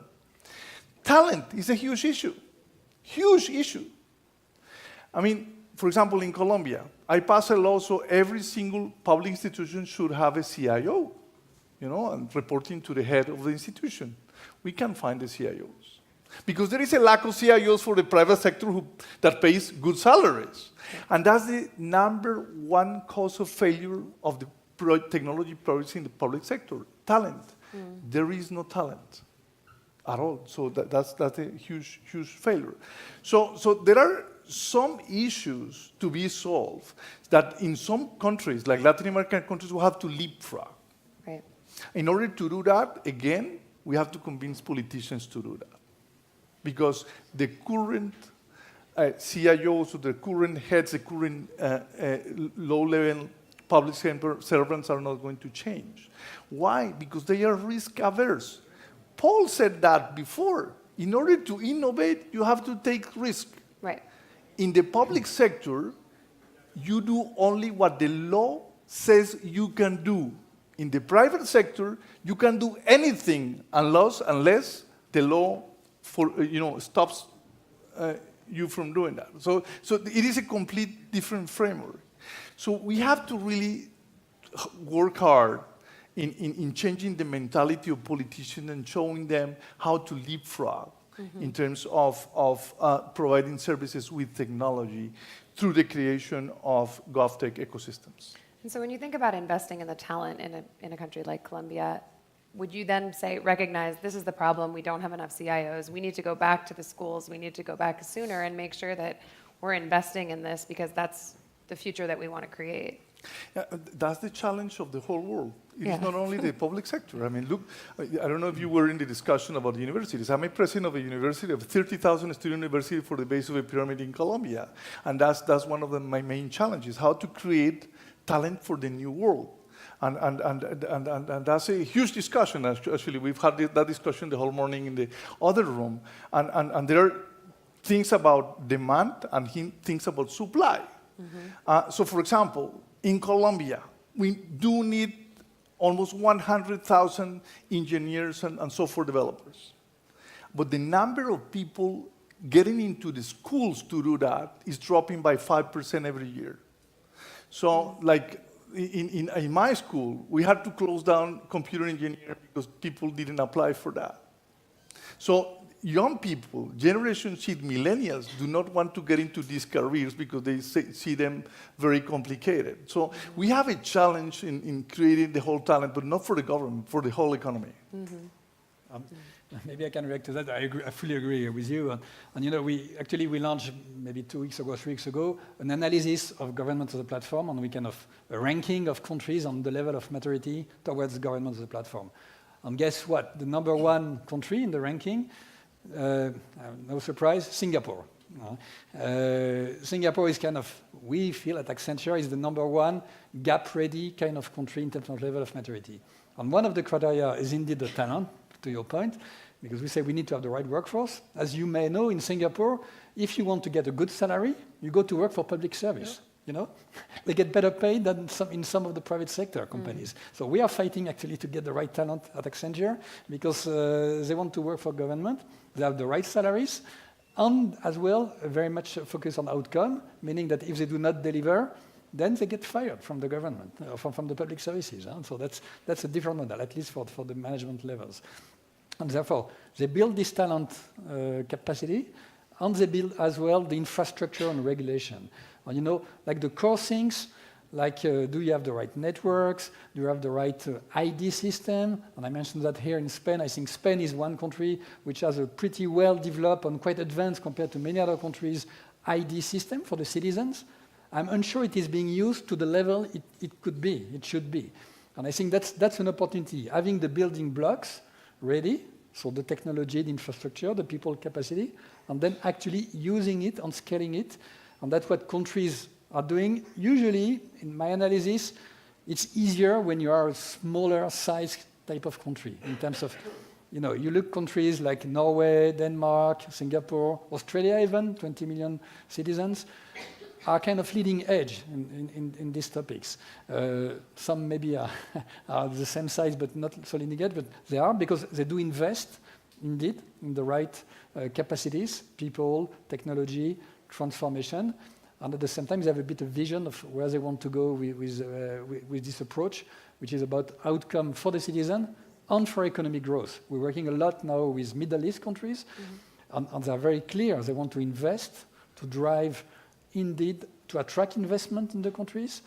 Talent is a huge issue, huge issue. I mean, for example, in Colombia, I passed a law so every single public institution should have a CIO, you know, and reporting to the head of the institution. We can't find the CIOs. Because there is a lack of CIOs for the private sector that pays good salaries. And that's the #1 cause of failure of the technology projects in the public sector, talent. There is no talent at all. So that's a huge, huge failure. So there are some issues to be solved that in some countries, like Latin American countries, we have to leapfrog. Right. In order to do that, again, we have to convince politicians to do that. Because the current CIOs, or the current heads, the current low-level public servants are not going to change. Why? Because they are risk-averse. Paul said that before. In order to innovate, you have to take risk. Right. In the public sector, you do only what the law says you can do. In the private sector, you can do anything unless the law stops you from doing that. So it is a complete different framework. So we have to really work hard in changing the mentality of politicians and showing them how to leapfrog in terms of providing services with technology through the creation of GovTech ecosystems. And so when you think about investing in the talent in a country like Colombia, would you then say, recognize this is the problem, we don't have enough CIOs, we need to go back to the schools, we need to go back sooner and make sure that we're investing in this because that's the future that we want to create? Yeah, that's the challenge of the whole world. It's not only the public sector. I mean, look, I don't know if you were in the discussion about the universities. I'm a president of a university, of a 30,000 student university for the base of a pyramid in Colombia. And that's one of my main challenges, how to create talent for the new world. And that's a huge discussion, actually. We've had that discussion the whole morning in the other room. And there are things about demand and things about supply. So, for example, in Colombia, we do need almost 100,000 engineers and software developers. But the number of people getting into the schools to do that is dropping by 5% every year. So, like, in my school, we had to close down computer engineering because people didn't apply for that. So young people, Generation Z millennials, do not want to get into these careers because they see them very complicated. So we have a challenge in creating the whole talent, but not for the government, for the whole economy. Maybe I can react to that. I fully agree with you. And you know, we launched maybe 2 weeks ago, 3 weeks ago, an analysis of government as a platform, and we kind of a ranking of countries on the level of maturity towards government as a platform. And guess what? The number 1 country in the ranking, no surprise, Singapore. Singapore is kind of, we feel at Accenture, is the number 1 gap-ready kind of country in terms of level of maturity. And one of the criteria is indeed the talent, to your point, because we say we need to have the right workforce. As you may know, in Singapore, if you want to get a good salary, you go to work for public service. You know, they get better paid than in some of the private sector companies. So we are fighting actually to get the right talent at Accenture because they want to work for government. They have the right salaries, and as well very much focus on outcome, meaning that if they do not deliver, then they get fired from the government, from the public services. So that's a different model, at least for the management levels. And therefore, they build this talent capacity, and they build as well the infrastructure and regulation. And you know, like the core things, like do you have the right networks? Do you have the right ID system? And I mentioned that here in Spain. I think Spain is one country which has a pretty well developed and quite advanced compared to many other countries ID system for the citizens. I'm unsure it is being used to the level it could be, it should be. And I think that's an opportunity, having the building blocks ready, so the technology, the infrastructure, the people capacity, and then actually using it and scaling it. And that's what countries are doing. Usually, in my analysis, it's easier when you are a smaller size type of country in terms of, you know, you look countries like Norway, Denmark, Singapore, Australia even, 20 million citizens, are kind of leading edge in these topics. Some maybe are the same size but not so leading edge, but they are because they do invest indeed in the right capacities, people, technology, transformation, and at the same time they have a bit of vision of where they want to go with this approach, which is about outcome for the citizen and for economic growth. We're working a lot now with Middle East countries, and they're very clear. They want to invest to drive, indeed, to attract investment in the countries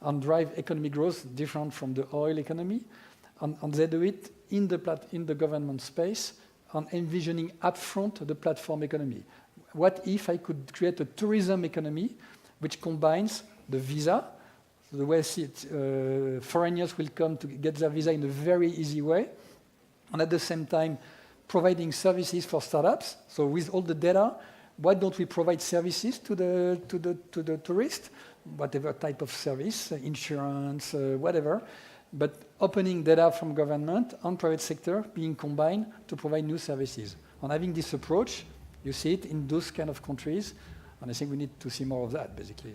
and drive economic growth different from the oil economy, and they do it in the government space and envisioning upfront the platform economy. What if I could create a tourism economy which combines the visa, so the way foreigners will come to get their visa in a very easy way, and at the same time providing services for startups. So with all the data, why don't we provide services to the tourist, whatever type of service, insurance, whatever, but opening data from government and private sector being combined to provide new services. And having this approach, you see it in those kind of countries, and I think we need to see more of that, basically.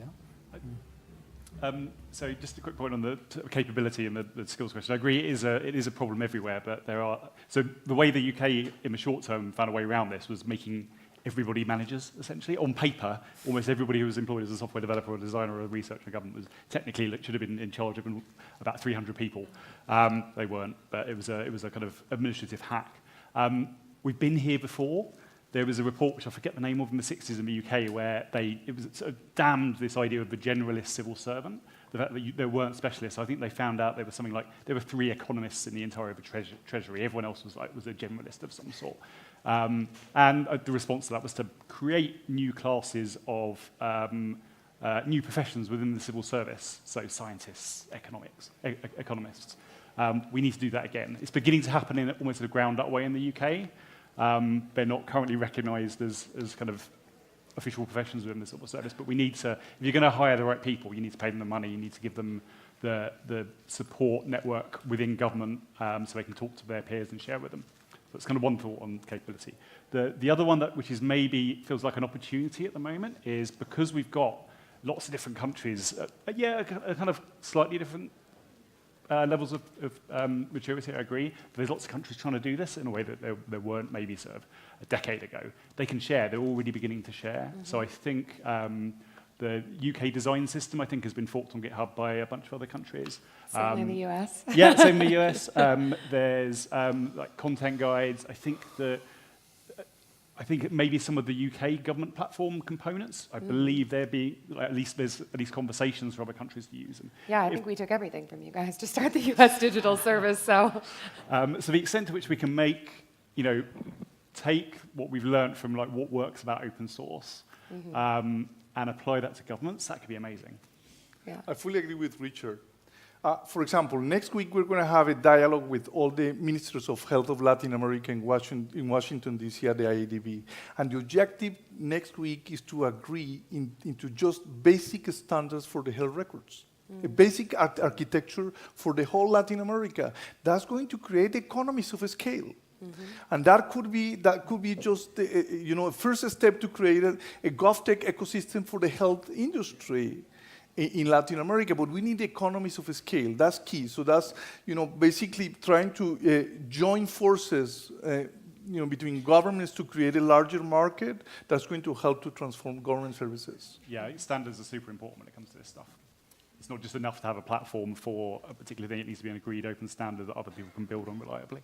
Yeah? So just a quick point on the capability and the skills question. I agree it is a problem everywhere, but there are... So the way the UK, in the short term, found a way around this was making everybody managers, essentially. On paper, almost everybody who was employed as a software developer or a designer or a researcher in government was technically should have been in charge of about 300 people. They weren't, but it was a kind of administrative hack. We've been here before. There was a report, which I forget the name of, in the 60s in the UK, where it was sort of damned this idea of the generalist civil servant, the fact that there weren't specialists. I think they found out there was something like, there were 3 economists in the entire Treasury. Everyone else was a generalist of some sort. And the response to that was to create new classes of new professions within the civil service, so scientists, economists. We need to do that again. It's beginning to happen in almost a ground-up way in the UK. They're not currently recognised as kind of official professions within the civil service, but we need to, if you're going to hire the right people, you need to pay them the money, you need to give them the support network within government so they can talk to their peers and share with them. So it's kind of one thought on capability. The other one which is maybe feels like an opportunity at the moment is because we've got lots of different countries, a kind of slightly different levels of maturity, I agree. But there's lots of countries trying to do this in a way that there weren't maybe sort of a decade ago. They can share. They're already beginning to share. Mm-hmm. So I think the UK design system, I think, has been forked on GitHub by a bunch of other countries. Certainly in the US. Yeah, same in the US. There's like content guides. I think maybe some of the UK government platform components, I believe there's at least conversations for other countries to use. And yeah, I think we took everything from you guys to start the US digital service, so. So the extent to which we can take what we've learned from like what works about open source and apply that to governments, that could be amazing. Yeah. I fully agree with Richard. For example, next week we're going to have a dialogue with all the ministers of health of Latin America in Washington, D.C. at the IADB. And the objective next week is to agree into just basic standards for the health records. A basic architecture for the whole Latin America. That's going to create economies of scale. And that could be just a first step to create a GovTech ecosystem for the health industry in Latin America, but we need economies of scale. That's key. So that's basically trying to join forces between governments to create a larger market that's going to help to transform government services. Yeah, standards are super important when it comes to this stuff. It's not just enough to have a platform for a particular thing. It needs to be an agreed open standard that other people can build on reliably.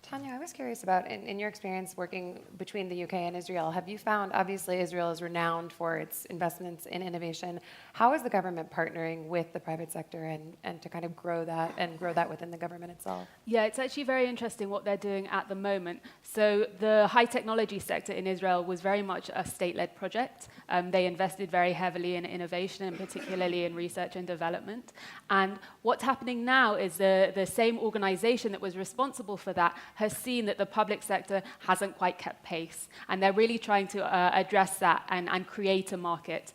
Tanya, I was curious about, in your experience working between the UK and Israel, have you found, obviously Israel is renowned for its investments in innovation. How is the government partnering with the private sector and to kind of grow that within the government itself? Yeah, it's actually very interesting what they're doing at the moment. So the high technology sector in Israel was very much a state-led project. They invested very heavily in innovation and particularly in research and development. And what's happening now is the same organization that was responsible for that has seen that the public sector hasn't quite kept pace. And they're really trying to address that and create a market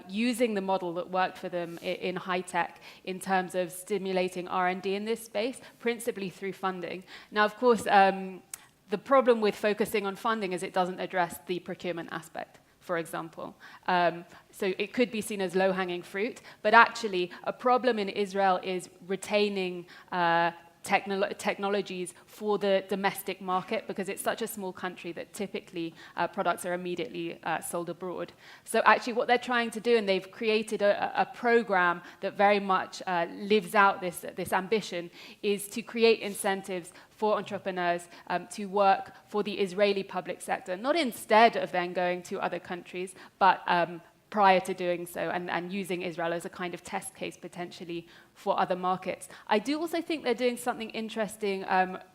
using the model that worked for them in high tech in terms of stimulating R&D in this space, principally through funding. Now, of course, the problem with focusing on funding is it doesn't address the procurement aspect, for example. So it could be seen as low-hanging fruit, but actually a problem in Israel is retaining technologies for the domestic market because it's such a small country that typically products are immediately sold abroad. So actually what they're trying to do, and they've created a program that very much lives out this ambition, is to create incentives for entrepreneurs to work for the Israeli public sector, not instead of then going to other countries, but prior to doing so and using Israel as a kind of test case potentially for other markets. I do also think they're doing something interesting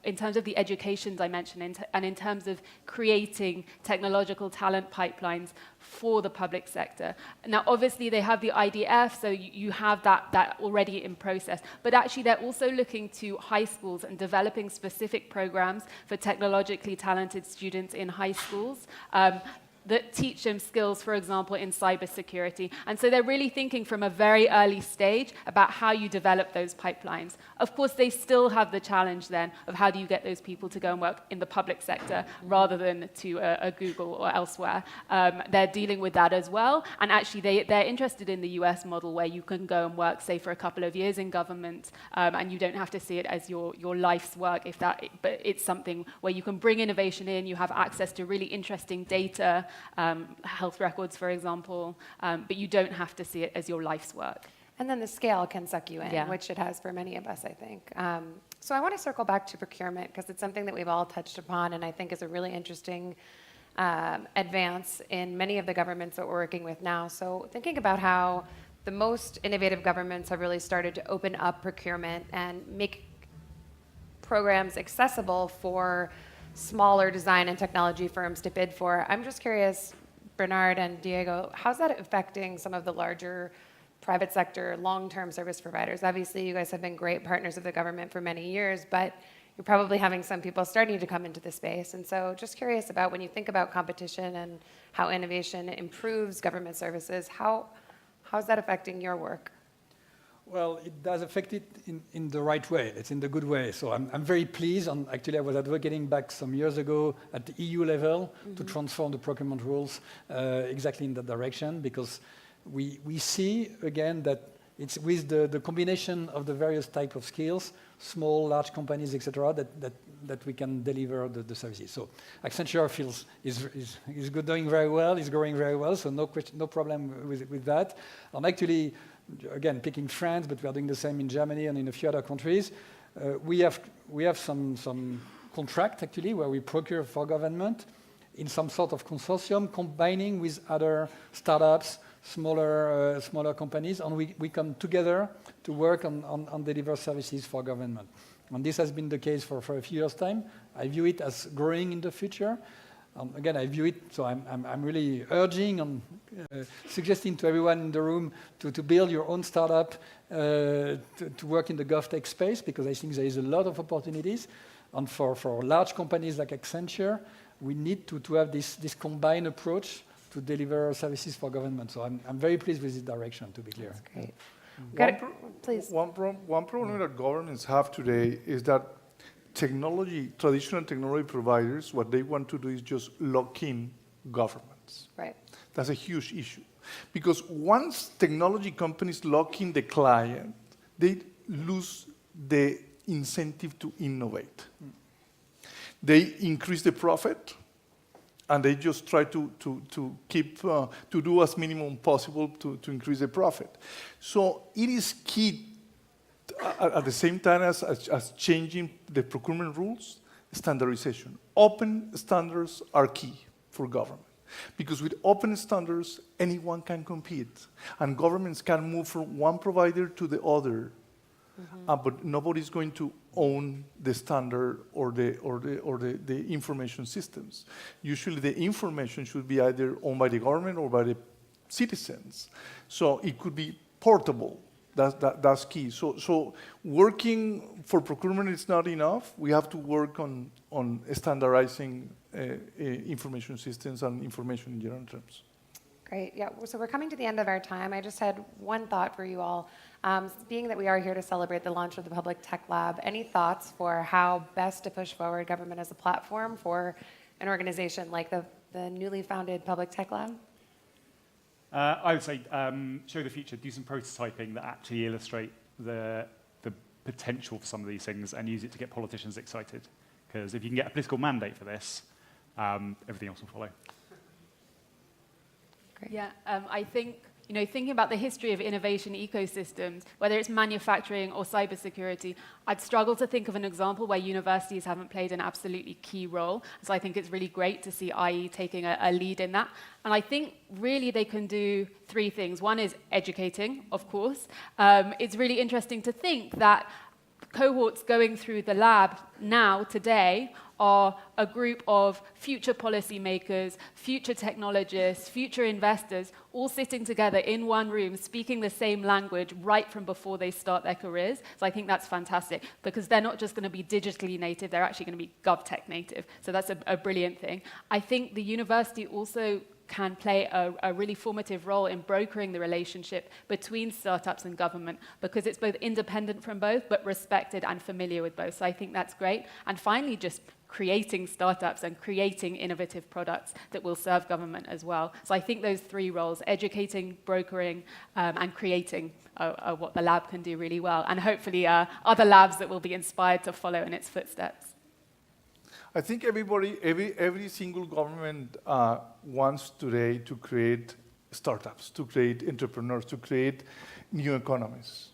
in terms of the educations I mentioned and in terms of creating technological talent pipelines for the public sector. Now, obviously, they have the IDF, so you have that already in process. But actually, they're also looking to high schools and developing specific programs for technologically talented students in high schools. that teach them skills, for example, in cybersecurity. And so they're really thinking from a very early stage about how you develop those pipelines. Of course, they still have the challenge then of how do you get those people to go and work in the public sector rather than to a Google or elsewhere. They're dealing with that as well. And actually, they're interested in the US model where you can go and work, say, for a couple of years in government, and you don't have to see it as your life's work, but it's something where you can bring innovation in, you have access to really interesting data, health records, for example, but you don't have to see it as your life's work. And then the scale can suck you in, Yeah. which it has for many of us, I think. So I want to circle back to procurement because it's something that we've all touched upon and I think is a really interesting advance in many of the governments that we're working with now. So thinking about how the most innovative governments have really started to open up procurement and make programs accessible for smaller design and technology firms to bid for. I'm just curious, Bernard and Diego, how's that affecting some of the larger private sector long-term service providers? Obviously, you guys have been great partners of the government for many years, but you're probably having some people starting to come into the space. And so just curious about when you think about competition and how innovation improves government services, how's that affecting your work? Well, it does affect it in the right way. It's in the good way. So I'm very pleased. And actually, I was advocating back some years ago at the EU level to transform the procurement rules exactly in that direction, because we see, again, that it's with the combination of the various type of skills, small, large companies, etc., that we can deliver the services. So Accenture is good, doing very well, is growing very well, so no problem with that. And actually, again, picking France, but we are doing the same in Germany and in a few other countries. We have some contract, actually, where we procure for government in some sort of consortium, combining with other startups, smaller companies, and we come together to work on deliver services for government. And this has been the case for a few years' time. I view it as growing in the future. Again, I view it, so I'm really urging and suggesting to everyone in the room to build your own startup, to work in the GovTech space, because I think there is a lot of opportunities. And for large companies like Accenture, we need to have this combined approach to deliver services for government. So I'm very pleased with this direction, to be clear. That's great. Please. One problem that governments have today is that traditional technology providers, what they want to do is just lock in governments. Right. That's a huge issue. Because once technology companies lock in the client, they lose the incentive to innovate. They increase the profit, and they just try to do as minimum possible to increase the profit. So it is key at the same time as changing the procurement rules, standardization. Open standards are key for government, because with open standards, anyone can compete, and governments can move from one provider to the other, but nobody's going to own the standard or the information systems. Usually, the information should be either owned by the government or by the citizens, so it could be portable. That's key. So working for procurement is not enough. We have to work on standardizing information systems and information in general terms. Great. Yeah. So we're coming to the end of our time. I just had one thought for you all. Being that we are here to celebrate the launch of the Public Tech Lab, any thoughts for how best to push forward government as a platform for an organization like the newly founded Public Tech Lab? I would say show the future, do some prototyping that actually illustrate the potential for some of these things and use it to get politicians excited. Because if you can get a political mandate for this, everything else will follow. Great. Yeah, I think, thinking about the history of innovation ecosystems, whether it's manufacturing or cybersecurity, I'd struggle to think of an example where universities haven't played an absolutely key role. So I think it's really great to see IE taking a lead in that. And I think really they can do three things. One is educating, of course. It's really interesting to think that cohorts going through the lab now, today, are a group of future policymakers, future technologists, future investors, all sitting together in one room, speaking the same language right from before they start their careers. So I think that's fantastic, because they're not just going to be digitally native, they're actually going to be GovTech native. So that's a brilliant thing. I think the university also can play a really formative role in brokering the relationship between startups and government, because it's both independent from both, but respected and familiar with both. So I think that's great. And finally, just creating startups and creating innovative products that will serve government as well. So I think those three roles, educating, brokering, and creating, are what the lab can do really well. And hopefully other labs that will be inspired to follow in its footsteps. I think every single government wants today to create startups, to create entrepreneurs, to create new economies.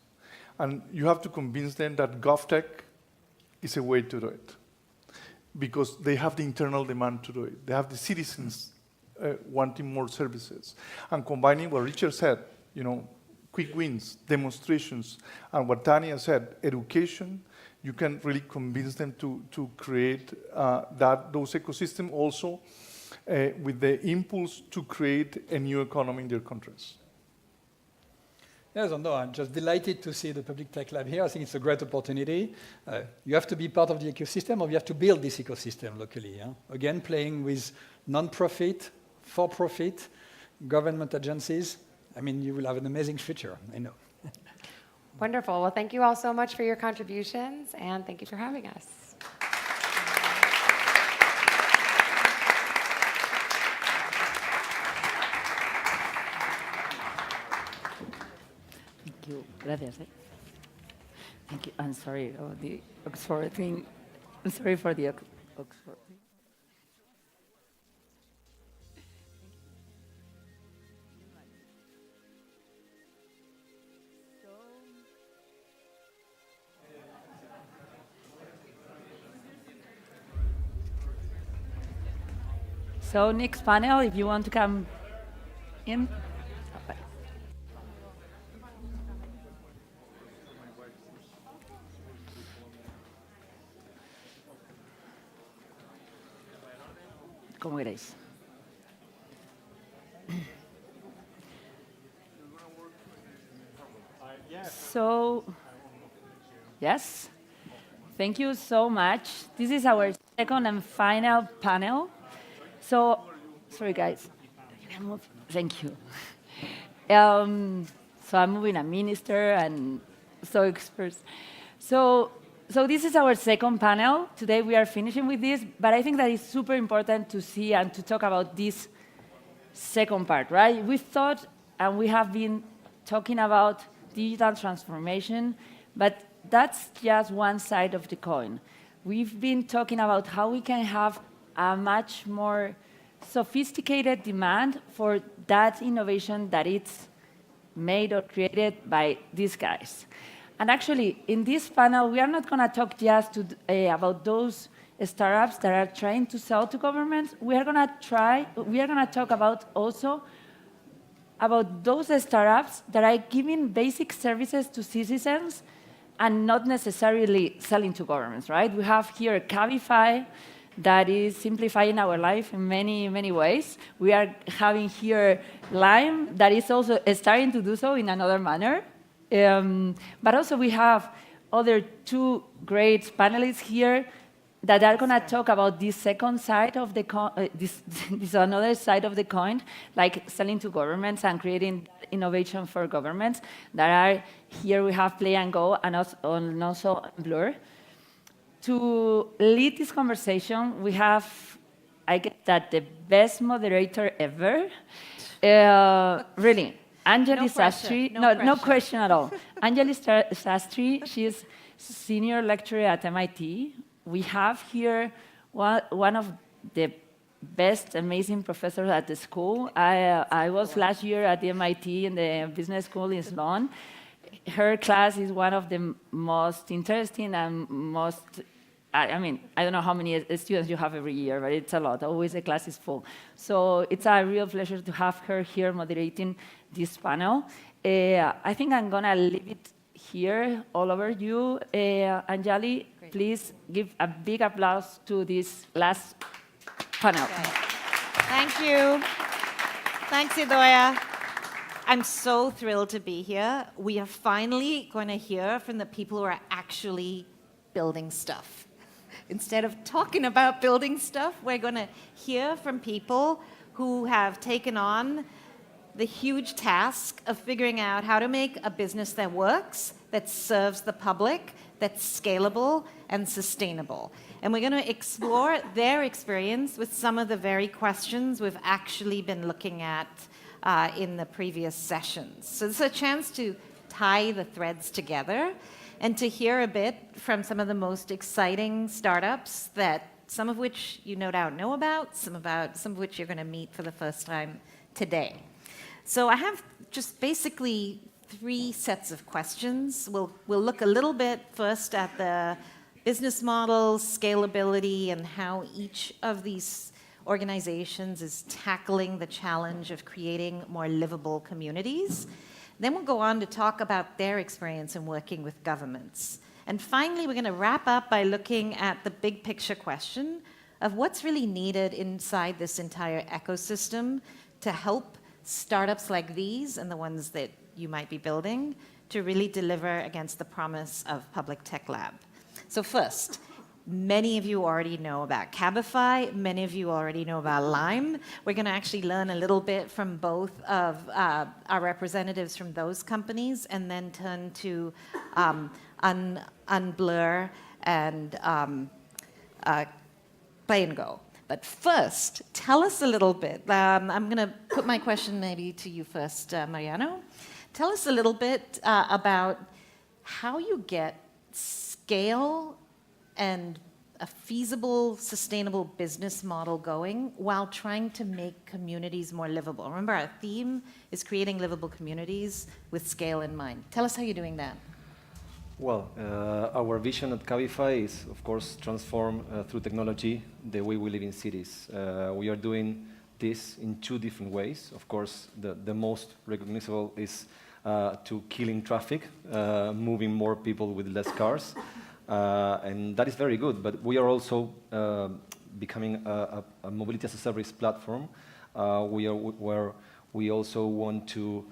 And you have to convince them that GovTech is a way to do it, because they have the internal demand to do it. They have the citizens wanting more services. And combining what Richard said, quick wins, demonstrations, and what Tania said, education, you can really convince them to create those ecosystems also with the impulse to create a new economy in their countries. Yes, no, I'm just delighted to see the Public Tech Lab here. I think it's a great opportunity. You have to be part of the ecosystem, or you have to build this ecosystem locally. Yeah? Again, playing with non-profit, for-profit, government agencies. I mean, you will have an amazing future, I know. Wonderful. Well, thank you all so much for your contributions, and thank you for having us. Thank you. Gracias. Thank you. I'm sorry about the Oxford thing. I'm sorry for the Oxford thing. So next panel, if you want to come in. Como queréis. So, yes, thank you so much. This is our second and final panel. So, sorry guys, you can move. Thank you. So I'm moving a minister and so experts. So this is our second panel. Today we are finishing with this, but I think that it's super important to see and to talk about this second part, right? We thought, and we have been talking about digital transformation, but that's just one side of the coin. We've been talking about how we can have a much more sophisticated demand for that innovation that it's made or created by these guys. And actually, in this panel, we are not going to talk just about those startups that are trying to sell to governments. We are going to talk about also about those startups that are giving basic services to citizens and not necessarily selling to governments, right? We have here Cabify that is simplifying our life in many, many ways. We are having here Lime that is also starting to do so in another manner. But also we have other two great panelists here that are going to talk about this second side of the this another side of the coin, like selling to governments and creating innovation for governments. That are here we have Play and Go and also Blur. To lead this conversation, we have, I guess, that the best moderator ever. Really, Anjali Sastry. No question at all. Anjali Sastry, she is senior lecturer at MIT. We have here one of the best, amazing professors at the school. I was last year at the MIT in the business school in Sloan. Her class is one of the most interesting and most, I mean, I don't know how many students you have every year, but it's a lot. Always the class is full. So it's a real pleasure to have her here moderating this panel. I think I'm going to leave it here all over you, Anjali. Great. Please give a big applause to this last panel. Thank you. Thanks, Idoia. I'm so thrilled to be here. We are finally going to hear from the people who are actually building stuff. Instead of talking about building stuff, we're going to hear from people who have taken on the huge task of figuring out how to make a business that works, that serves the public, that's scalable and sustainable. And we're going to explore their experience with some of the very questions we've actually been looking at in the previous sessions. So this is a chance to tie the threads together and to hear a bit from some of the most exciting startups that some of which you no doubt know about, some of which you're going to meet for the first time today. So I have just basically 3 sets of questions. We'll look a little bit first at the business models, scalability, and how each of these organizations is tackling the challenge of creating more livable communities. Then we'll go on to talk about their experience in working with governments. And finally, we're going to wrap up by looking at the big picture question of what's really needed inside this entire ecosystem to help startups like these and the ones that you might be building to really deliver against the promise of Public Tech Lab. So first, many of you already know about Cabify. Many of you already know about Lime. We're going to actually learn a little bit from both of our representatives from those companies and then turn to Unblur and Play and Go. But first, tell us a little bit. I'm going to put my question maybe to you first, Mariano. Tell us a little bit about how you get scale and a feasible, sustainable business model going while trying to make communities more livable. Remember, our theme is creating livable communities with scale in mind. Tell us how you're doing that. Well, our vision at Cabify is, of course, transform through technology the way we live in cities. We are doing this in 2 different ways. Of course, the most recognizable is to killing traffic, moving more people with less cars. And that is very good, but we are also becoming a mobility as a service platform where we also want to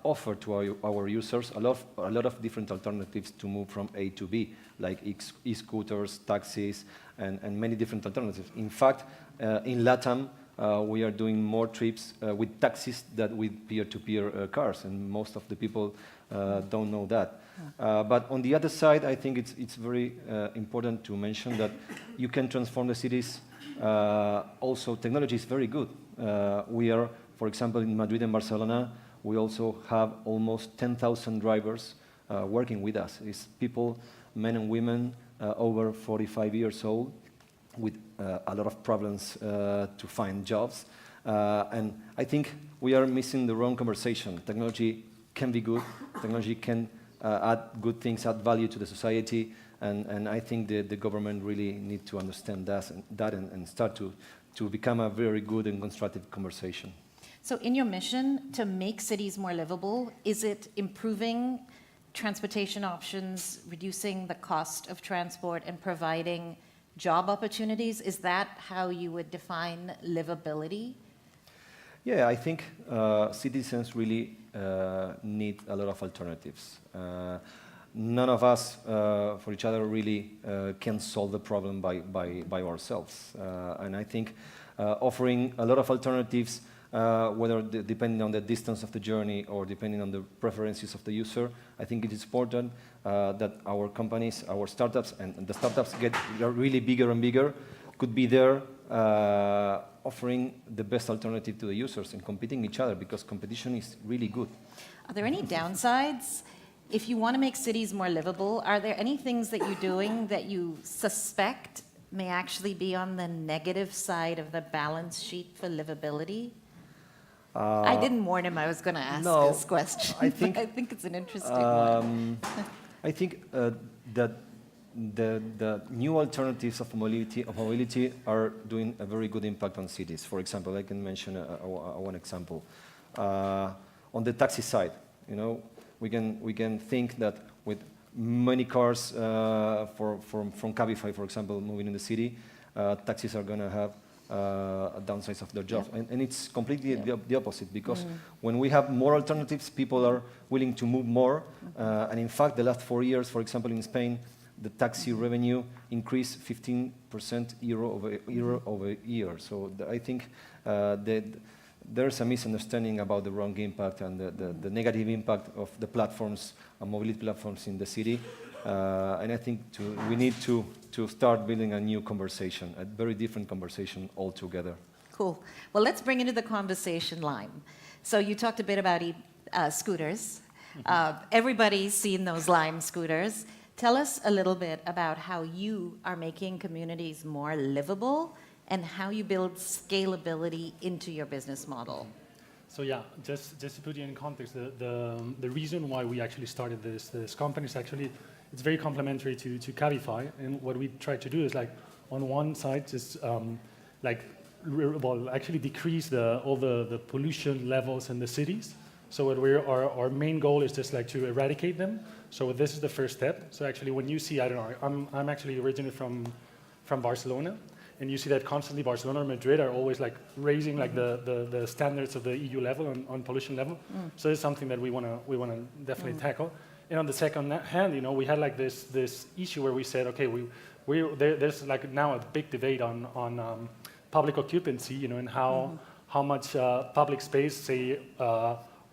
offer to our users a lot of different alternatives to move from A to B, like e-scooters, taxis, and many different alternatives. In fact, in LATAM, we are doing more trips with taxis than with peer-to-peer cars, and most of the people don't know that. But on the other side, I think it's very important to mention that you can transform the cities. Also, technology is very good. We are, for example, in Madrid and Barcelona, we also have almost 10,000 drivers working with us. It's people, men and women, over 45 years old, with a lot of problems to find jobs. And I think we are missing the wrong conversation. Technology can be good. Technology can add good things, add value to the society. And I think the government really need to understand that and start to become a very good and constructive conversation. So in your mission to make cities more livable, is it improving transportation options, reducing the cost of transport, and providing job opportunities? Is that how you would define livability? Yeah, I think citizens really need a lot of alternatives. None of us, for each other, really can solve the problem by ourselves. And I think offering a lot of alternatives, whether depending on the distance of the journey or depending on the preferences of the user, I think it is important that our companies, our startups, and the startups get really bigger and bigger, could be there offering the best alternative to the users and competing each other, because competition is really good. Are there any downsides? If you want to make cities more livable, are there any things that you're doing that you suspect may actually be on the negative side of the balance sheet for livability? I didn't warn him I was going to ask this question. I think it's an interesting one. I think that the new alternatives of mobility are doing a very good impact on cities. For example, I can mention one example. On the taxi side, we can think that with many cars from Cabify, for example, moving in the city, taxis are going to have a downsize of their jobs. Yeah. And it's completely the opposite, because when we have more alternatives, people are willing to move more. And in fact, the last 4 years, for example, in Spain, the taxi revenue increased 15% year over year. So I think there's a misunderstanding about the wrong impact and the negative impact of the platforms and mobility platforms in the city. And I think we need to start building a new conversation, a very different conversation altogether. Cool. Well, let's bring into the conversation Lime. So you talked a bit about scooters. Everybody's seen those Lime scooters. Tell us a little bit about how you are making communities more livable and how you build scalability into your business model. So yeah, just to put you in context, the reason why we actually started this company is actually, it's very complementary to Cabify. And what we try to do is, like, on one side, just actually decrease all the pollution levels in the cities. So what our main goal is just like to eradicate them. So this is the first step. So actually, when you see, I don't know, I'm actually originally from Barcelona, and you see that constantly Barcelona and Madrid are always like raising like the standards of the EU level on pollution level. So it's something that we wanna definitely tackle. And on the second hand, you know, we had like this issue where we said, okay, there's like now a big debate on public occupancy, you know, and how much public space, say,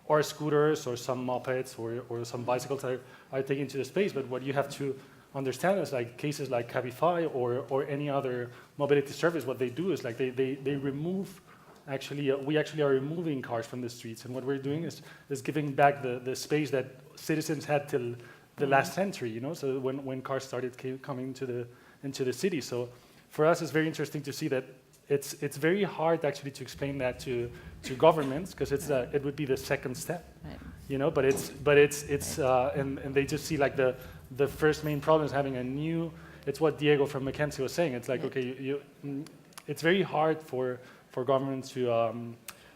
or scooters or some mopeds or some bicycles are taken to the space. But what you have to understand is, like, cases like Cabify or any other mobility service, what they do is like they remove, actually, we actually are removing cars from the streets. And what we're doing is giving back the space that citizens had till the last century, you know, so when cars started coming into the city. So for us, it's very interesting to see that it's very hard actually to explain that to governments, because it would be the second step, you know. But and they just see like the first main problem is having a new. It's what Diego from McKinsey was saying. It's like, okay, it's very hard for governments to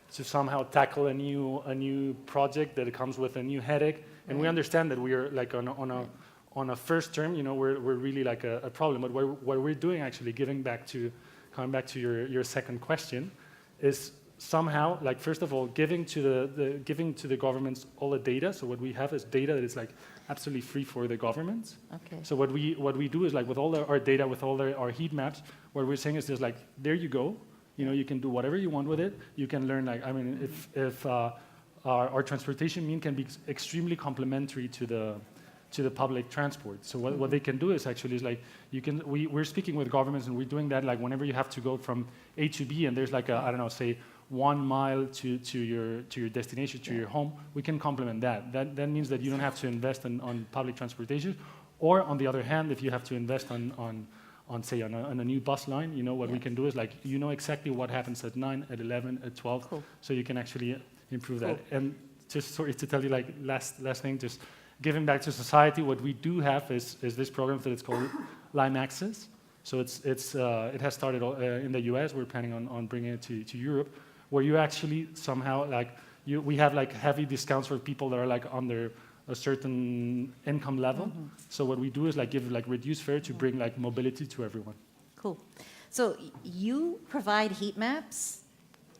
somehow tackle a new project that comes with a new headache. And we understand that we are like on a first term, you know, we're really like a problem. But what we're doing, actually, coming back to your second question, is somehow, like, first of all, giving to the governments all the data. So what we have is data that is like absolutely free for the governments. Okay. So what we do is, like, with all our data, with all our heat maps, what we're saying is just like, there you go. You know, you can do whatever you want with it. You can learn, like, I mean, if our transportation mean can be extremely complementary to the public transport. So what they can do is actually is like, we're speaking with governments, and we're doing that, like, whenever you have to go from A to B, and there's like a, I don't know, say 1 mile to your destination, to your home, we can complement that. That means that you don't have to invest on public transportation. Or on the other hand, if you have to invest on say on a new bus line, you know, what we can do is, like, you know exactly what happens at 9, at 11, at 12. Cool. So you can actually improve that. And just sorry to tell you, like, last thing, just giving back to society, what we do have is this program that it's called Lime Access. So it has started in the US. We're planning on bringing it to Europe, where you actually somehow, like, we have like heavy discounts for people that are like under a certain income level. So what we do is, like, give like reduced fare to bring like mobility to everyone. Cool. So you provide heat maps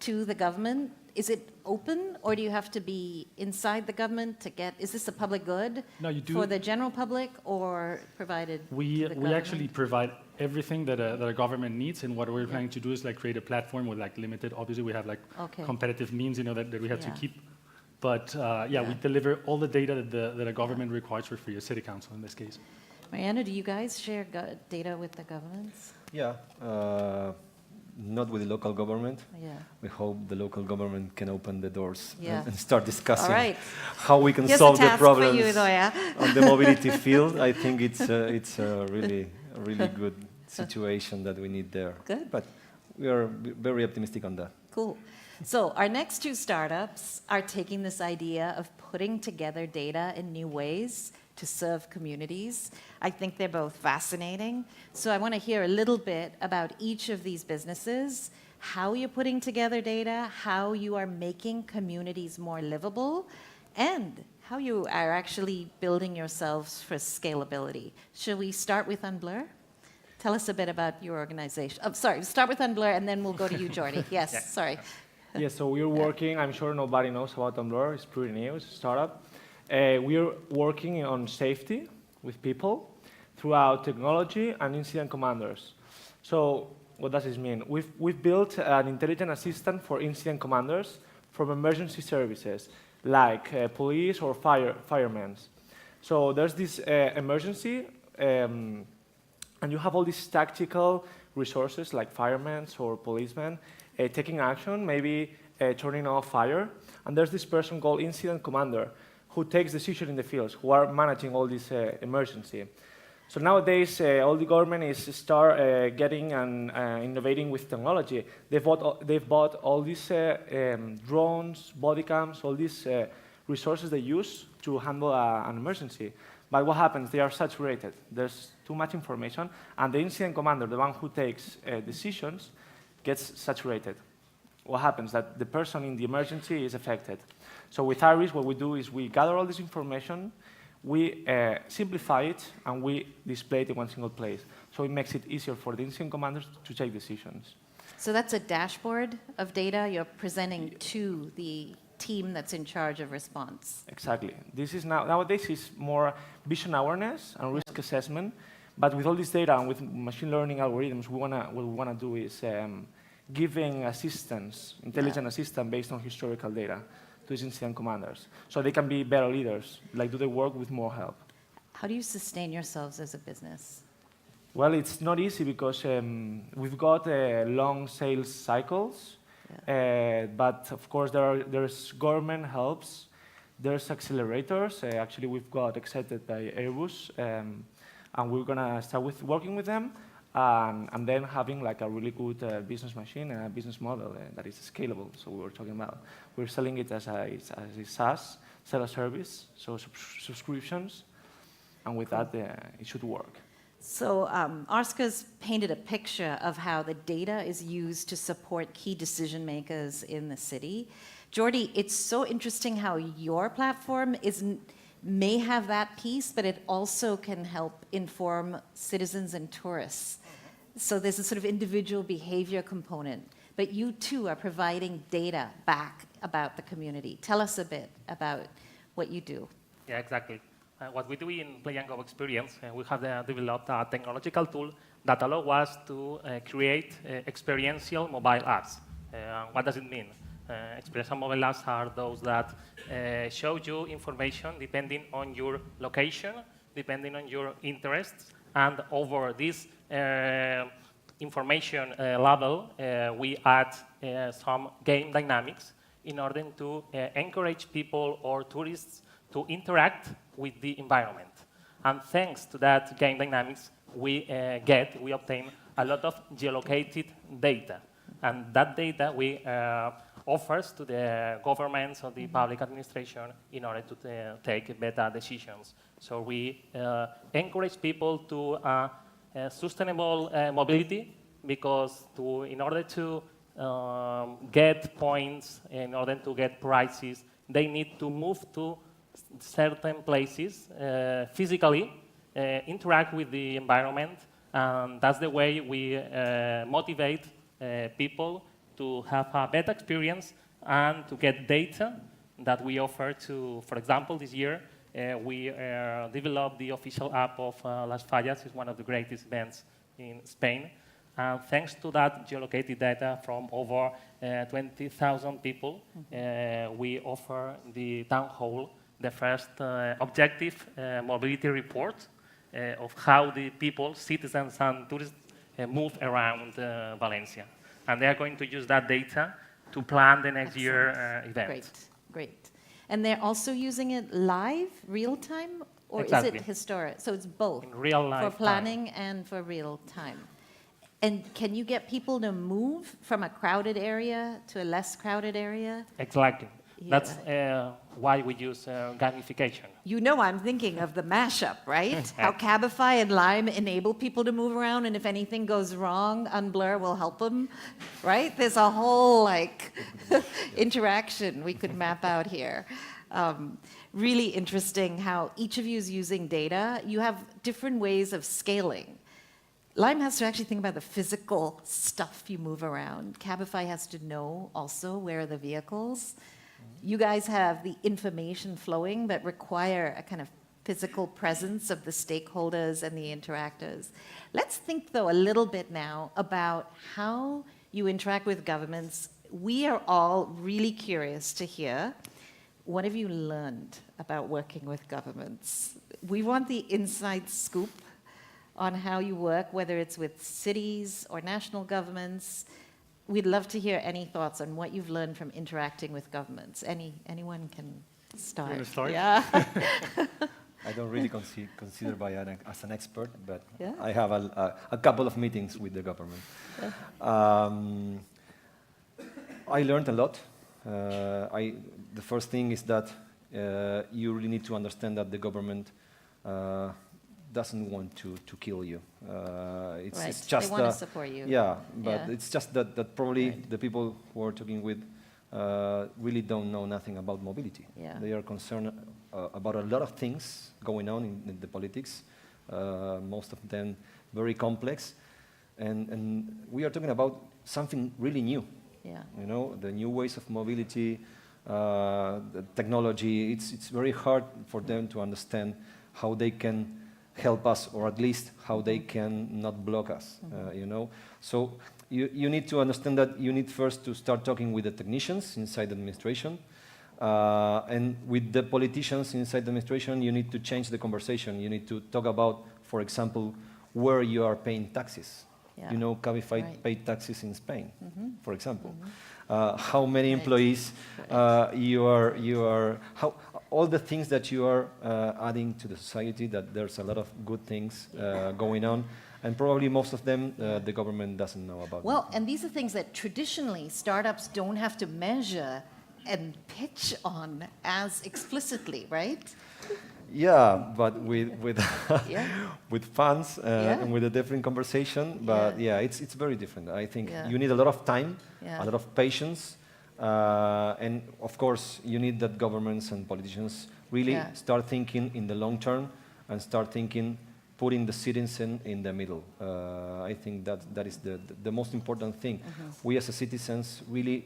to the government. Is it open, or do you have to be inside the government to get? Is this a public good? No, you do. For the general public, or provided? We actually provide everything that a government needs, and what we're planning to do is, like, create a platform with, like, limited. Obviously, we have like competitive means, you know, that we have to keep. But we deliver all the data that a government requires for a city council in this case. Mariano, do you guys share data with the governments? Yeah. Not with the local government. Yeah. We hope the local government can open the doors and start discussing how we can Here's solve the problems for you, on the mobility field. I think it's a really good situation that we need there. Good. But we are very optimistic on that. Cool. So our next two startups are taking this idea of putting together data in new ways to serve communities. I think they're both fascinating. So I want to hear a little bit about each of these businesses, how you're putting together data, how you are making communities more livable, and how you are actually building yourselves for scalability. Shall we start with Unblur? Tell us a bit about your organization. Oh, sorry, start with Unblur and then we'll go to you, Jordi. Yes, Yeah. sorry. Yeah, so we're working, I'm sure nobody knows about Tumblr, it's pretty new, it's a startup. We're working on safety with people throughout technology and incident commanders. So what does this mean? We've built an intelligent assistant for incident commanders from emergency services, like police or firemen. So there's this emergency, and you have all these tactical resources like firemen or policemen taking action, maybe turning off fire. And there's this person called incident commander who takes decisions in the fields, who are managing all this emergency. So nowadays, all the government is getting and innovating with technology. They've bought all these drones, body cams, all these resources they use to handle an emergency. But what happens? They are saturated. There's too much information, and the incident commander, the one who takes decisions, gets saturated. What happens? That the person in the emergency is affected. So with Iris, what we do is we gather all this information, we simplify it, and we display it in one single place. So it makes it easier for the incident commanders to take decisions. So that's a dashboard of data you're presenting to the team that's in charge of response. Exactly. This is nowadays is more vision awareness and risk assessment, but with all this data and with machine learning algorithms, what we wanna do is giving assistance, intelligent assistance based on historical data to these incident commanders, so they can be better leaders, like do their work with more help. How do you sustain yourselves as a business? Well, it's not easy because we've got long sales cycles, but of course there's government helps, there's accelerators. Actually, we've got accepted by Airbus, and we're gonna start with working with them, and then having like a really good business machine and a business model that is scalable. So we were talking about, we're selling it as a SaaS, sell a service, so subscriptions, and with that it should work. So Arska's painted a picture of how the data is used to support key decision makers in the city. Jordi, it's so interesting how your platform may have that piece, but it also can help inform citizens and tourists. So there's a sort of individual behavior component, but you too are providing data back about the community. Tell us a bit about what you do. Yeah, exactly. What we do in Play and Go experience, we have developed a technological tool that allows us to create experiential mobile apps. What does it mean? Experiential mobile apps are those that show you information depending on your location, depending on your interests, and over this information level, we add some game dynamics in order to encourage people or tourists to interact with the environment. And thanks to that game dynamics, we obtain a lot of geolocated data. And that data we offers to the governments or the public administration in order to take better decisions. So we encourage people to sustainable mobility, because in order to get points, in order to get prices, they need to move to certain places physically, interact with the environment, and that's the way we motivate people to have a better experience and to get data that we offer to, for example, this year we developed the official app of Las Fallas. It's one of the greatest events in Spain. And thanks to that geolocated data from over 20,000 people, we offer the town hall the first objective mobility report of how the people, citizens and tourists move around Valencia. And they are going to use that data to plan the next year event. Great, great. And they're also using it live, real time, or Exactly. is it historic? So it's both, in real life for planning and for real time. And can you get people to move from a crowded area to a less crowded area? Exactly. That's why we use gamification. You know, I'm thinking of the mashup, right? How Cabify and Lime enable people to move around, and if anything goes wrong, Unblur will help them, right? There's a whole like interaction we could map out here. Really interesting how each of you is using data. You have different ways of scaling. Lime has to actually think about the physical stuff you move around. Cabify has to know also where are the vehicles. You guys have the information flowing, but require a kind of physical presence of the stakeholders and the interactors. Let's think, though, a little bit now about how you interact with governments. We are all really curious to hear, what have you learned about working with governments? We want the inside scoop on how you work, whether it's with cities or national governments. We'd love to hear any thoughts on what you've learned from interacting with governments. Anyone can start. You want to start? Yeah. I don't really consider as an expert, but Yeah. I have a couple of meetings with the government. Yeah. I learned a lot. The first thing is that you really need to understand that the government doesn't want to kill you. It's just they want to support you. Yeah, but Yeah. it's just that probably the people who are talking with really don't know nothing about mobility. Yeah. They are concerned about a lot of things going on in the politics, most of them very complex, and we are talking about something really new. Yeah. You know, the new ways of mobility, the technology. It's very hard for them to understand how they can help us, or at least how they can not block us. You know, so you need to understand that you need first to start talking with the technicians inside the administration, and with the politicians inside the administration. You need to change the conversation. You need to talk about, for example, where you are paying taxes. Yeah. You know, Cabify Right. paid taxes in Spain, for example. Mm-hmm. How many employees you are, how all the things that you are adding to the society, that there's a lot of good things going on, and probably most of them the government doesn't know about. Well, and these are things that traditionally startups don't have to measure and pitch on as explicitly, right? Yeah, but with Yeah. with funds Yeah. and with a different conversation. But yeah, it's very different. I think Yeah. you need a lot of time, Yeah. a lot of patience, and of course you need that governments and politicians really Yeah. start thinking in the long term and start thinking putting the citizen in the middle. I think that is the most important thing. Mhm. We as a citizens really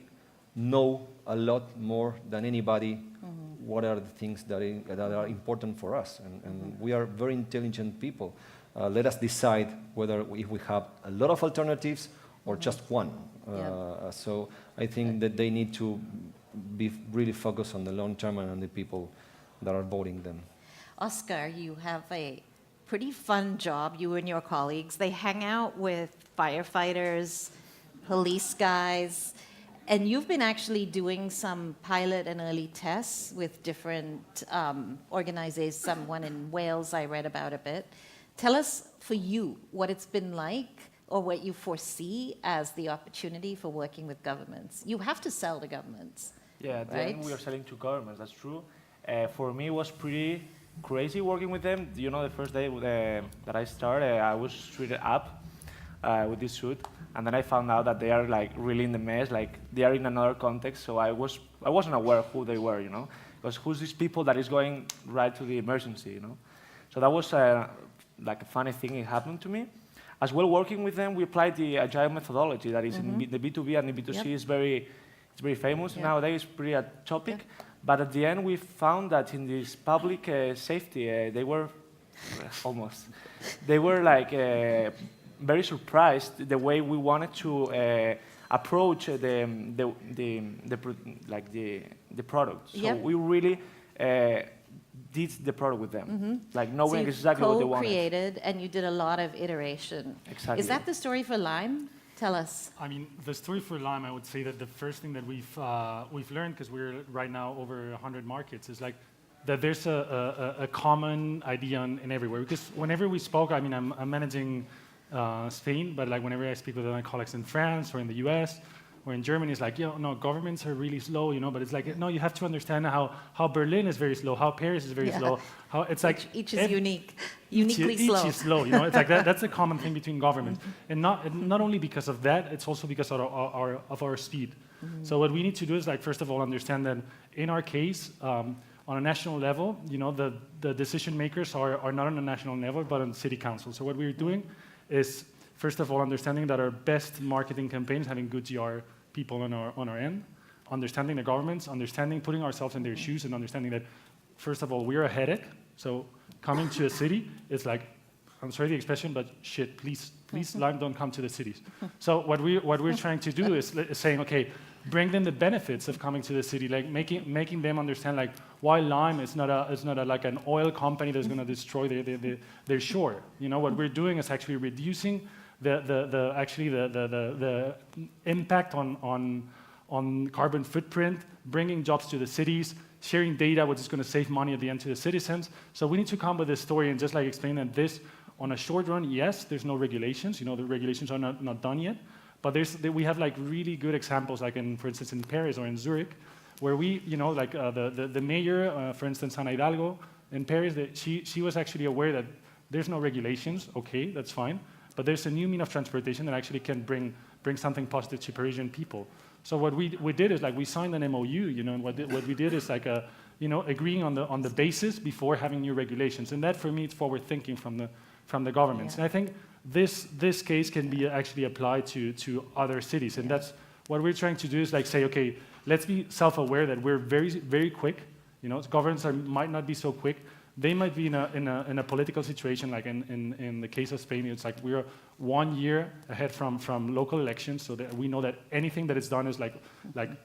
know a lot more than anybody what are the things that are important for us. And we are very intelligent people. Let us decide whether if we have a lot of alternatives or just one. So I think that they need to be really focused on the long term and on the people that are voting them. Oscar, you have a pretty fun job, you and your colleagues. They hang out with firefighters, police guys, and you've been actually doing some pilot and early tests with different organizations, one in Wales I read about a bit. Tell us, for you, what it's been like or what you foresee as the opportunity for working with governments. You have to sell to governments. Yeah, at the right? end we are selling to governments, that's true. For me, it was pretty crazy working with them. You know, the first day that I started, I was treated up with this suit, and then I found out that they are like really in the mess, like they are in another context. So I wasn't aware of who they were, you know, because who's these people that is going right to the emergency, you know? So that was like a funny thing that happened to me. As well, working with them, we applied the agile methodology that is in the B2B and the B2C. It's very famous nowadays, pretty a topic. But at the end, we found that in this public safety, they were like very surprised the way we wanted to approach the product. So we really did the product with them, like knowing so exactly what they wanted. Co-created, and you did a lot of iteration. Exactly. Is that the story for Lime? Tell us. I mean, the story for Lime, I would say that the first thing that we've learned, because we're right now over 100 markets, is like that there's a common idea in everywhere. Because whenever we spoke, I mean, I'm managing Spain, but like whenever I speak with my colleagues in France or in the US, or in Germany, it's like, no, governments are really slow, but it's like, no, you have to understand how Berlin is very slow, how Paris is very slow, how it's like each is uniquely slow. Each is slow, it's like that's a common thing between governments, and not only because of that, it's also because of our speed. So what we need to do is, like, first of all, understand that in our case, on a national level, the decision makers are not on a national level, but on city council. So what we're doing is, first of all, understanding that our best marketing campaign is having good GR people on our end, understanding the governments, putting ourselves in their shoes, and understanding that, first of all, we're a headache. So coming to a city is like, I'm sorry the expression, but shit, please, Lime, don't come to the cities. So what we're trying to do is saying, okay, bring them the benefits of coming to the city, like making them understand, like, why Lime is not like an oil company that's going to destroy their shore. What we're doing is actually reducing the impact on carbon footprint, bringing jobs to the cities, sharing data, which is going to save money at the end to the citizens. So we need to come with this story and just like explain that this, on a short run, yes, there's no regulations. The regulations are not done yet, but we have like really good examples, like for instance, in Paris or in Zurich, where we, like the mayor, for instance, Ana Hidalgo in Paris, she was actually aware that there's no regulations. Okay, that's fine. But there's a new mean of transportation that actually can bring something positive to Parisian people. So what we did is, like, we signed an MOU, and what we did is like agreeing on the basis before having new regulations. And that, for me, it's forward thinking from the governments. Yeah. And I think this case can be actually applied to other cities. And that's what we're trying to do is like say, okay, let's be self-aware that we're very, very quick. Governments might not be so quick. They might be in a political situation, like in the case of Spain, it's like we're 1 year ahead from local elections, so that we know that anything that is done is like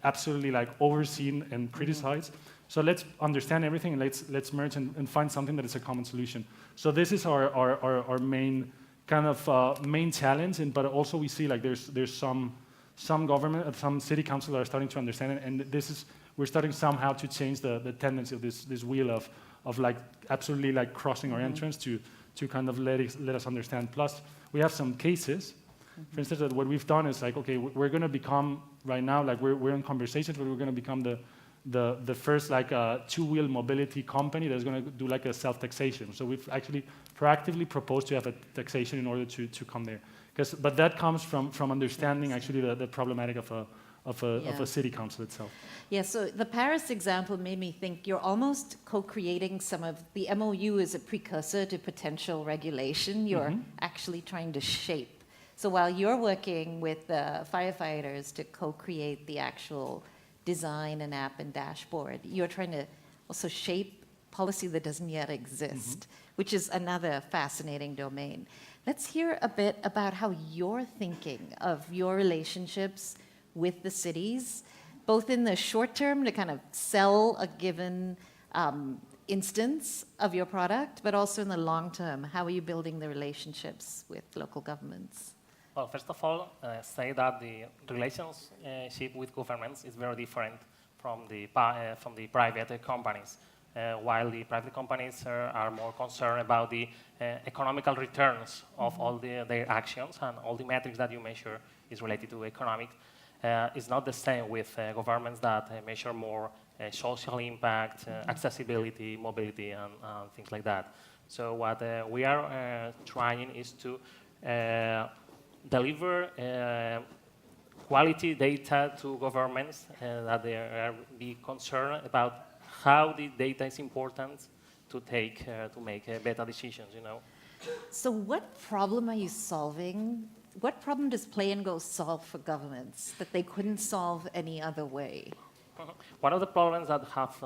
absolutely like overseen and criticized. So let's understand everything and let's merge and find something that is a common solution. So this is our main kind of main challenge, but also we see like there's some government, some city council that are starting to understand it, and we're starting somehow to change the tendency of this wheel of like absolutely like crossing our entrance to kind of let us understand. Plus, we have some cases. For instance, that what we've done is like, okay, we're going to become right now, like we're in conversations, but we're going to become the first like two-wheel mobility company that's going to do like a self-taxation. So we've actually proactively proposed to have a taxation in order to come there. But that comes from understanding actually the problematic of a city council itself. Yeah, so the Paris example made me think you're almost co-creating some of the MOU is a precursor to potential regulation. You're actually trying to shape. So while you're working with firefighters to co-create the actual design and app and dashboard, you're trying to also shape policy that doesn't yet exist, which is another fascinating domain. Let's hear a bit about how you're thinking of your relationships with the cities, both in the short term to kind of sell a given instance of your product, but also in the long term. How are you building the relationships with local governments? Well, first of all, say that the relationship with governments is very different from the private companies. While the private companies are more concerned about the economical returns of all their actions, and all the metrics that you measure is related to economic. It's not the same with governments that measure more social impact, accessibility, mobility, and things like that. So what we are trying is to deliver quality data to governments that they are be concerned about how the data is important to make better decisions. So what problem are you solving? What problem does Play and Go solve for governments that they couldn't solve any other way? One of the problems that have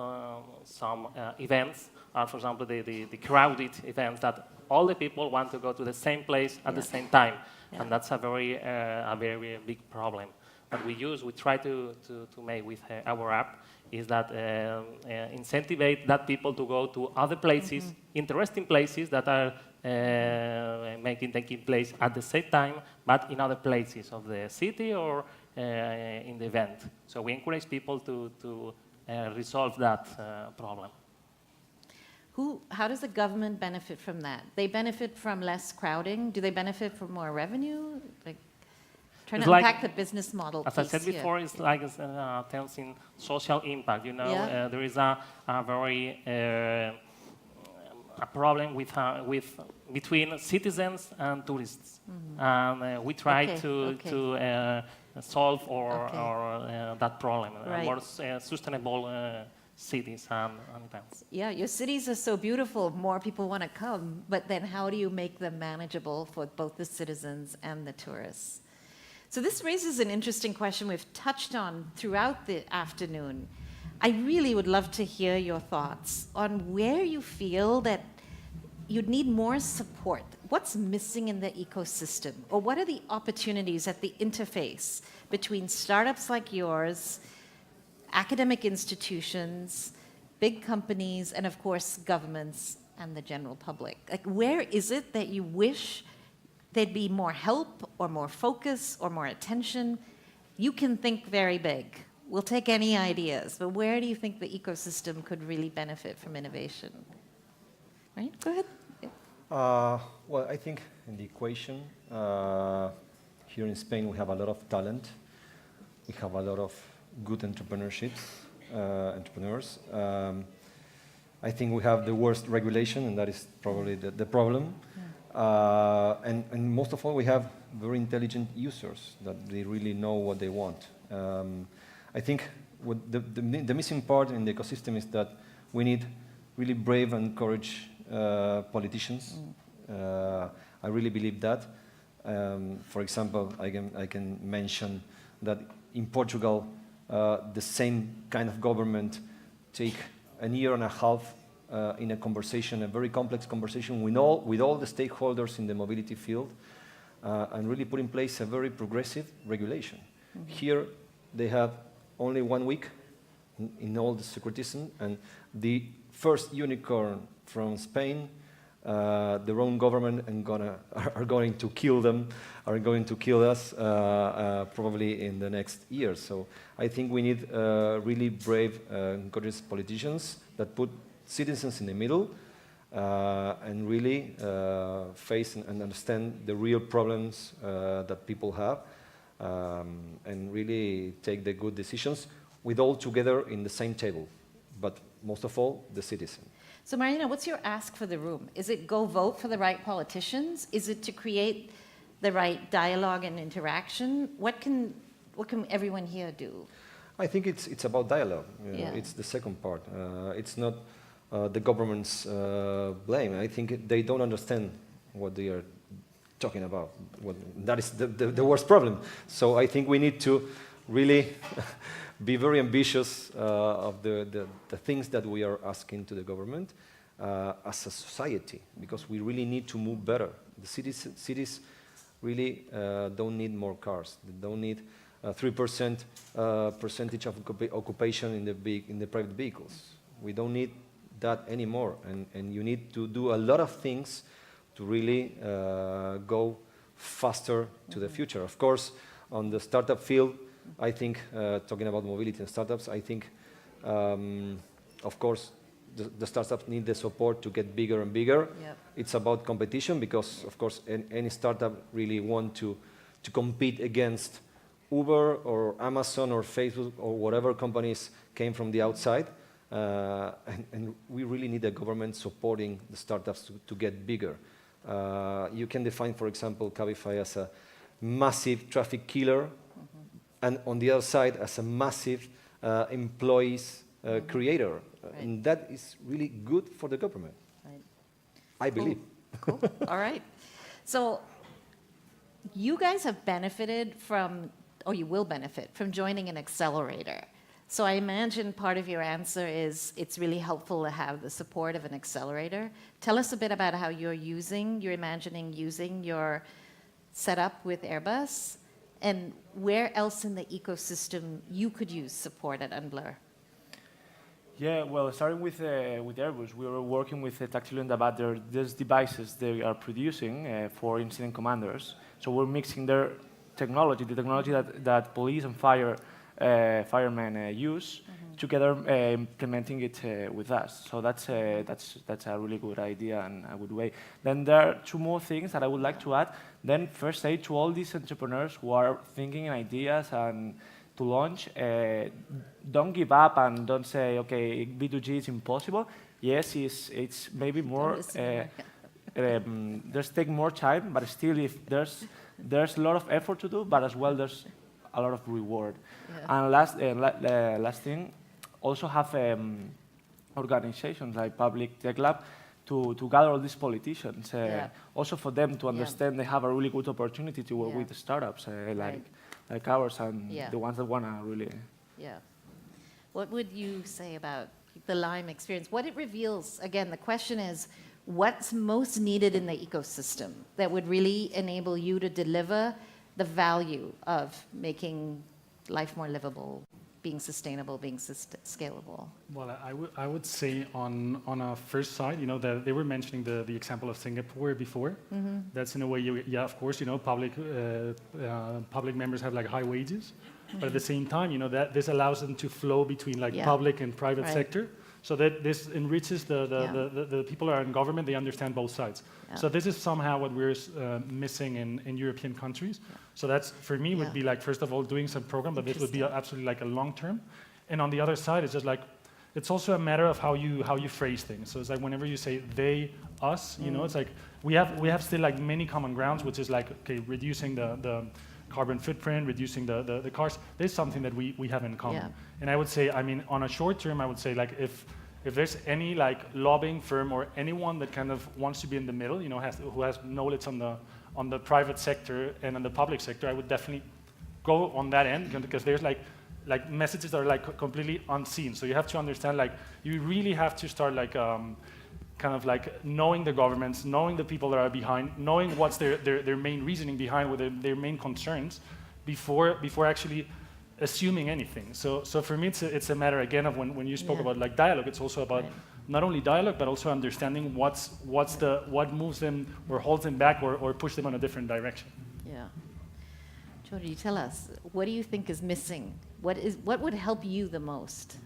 some events are, for example, the crowded events that all the people want to go to the same place at the same time, and that's a very big problem. What we try to make with our app is that incentivize that people to go to other places, interesting places that are taking place at the same time, but in other places of the city or in the event. So we encourage people to resolve that problem. How does the government benefit from that? They benefit from less crowding? Do they benefit from more revenue? Trying it's to like, unpack the business model as piece I said here. before, it's like tells in social impact. You know, Yeah. there is a very a problem with between citizens and tourists, and we try to solve that problem. Right. More sustainable cities and events. Yeah, your cities are so beautiful, more people want to come, but then how do you make them manageable for both the citizens and the tourists? So this raises an interesting question we've touched on throughout the afternoon. I really would love to hear your thoughts on where you feel that you'd need more support. What's missing in the ecosystem? Or what are the opportunities at the interface between startups like yours, academic institutions, big companies, and of course, governments and the general public? Like, where is it that you wish there'd be more help or more focus or more attention? You can think very big. We'll take any ideas, but where do you think the ecosystem could really benefit from innovation? Right, go ahead. Well, I think in the equation, here in Spain, we have a lot of talent. We have a lot of good entrepreneurs. I think we have the worst regulation, and that is probably the problem. And most of all, we have very intelligent users that they really know what they want. I think what the missing part in the ecosystem is that we need really brave and courageous politicians. I really believe that. For example, I can mention that in Portugal, the same kind of government take a year and a half in a conversation, a very complex conversation with all the stakeholders in the mobility field, and really put in place a very progressive regulation. Here, they have only 1 week in all the secretism, and the first unicorn from Spain, their own government are going to kill them, are going to kill us probably in the next year. So I think we need really brave, courageous politicians that put citizens in the middle and really face and understand the real problems that people have and really take the good decisions with all together in the same table, but most of all, the citizen. So Marina, what's your ask for the room? Is it go vote for the right politicians? Is it to create the right dialogue and interaction? What can everyone here do? I think it's about dialogue. Yeah. It's the second part. It's not the government's blame. I think they don't understand what they are talking about. That is the worst problem. So I think we need to really be very ambitious of the things that we are asking to the government as a society, because we really need to move better. The cities really don't need more cars. They don't need 3% percentage of occupation in the private vehicles. We don't need that anymore, and you need to do a lot of things to really go faster to the future. Of course, on the startup field, I think, talking about mobility and startups, I think, of course, the startups need the support to get bigger and bigger. Yep. It's about competition because, of course, any startup really want to compete against Uber or Amazon or Facebook or whatever companies came from the outside. And we really need the government supporting the startups to get bigger. You can define, for example, Cabify as a massive traffic killer, and on the other side as a massive employees creator. Right. And that is really good for the government, right. I believe. Cool. All right. So you guys have benefited from, or you will benefit from joining an accelerator. So I imagine part of your answer is it's really helpful to have the support of an accelerator. Tell us a bit about how you're imagining using your setup with Airbus, and where else in the ecosystem you could use support at Unblur. Yeah, well, starting with Airbus, we were working with Tactile about these devices they are producing for incident commanders. So we're mixing their technology, the technology that police and fire firemen use, together implementing it with us. So that's a really good idea and a good way. Then there are two more things that I would like to add. Then first say to all these entrepreneurs who are thinking ideas and to launch, don't give up and don't say, okay, B2G is impossible. Yes, it's maybe more, there's take more time, but still if there's a lot of effort to do, but as well there's a lot of reward. And last thing, also have organizations like Public Tech Lab to gather all these politicians. Also for them to understand they have a really good opportunity to work with startups like ours and the ones that want to really... Yeah. What would you say about the Lime experience? What it reveals, again, the question is, what's most needed in the ecosystem that would really enable you to deliver the value of making life more livable, being sustainable, being scalable? Well, I would say on a first side, you know, they were mentioning the example of Singapore before. That's in a way, of course, you know, public members have like high wages, but at the same time, you know, that this allows them to flow between like public and private sector. So that this enriches the people who are in government, they understand both sides. So this is somehow what we're missing in European countries. So that's, for me, would be like, first of all, doing some program, but this would be absolutely like a long term. And on the other side, it's just like, it's also a matter of how you phrase things. So it's like whenever you say they, us, you know, it's like, we have still like many common grounds, which is like, okay, reducing the carbon footprint, reducing the cars. There's something that we have in common. And I would say, I mean, on a short term, I would say like if there's any like lobbying firm or anyone that kind of wants to be in the middle, you know, who has knowledge on the private sector and on the public sector, I would definitely go on that end, because there's like messages that are like completely unseen. So you have to understand, like, you really have to start like kind of like knowing the governments, knowing the people that are behind, knowing what's their main reasoning behind, what their main concerns, before actually assuming anything. So for me, it's a matter again of when you spoke about like dialogue. It's also about not only dialogue, but also understanding what moves them or holds them back or push them in a different direction. Yeah. Jordi, tell us, what do you think is missing? What would help you the most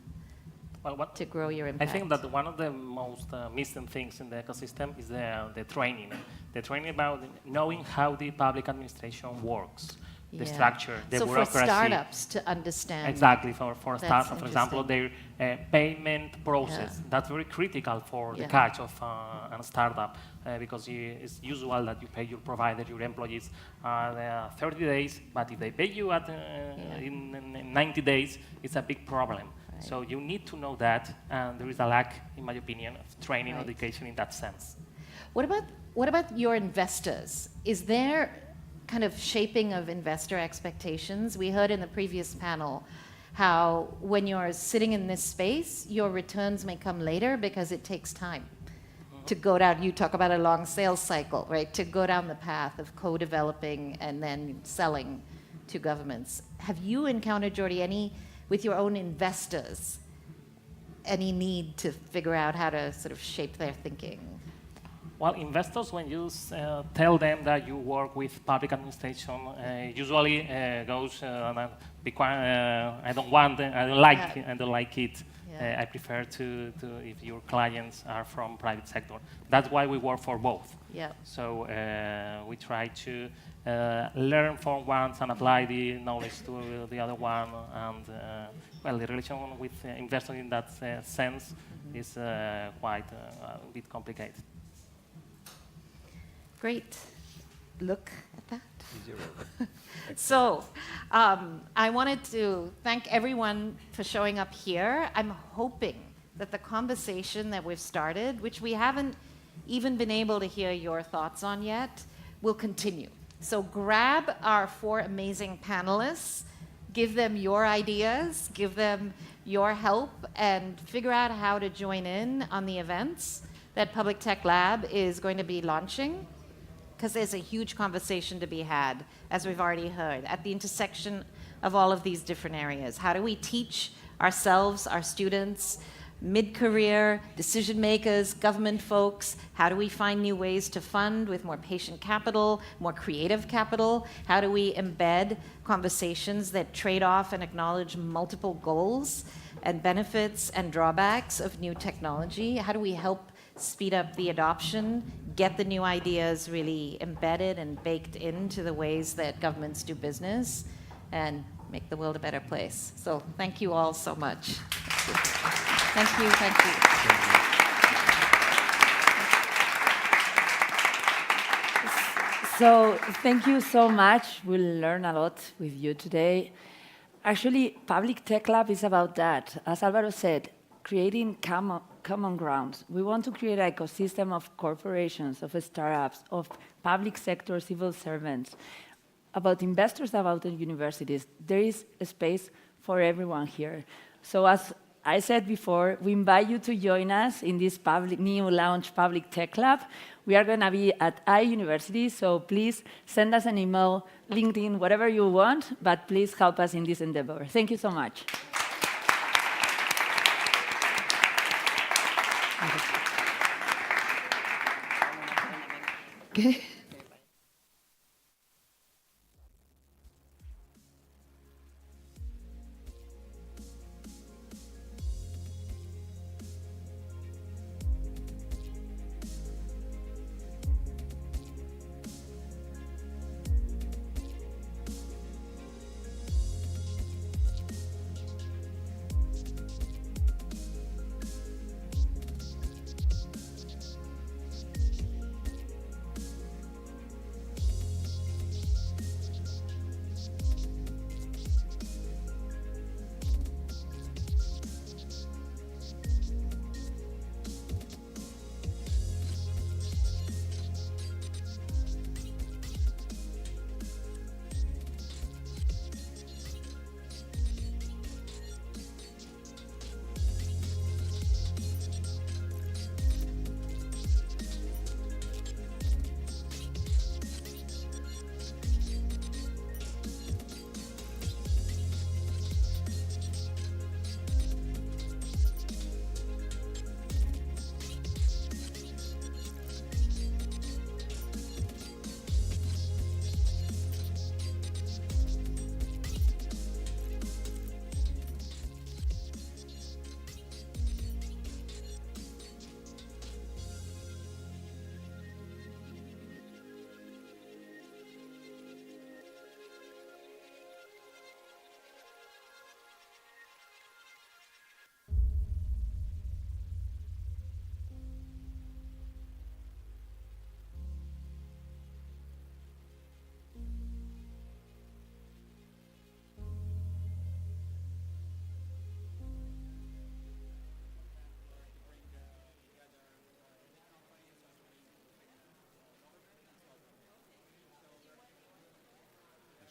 to grow your impact? I think that one of the most missing things in the ecosystem is the training. The training about knowing how the public administration works. The structure, the bureaucracy. So for startups to understand. Exactly, for startups, for example, their payment process. That's very critical for the catch of a startup, because it's usual that you pay your provider, your employees, 30 days, but if they pay you in 90 days, it's a big problem. Right. So you need to know that, and there is a lack, in my opinion, of training or education in that sense. What about your investors? Is there kind of shaping of investor expectations? We heard in the previous panel how when you're sitting in this space, your returns may come later because it takes time to go down. You talk about a long sales cycle, right? To go down the path of co-developing and then selling to governments. Have you encountered, Jordi, with your own investors, any need to figure out how to sort of shape their thinking? Well, investors, when you tell them that you work with public administration, usually goes, I don't like it. I prefer to if your clients are from private sector. That's why we work for both. So we try to learn from one and apply the knowledge to the other one. And well, the relation with investors in that sense is quite a bit complicated. Great. Look at that. So I wanted to thank everyone for showing up here. I'm hoping that the conversation that we've started, which we haven't even been able to hear your thoughts on yet, will continue. So grab our 4 amazing panelists, give them your ideas, give them your help, and figure out how to join in on the events that Public Tech Lab is going to be launching. Because there's a huge conversation to be had, as we've already heard, at the intersection of all of these different areas. How do we teach ourselves, our students, mid-career, decision makers, government folks? How do we find new ways to fund with more patient capital, more creative capital? How do we embed conversations that trade off and acknowledge multiple goals and benefits and drawbacks of new technology? How do we help speed up the adoption, get the new ideas really embedded and baked into the ways that governments do business, and make the world a better place? So thank you all so much. Thank you, thank you. So thank you so much. We'll learn a lot with you today. Actually, Public Tech Lab is about that. As Alvaro said, creating common grounds. We want to create an ecosystem of corporations, of startups, of public sector civil servants, about investors, about the universities. There is a space for everyone here. So as I said before, we invite you to join us in this new launch Public Tech Lab. We are going to be at iUniversity, so please send us an email, LinkedIn, whatever you want, but please help us in this endeavor. Thank you so much. Okay.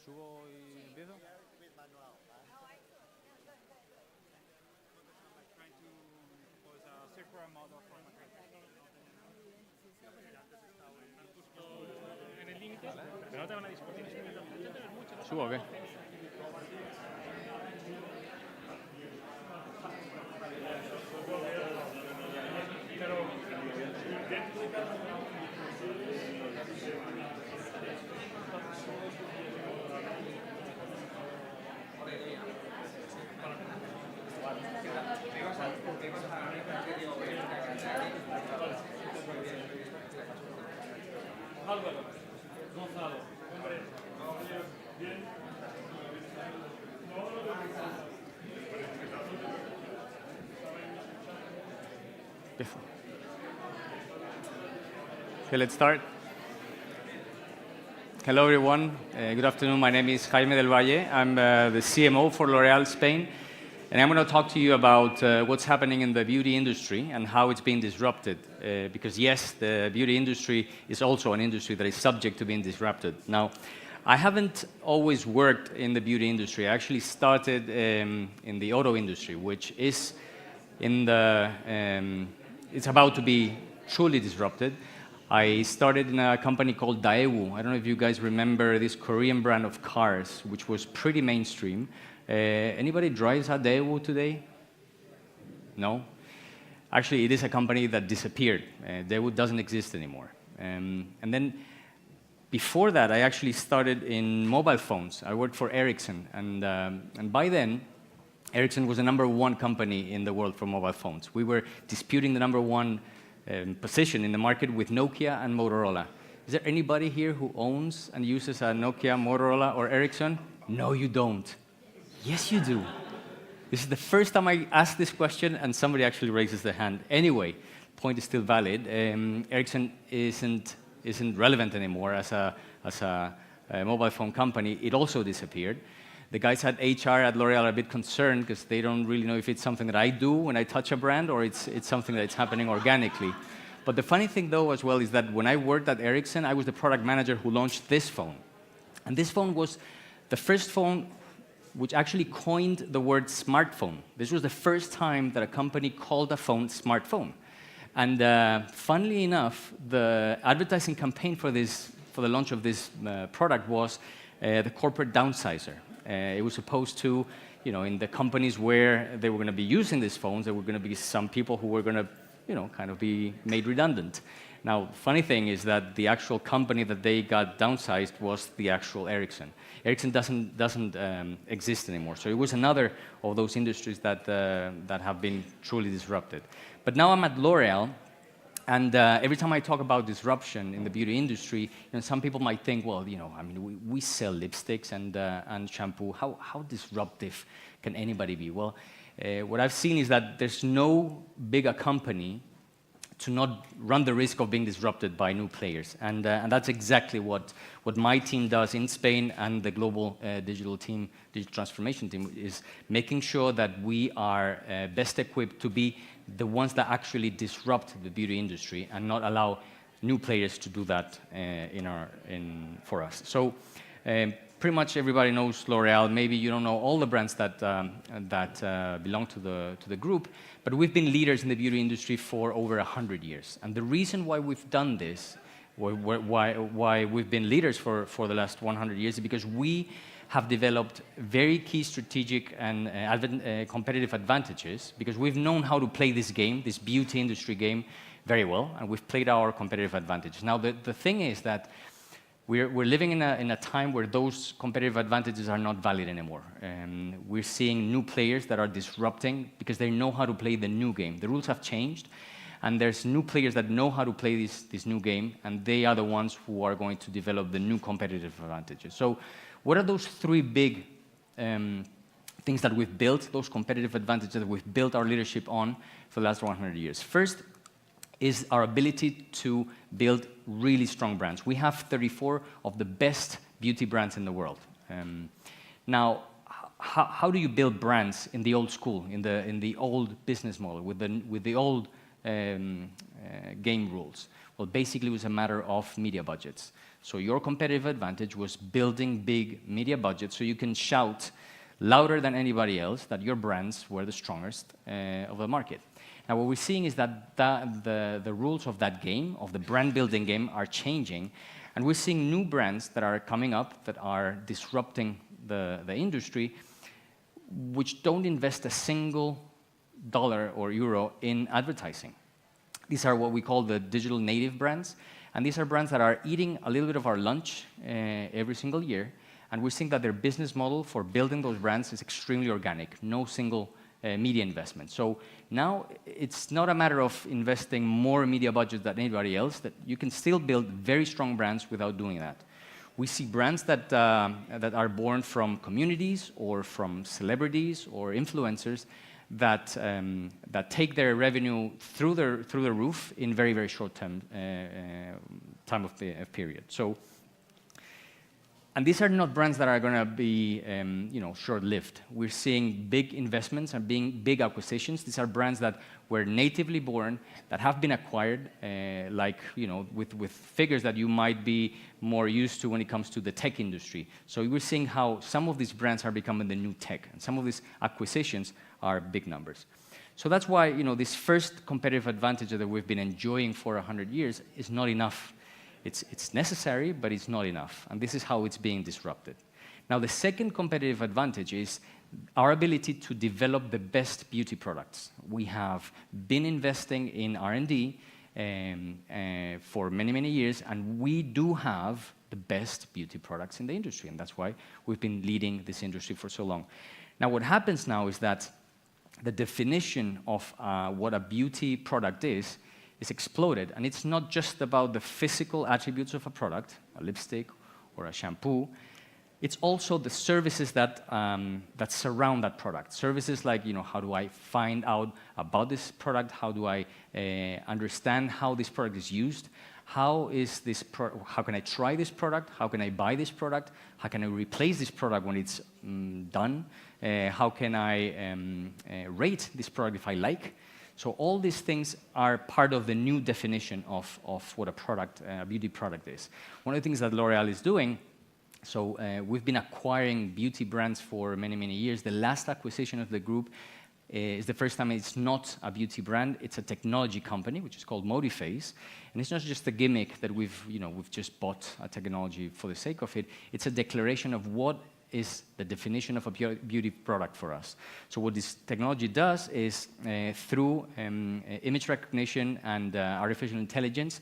¿Subo y empiezo? ¿Subo o qué? Álvaro, Gonzalo, hombre, bien. Okay, let's start. Hello, everyone. Good afternoon. My name is Jaime del Valle. I'm the CMO for L'Oréal Spain. And I'm going to talk to you about what's happening in the beauty industry and how it's being disrupted. Because yes, the beauty industry is also an industry that is subject to being disrupted. Now, I haven't always worked in the beauty industry. I actually started in the auto industry, which is it's about to be truly disrupted. I started in a company called Daewoo. I don't know if you guys remember this Korean brand of cars, which was pretty mainstream. Anybody drives a Daewoo today? No? Actually, it is a company that disappeared. Daewoo doesn't exist anymore. And then before that, I actually started in mobile phones. I worked for Ericsson, and by then, Ericsson was the #1 company in the world for mobile phones. We were disputing the #1 position in the market with Nokia and Motorola. Is there anybody here who owns and uses a Nokia, Motorola, or Ericsson? No, you don't. Yes, you do. This is the first time I ask this question, and somebody actually raises their hand. Anyway, point is still valid. Ericsson isn't relevant anymore as a mobile phone company. It also disappeared. The guys at HR at L'Oreal are a bit concerned because they don't really know if it's something that I do when I touch a brand or it's something that's happening organically. But the funny thing, though, as well, is that when I worked at Ericsson, I was the product manager who launched this phone. And this phone was the first phone which actually coined the word smartphone. This was the first time that a company called a phone smartphone. And funnily enough, the advertising campaign for the launch of this product was the corporate downsizer. It was supposed to, in the companies where they were going to be using these phones, there were going to be some people who were going to, kind of be made redundant. Now, funny thing is that the actual company that they got downsized was the actual Ericsson. Ericsson doesn't exist anymore. So it was another of those industries that have been truly disrupted. But now I'm at L'Oreal, and every time I talk about disruption in the beauty industry, some people might think, well, we sell lipsticks and shampoo. How disruptive can anybody be? Well, what I've seen is that there's no bigger company to not run the risk of being disrupted by new players. And that's exactly what my team does in Spain, and the global digital transformation team, is making sure that we are best equipped to be the ones that actually disrupt the beauty industry and not allow new players to do that for us. So pretty much everybody knows L'Oreal. Maybe you don't know all the brands that belong to the group, but we've been leaders in the beauty industry for over 100 years. And the reason why we've done this, why we've been leaders for the last 100 years, is because we have developed very key strategic and competitive advantages, because we've known how to play this game, this beauty industry game, very well, and we've played our competitive advantages. Now, the thing is that we're living in a time where those competitive advantages are not valid anymore. We're seeing new players that are disrupting because they know how to play the new game. The rules have changed, and there's new players that know how to play this new game, and they are the ones who are going to develop the new competitive advantages. So what are those 3 big things that we've built, those competitive advantages that we've built our leadership on for the last 100 years? First is our ability to build really strong brands. We have 34 of the best beauty brands in the world. Now, how do you build brands in the old school, in the old business model, with the old game rules? Well, basically, it was a matter of media budgets. So your competitive advantage was building big media budgets so you can shout louder than anybody else that your brands were the strongest of the market. Now, what we're seeing is that the rules of that game, of the brand building game, are changing, and we're seeing new brands that are coming up that are disrupting the industry, which don't invest a single dollar or euro in advertising. These are what we call the digital native brands, and these are brands that are eating a little bit of our lunch every single year, and we're seeing that their business model for building those brands is extremely organic, no single media investment. So now it's not a matter of investing more media budget than anybody else, that you can still build very strong brands without doing that. We see brands that are born from communities or from celebrities or influencers that take their revenue through the roof in very, very short time of period. So, and these are not brands that are going to be short-lived. We're seeing big investments and big acquisitions. These are brands that were natively born, that have been acquired, with figures that you might be more used to when it comes to the tech industry. So we're seeing how some of these brands are becoming the new tech, and some of these acquisitions are big numbers. So that's why this first competitive advantage that we've been enjoying for 100 years is not enough. It's necessary, but it's not enough, and this is how it's being disrupted. Now, the second competitive advantage is our ability to develop the best beauty products. We have been investing in R&D for many, many years, and we do have the best beauty products in the industry, and that's why we've been leading this industry for so long. Now, what happens now is that the definition of what a beauty product is exploded, and it's not just about the physical attributes of a product, a lipstick or a shampoo. It's also the services that surround that product. Services like, how do I find out about this product? How do I understand how this product is used? How can I try this product? How can I buy this product? How can I replace this product when it's done? How can I rate this product if I like? So all these things are part of the new definition of what a beauty product is. One of the things that L'Oréal is doing, so we've been acquiring beauty brands for many, many years. The last acquisition of the group is the first time it's not a beauty brand. It's a technology company, which is called Modiface. And it's not just a gimmick that we've just bought a technology for the sake of it. It's a declaration of what is the definition of a beauty product for us. So what this technology does is, through image recognition and artificial intelligence,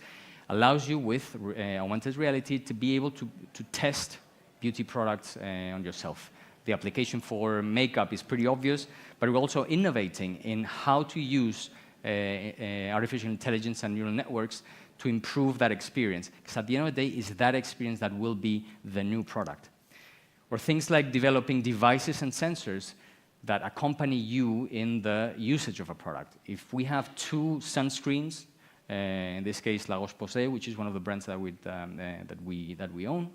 allows you with augmented reality to be able to test beauty products on yourself. The application for makeup is pretty obvious, but we're also innovating in how to use artificial intelligence and neural networks to improve that experience. Because at the end of the day, it's that experience that will be the new product. Or things like developing devices and sensors that accompany you in the usage of a product. If we have two sunscreens, in this case La Roche-Posay, which is one of the brands that we own,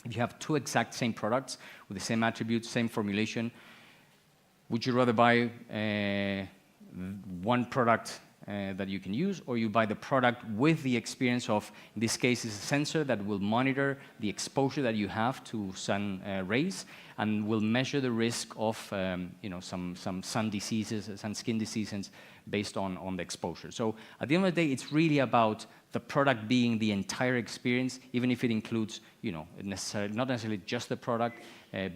if you have two exact same products with the same attributes, same formulation, would you rather buy one product that you can use, or you buy the product with the experience of, in this case, is a sensor that will monitor the exposure that you have to sun rays and will measure the risk of some sun diseases, some skin diseases based on the exposure. So at the end of the day, it's really about the product being the entire experience, even if it includes, not necessarily just the product,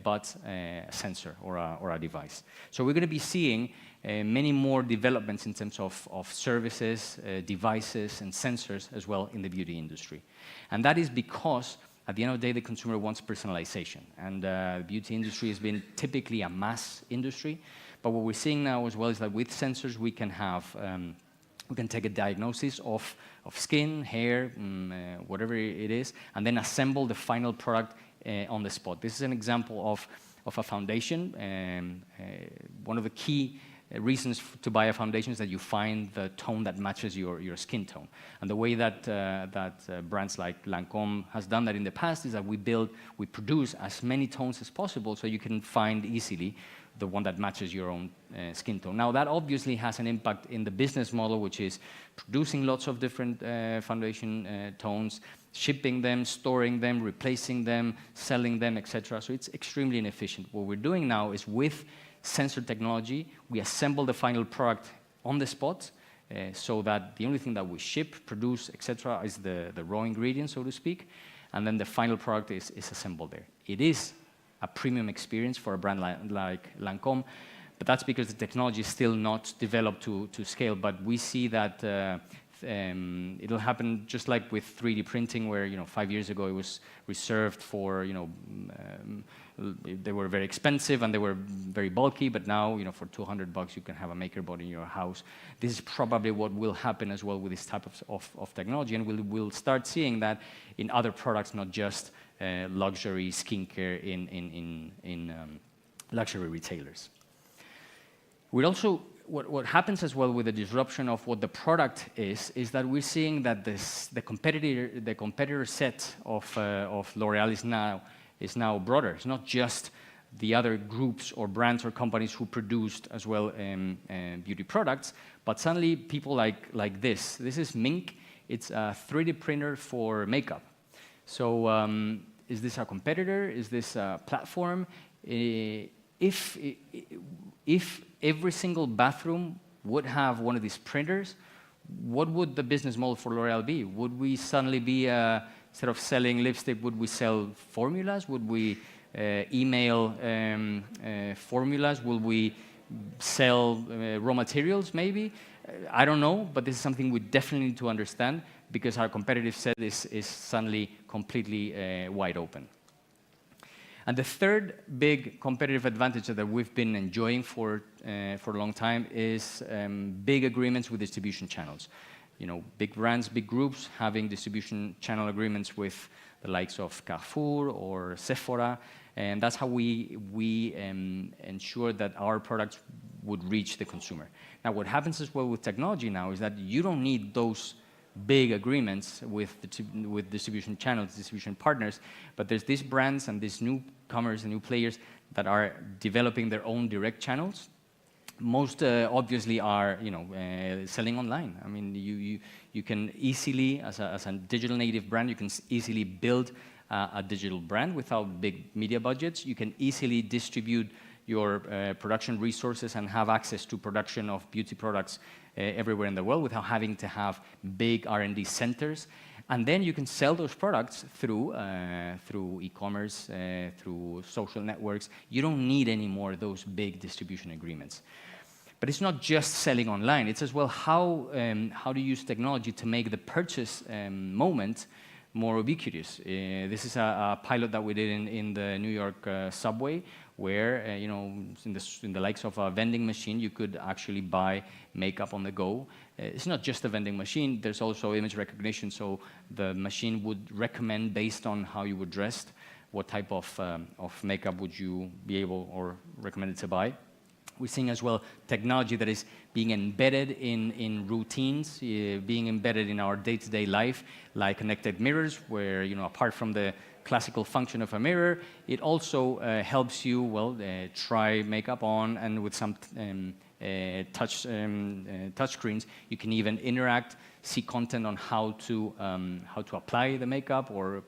but a sensor or a device. So we're going to be seeing many more developments in terms of services, devices, and sensors as well in the beauty industry. And that is because, at the end of the day, the consumer wants personalization. And the beauty industry has been typically a mass industry. But what we're seeing now as well is that with sensors, we can take a diagnosis of skin, hair, whatever it is, and then assemble the final product on the spot. This is an example of a foundation. One of the key reasons to buy a foundation is that you find the tone that matches your skin tone. And the way that brands like Lancôme has done that in the past is that we produce as many tones as possible so you can find easily the one that matches your own skin tone. Now, that obviously has an impact in the business model, which is producing lots of different foundation tones, shipping them, storing them, replacing them, selling them, etc. So it's extremely inefficient. What we're doing now is with sensor technology, we assemble the final product on the spot so that the only thing that we ship, produce, etc. is the raw ingredients, so to speak, and then the final product is assembled there. It is a premium experience for a brand like Lancôme, but that's because the technology is still not developed to scale. But we see that it'll happen just like with 3D printing, where 5 years ago it was reserved for they were very expensive and they were very bulky, but now for $200 you can have a MakerBot in your house. This is probably what will happen as well with this type of technology, and we'll start seeing that in other products, not just luxury skincare in luxury retailers. We're also what happens as well with the disruption of what the product is that we're seeing that the competitor set of L'Oréal is now broader. It's not just the other groups or brands or companies who produced as well beauty products, but suddenly people like this. This is Mink. It's a 3D printer for makeup. So is this a competitor? Is this a platform? If every single bathroom would have one of these printers, what would the business model for L'Oréal be? Would we suddenly be, instead of selling lipstick, would we sell formulas? Would we email formulas? Will we sell raw materials, maybe? I don't know, but this is something we definitely need to understand because our competitive set is suddenly completely wide open. And the third big competitive advantage that we've been enjoying for a long time is big agreements with distribution channels. You know, big brands, big groups having distribution channel agreements with the likes of Carrefour or Sephora, and that's how we ensure that our products would reach the consumer. Now, what happens as well with technology now is that you don't need those big agreements with distribution channels, distribution partners, but there's these brands and these newcomers and new players that are developing their own direct channels. Most obviously are, you know, selling online. I mean, you can easily, as a digital native brand, you can easily build a digital brand without big media budgets. You can easily distribute your production resources and have access to production of beauty products everywhere in the world without having to have big R&D centers. And then you can sell those products through e-commerce, through social networks. You don't need any more of those big distribution agreements. But it's not just selling online. It's as well how to use technology to make the purchase moment more ubiquitous. This is a pilot that we did in the New York subway, where you know, in the likes of a vending machine, you could actually buy makeup on the go. It's not just a vending machine. There's also image recognition, so the machine would recommend based on how you were dressed, what type of makeup would you be able or recommended to buy. We're seeing as well technology that is being embedded in routines, being embedded in our day-to-day life, like connected mirrors, where, you know, apart from the classical function of a mirror, it also helps you, well, try makeup on, and with some touch screens, you can even interact, see content on how to apply the makeup or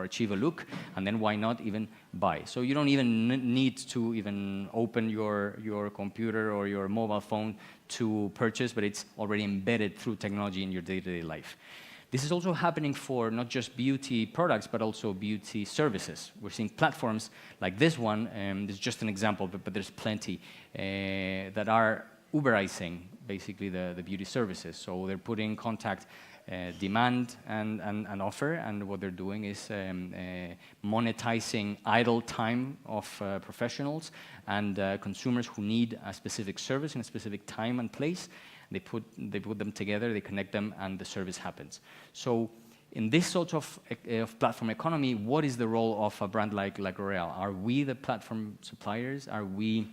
achieve a look, and then why not even buy. So you don't even need to even open your computer or your mobile phone to purchase, but it's already embedded through technology in your day-to-day life. This is also happening for not just beauty products, but also beauty services. We're seeing platforms like this one, this is just an example, but there's plenty, that are Uberizing basically the beauty services. So they're putting in contact demand and offer, and what they're doing is monetizing idle time of professionals and consumers who need a specific service in a specific time and place. They put them together, they connect them, and the service happens. So in this sort of platform economy, what is the role of a brand like L'Oréal? Are we the platform suppliers? Are we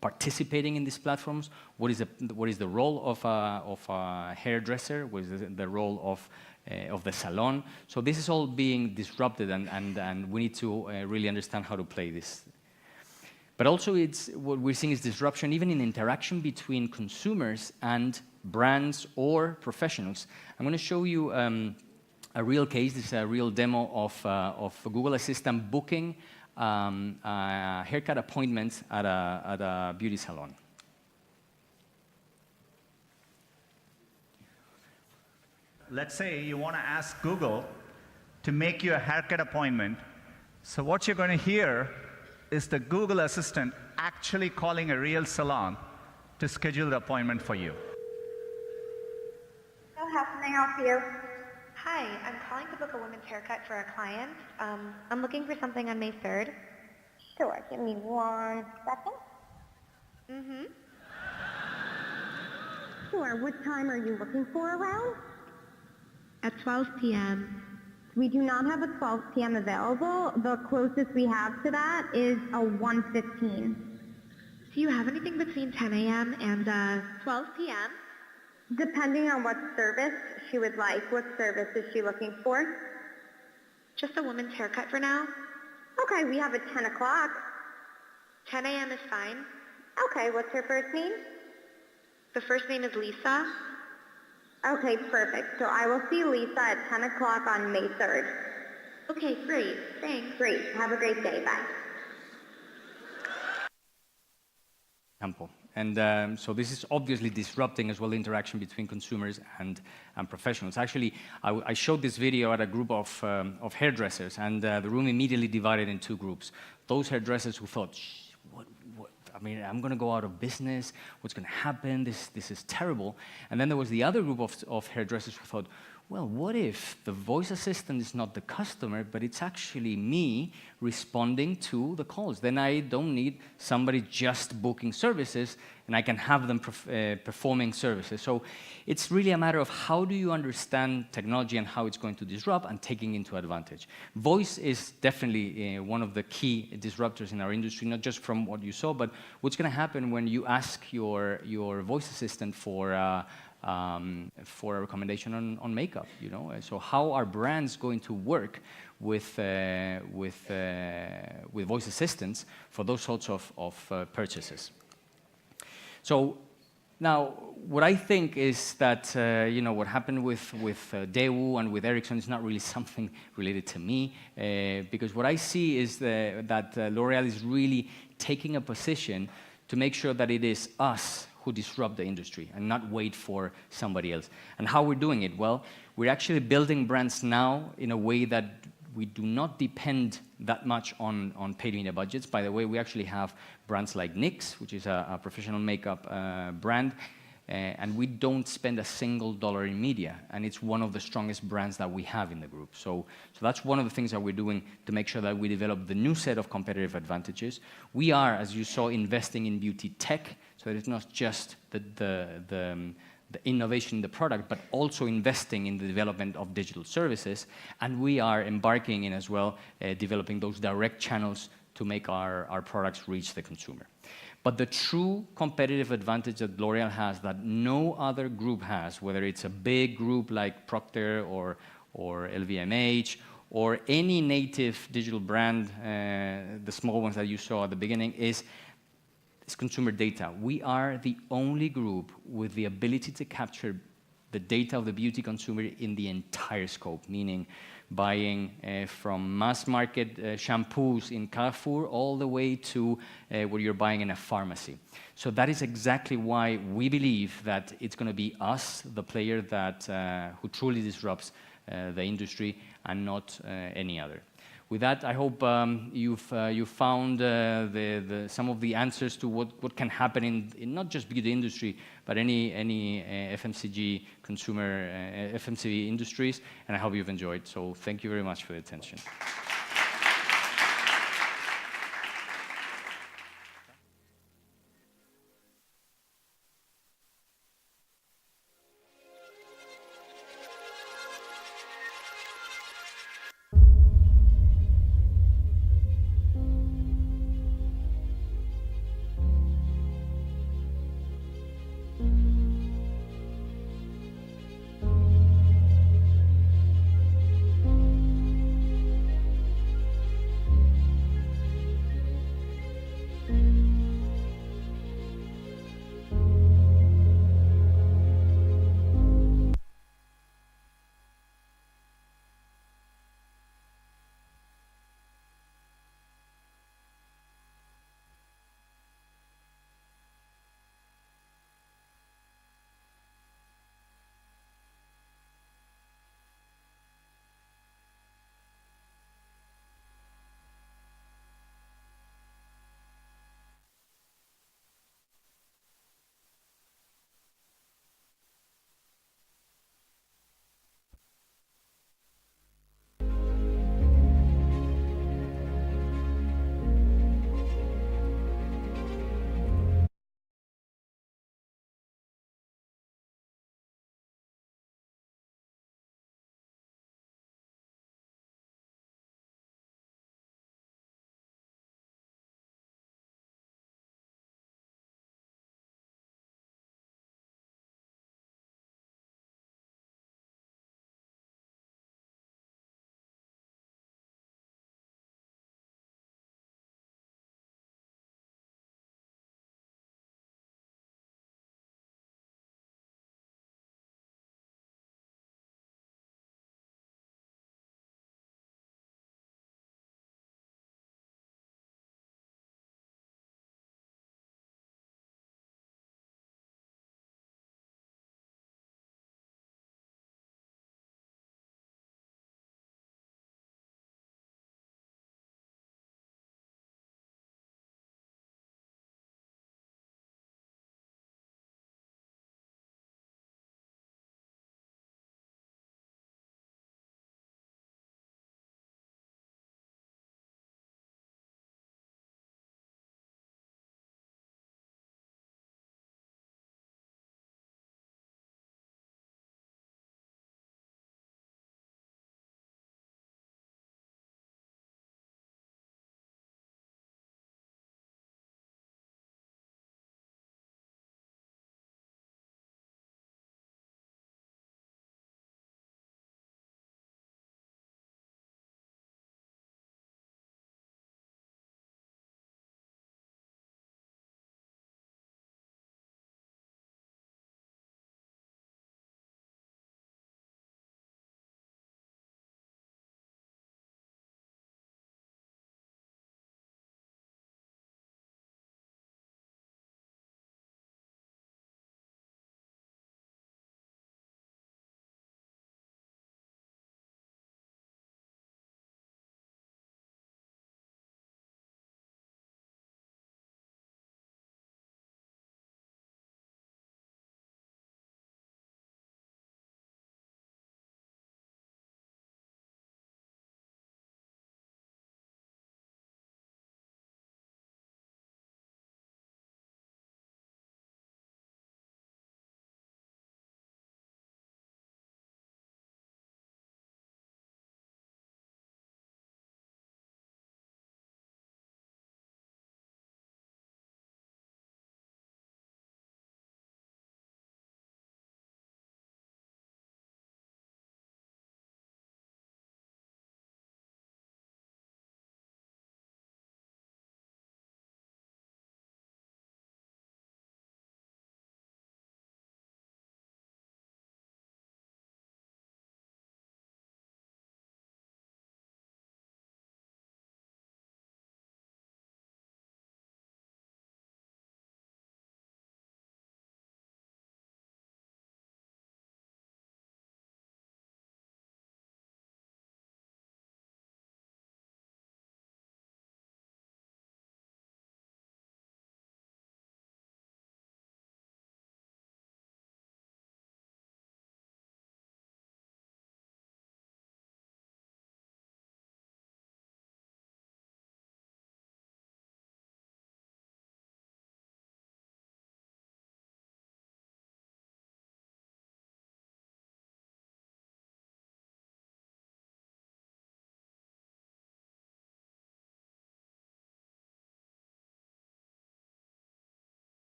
participating in these platforms? What is the role of a hairdresser? What is the role of the salon? So this is all being disrupted, and we need to really understand how to play this. But also, what we're seeing is disruption even in interaction between consumers and brands or professionals. I'm going to show you a real case. This is a real demo of Google Assistant booking a haircut appointment at a beauty salon. Let's say you want to ask Google to make you a haircut appointment. So what you're going to hear is the Google Assistant actually calling a real salon to schedule the appointment for you. So how can I help you? Hi, I'm calling to book a woman's haircut for a client. I'm looking for something on May 3rd. Sure, give me 1 second. Mm-hmm. Sure, what time are you looking for around? At 12 p.m. We do not have a 12 p.m. available. The closest we have to that is a 1:15. Do you have anything between 10 a.m. and 12 p.m.? Depending on what service she would like. What service is she looking for? Just a woman's haircut for now. Okay, we have at 10 o'clock. 10 a.m. is fine. Okay, what's her first name? The first name is Lisa. Okay, perfect. So I will see Lisa at 10 o'clock on May 3rd. Okay, great. Thanks. Great. Have a great day. Bye. Example. And so this is obviously disrupting as well the interaction between consumers and professionals. Actually, I showed this video at a group of hairdressers, and the room immediately divided in two groups. Those hairdressers who thought, I mean, I'm going to go out of business. What's going to happen? This is terrible. And then there was the other group of hairdressers who thought, well, what if the voice assistant is not the customer, but it's actually me responding to the calls? Then I don't need somebody just booking services, and I can have them performing services. So it's really a matter of how do you understand technology and how it's going to disrupt and taking into advantage. Voice is definitely one of the key disruptors in our industry, not just from what you saw, but what's going to happen when you ask your voice assistant for a recommendation on makeup, you know? So how are brands going to work with voice assistants for those sorts of purchases? So now, what I think is that you know, what happened with Daewoo and with Ericsson is not really something related to me, because what I see is that L'Oreal is really taking a position to make sure that it is us who disrupt the industry and not wait for somebody else. And how we're doing it? Well, we're actually building brands now in a way that we do not depend that much on paid media budgets. By the way, we actually have brands like NYX, which is a professional makeup brand, and we don't spend a single dollar in media, and it's one of the strongest brands that we have in the group. So that's one of the things that we're doing to make sure that we develop the new set of competitive advantages. We are, as you saw, investing in beauty tech, so that it's not just the innovation in the product, but also investing in the development of digital services. And we are embarking in as well, developing those direct channels to make our products reach the consumer. But the true competitive advantage that L'Oreal has that no other group has, whether it's a big group like Procter or LVMH, or any native digital brand, the small ones that you saw at the beginning, is consumer data. We are the only group with the ability to capture the data of the beauty consumer in the entire scope, meaning buying from mass market shampoos in Carrefour all the way to what you're buying in a pharmacy. So that is exactly why we believe that it's going to be us, the player that who truly disrupts the industry, and not any other. With that, I hope you found some of the answers to what can happen in not just beauty industry, but any FMCG consumer FMCG industries, and I hope you've enjoyed. So thank you very much for the attention.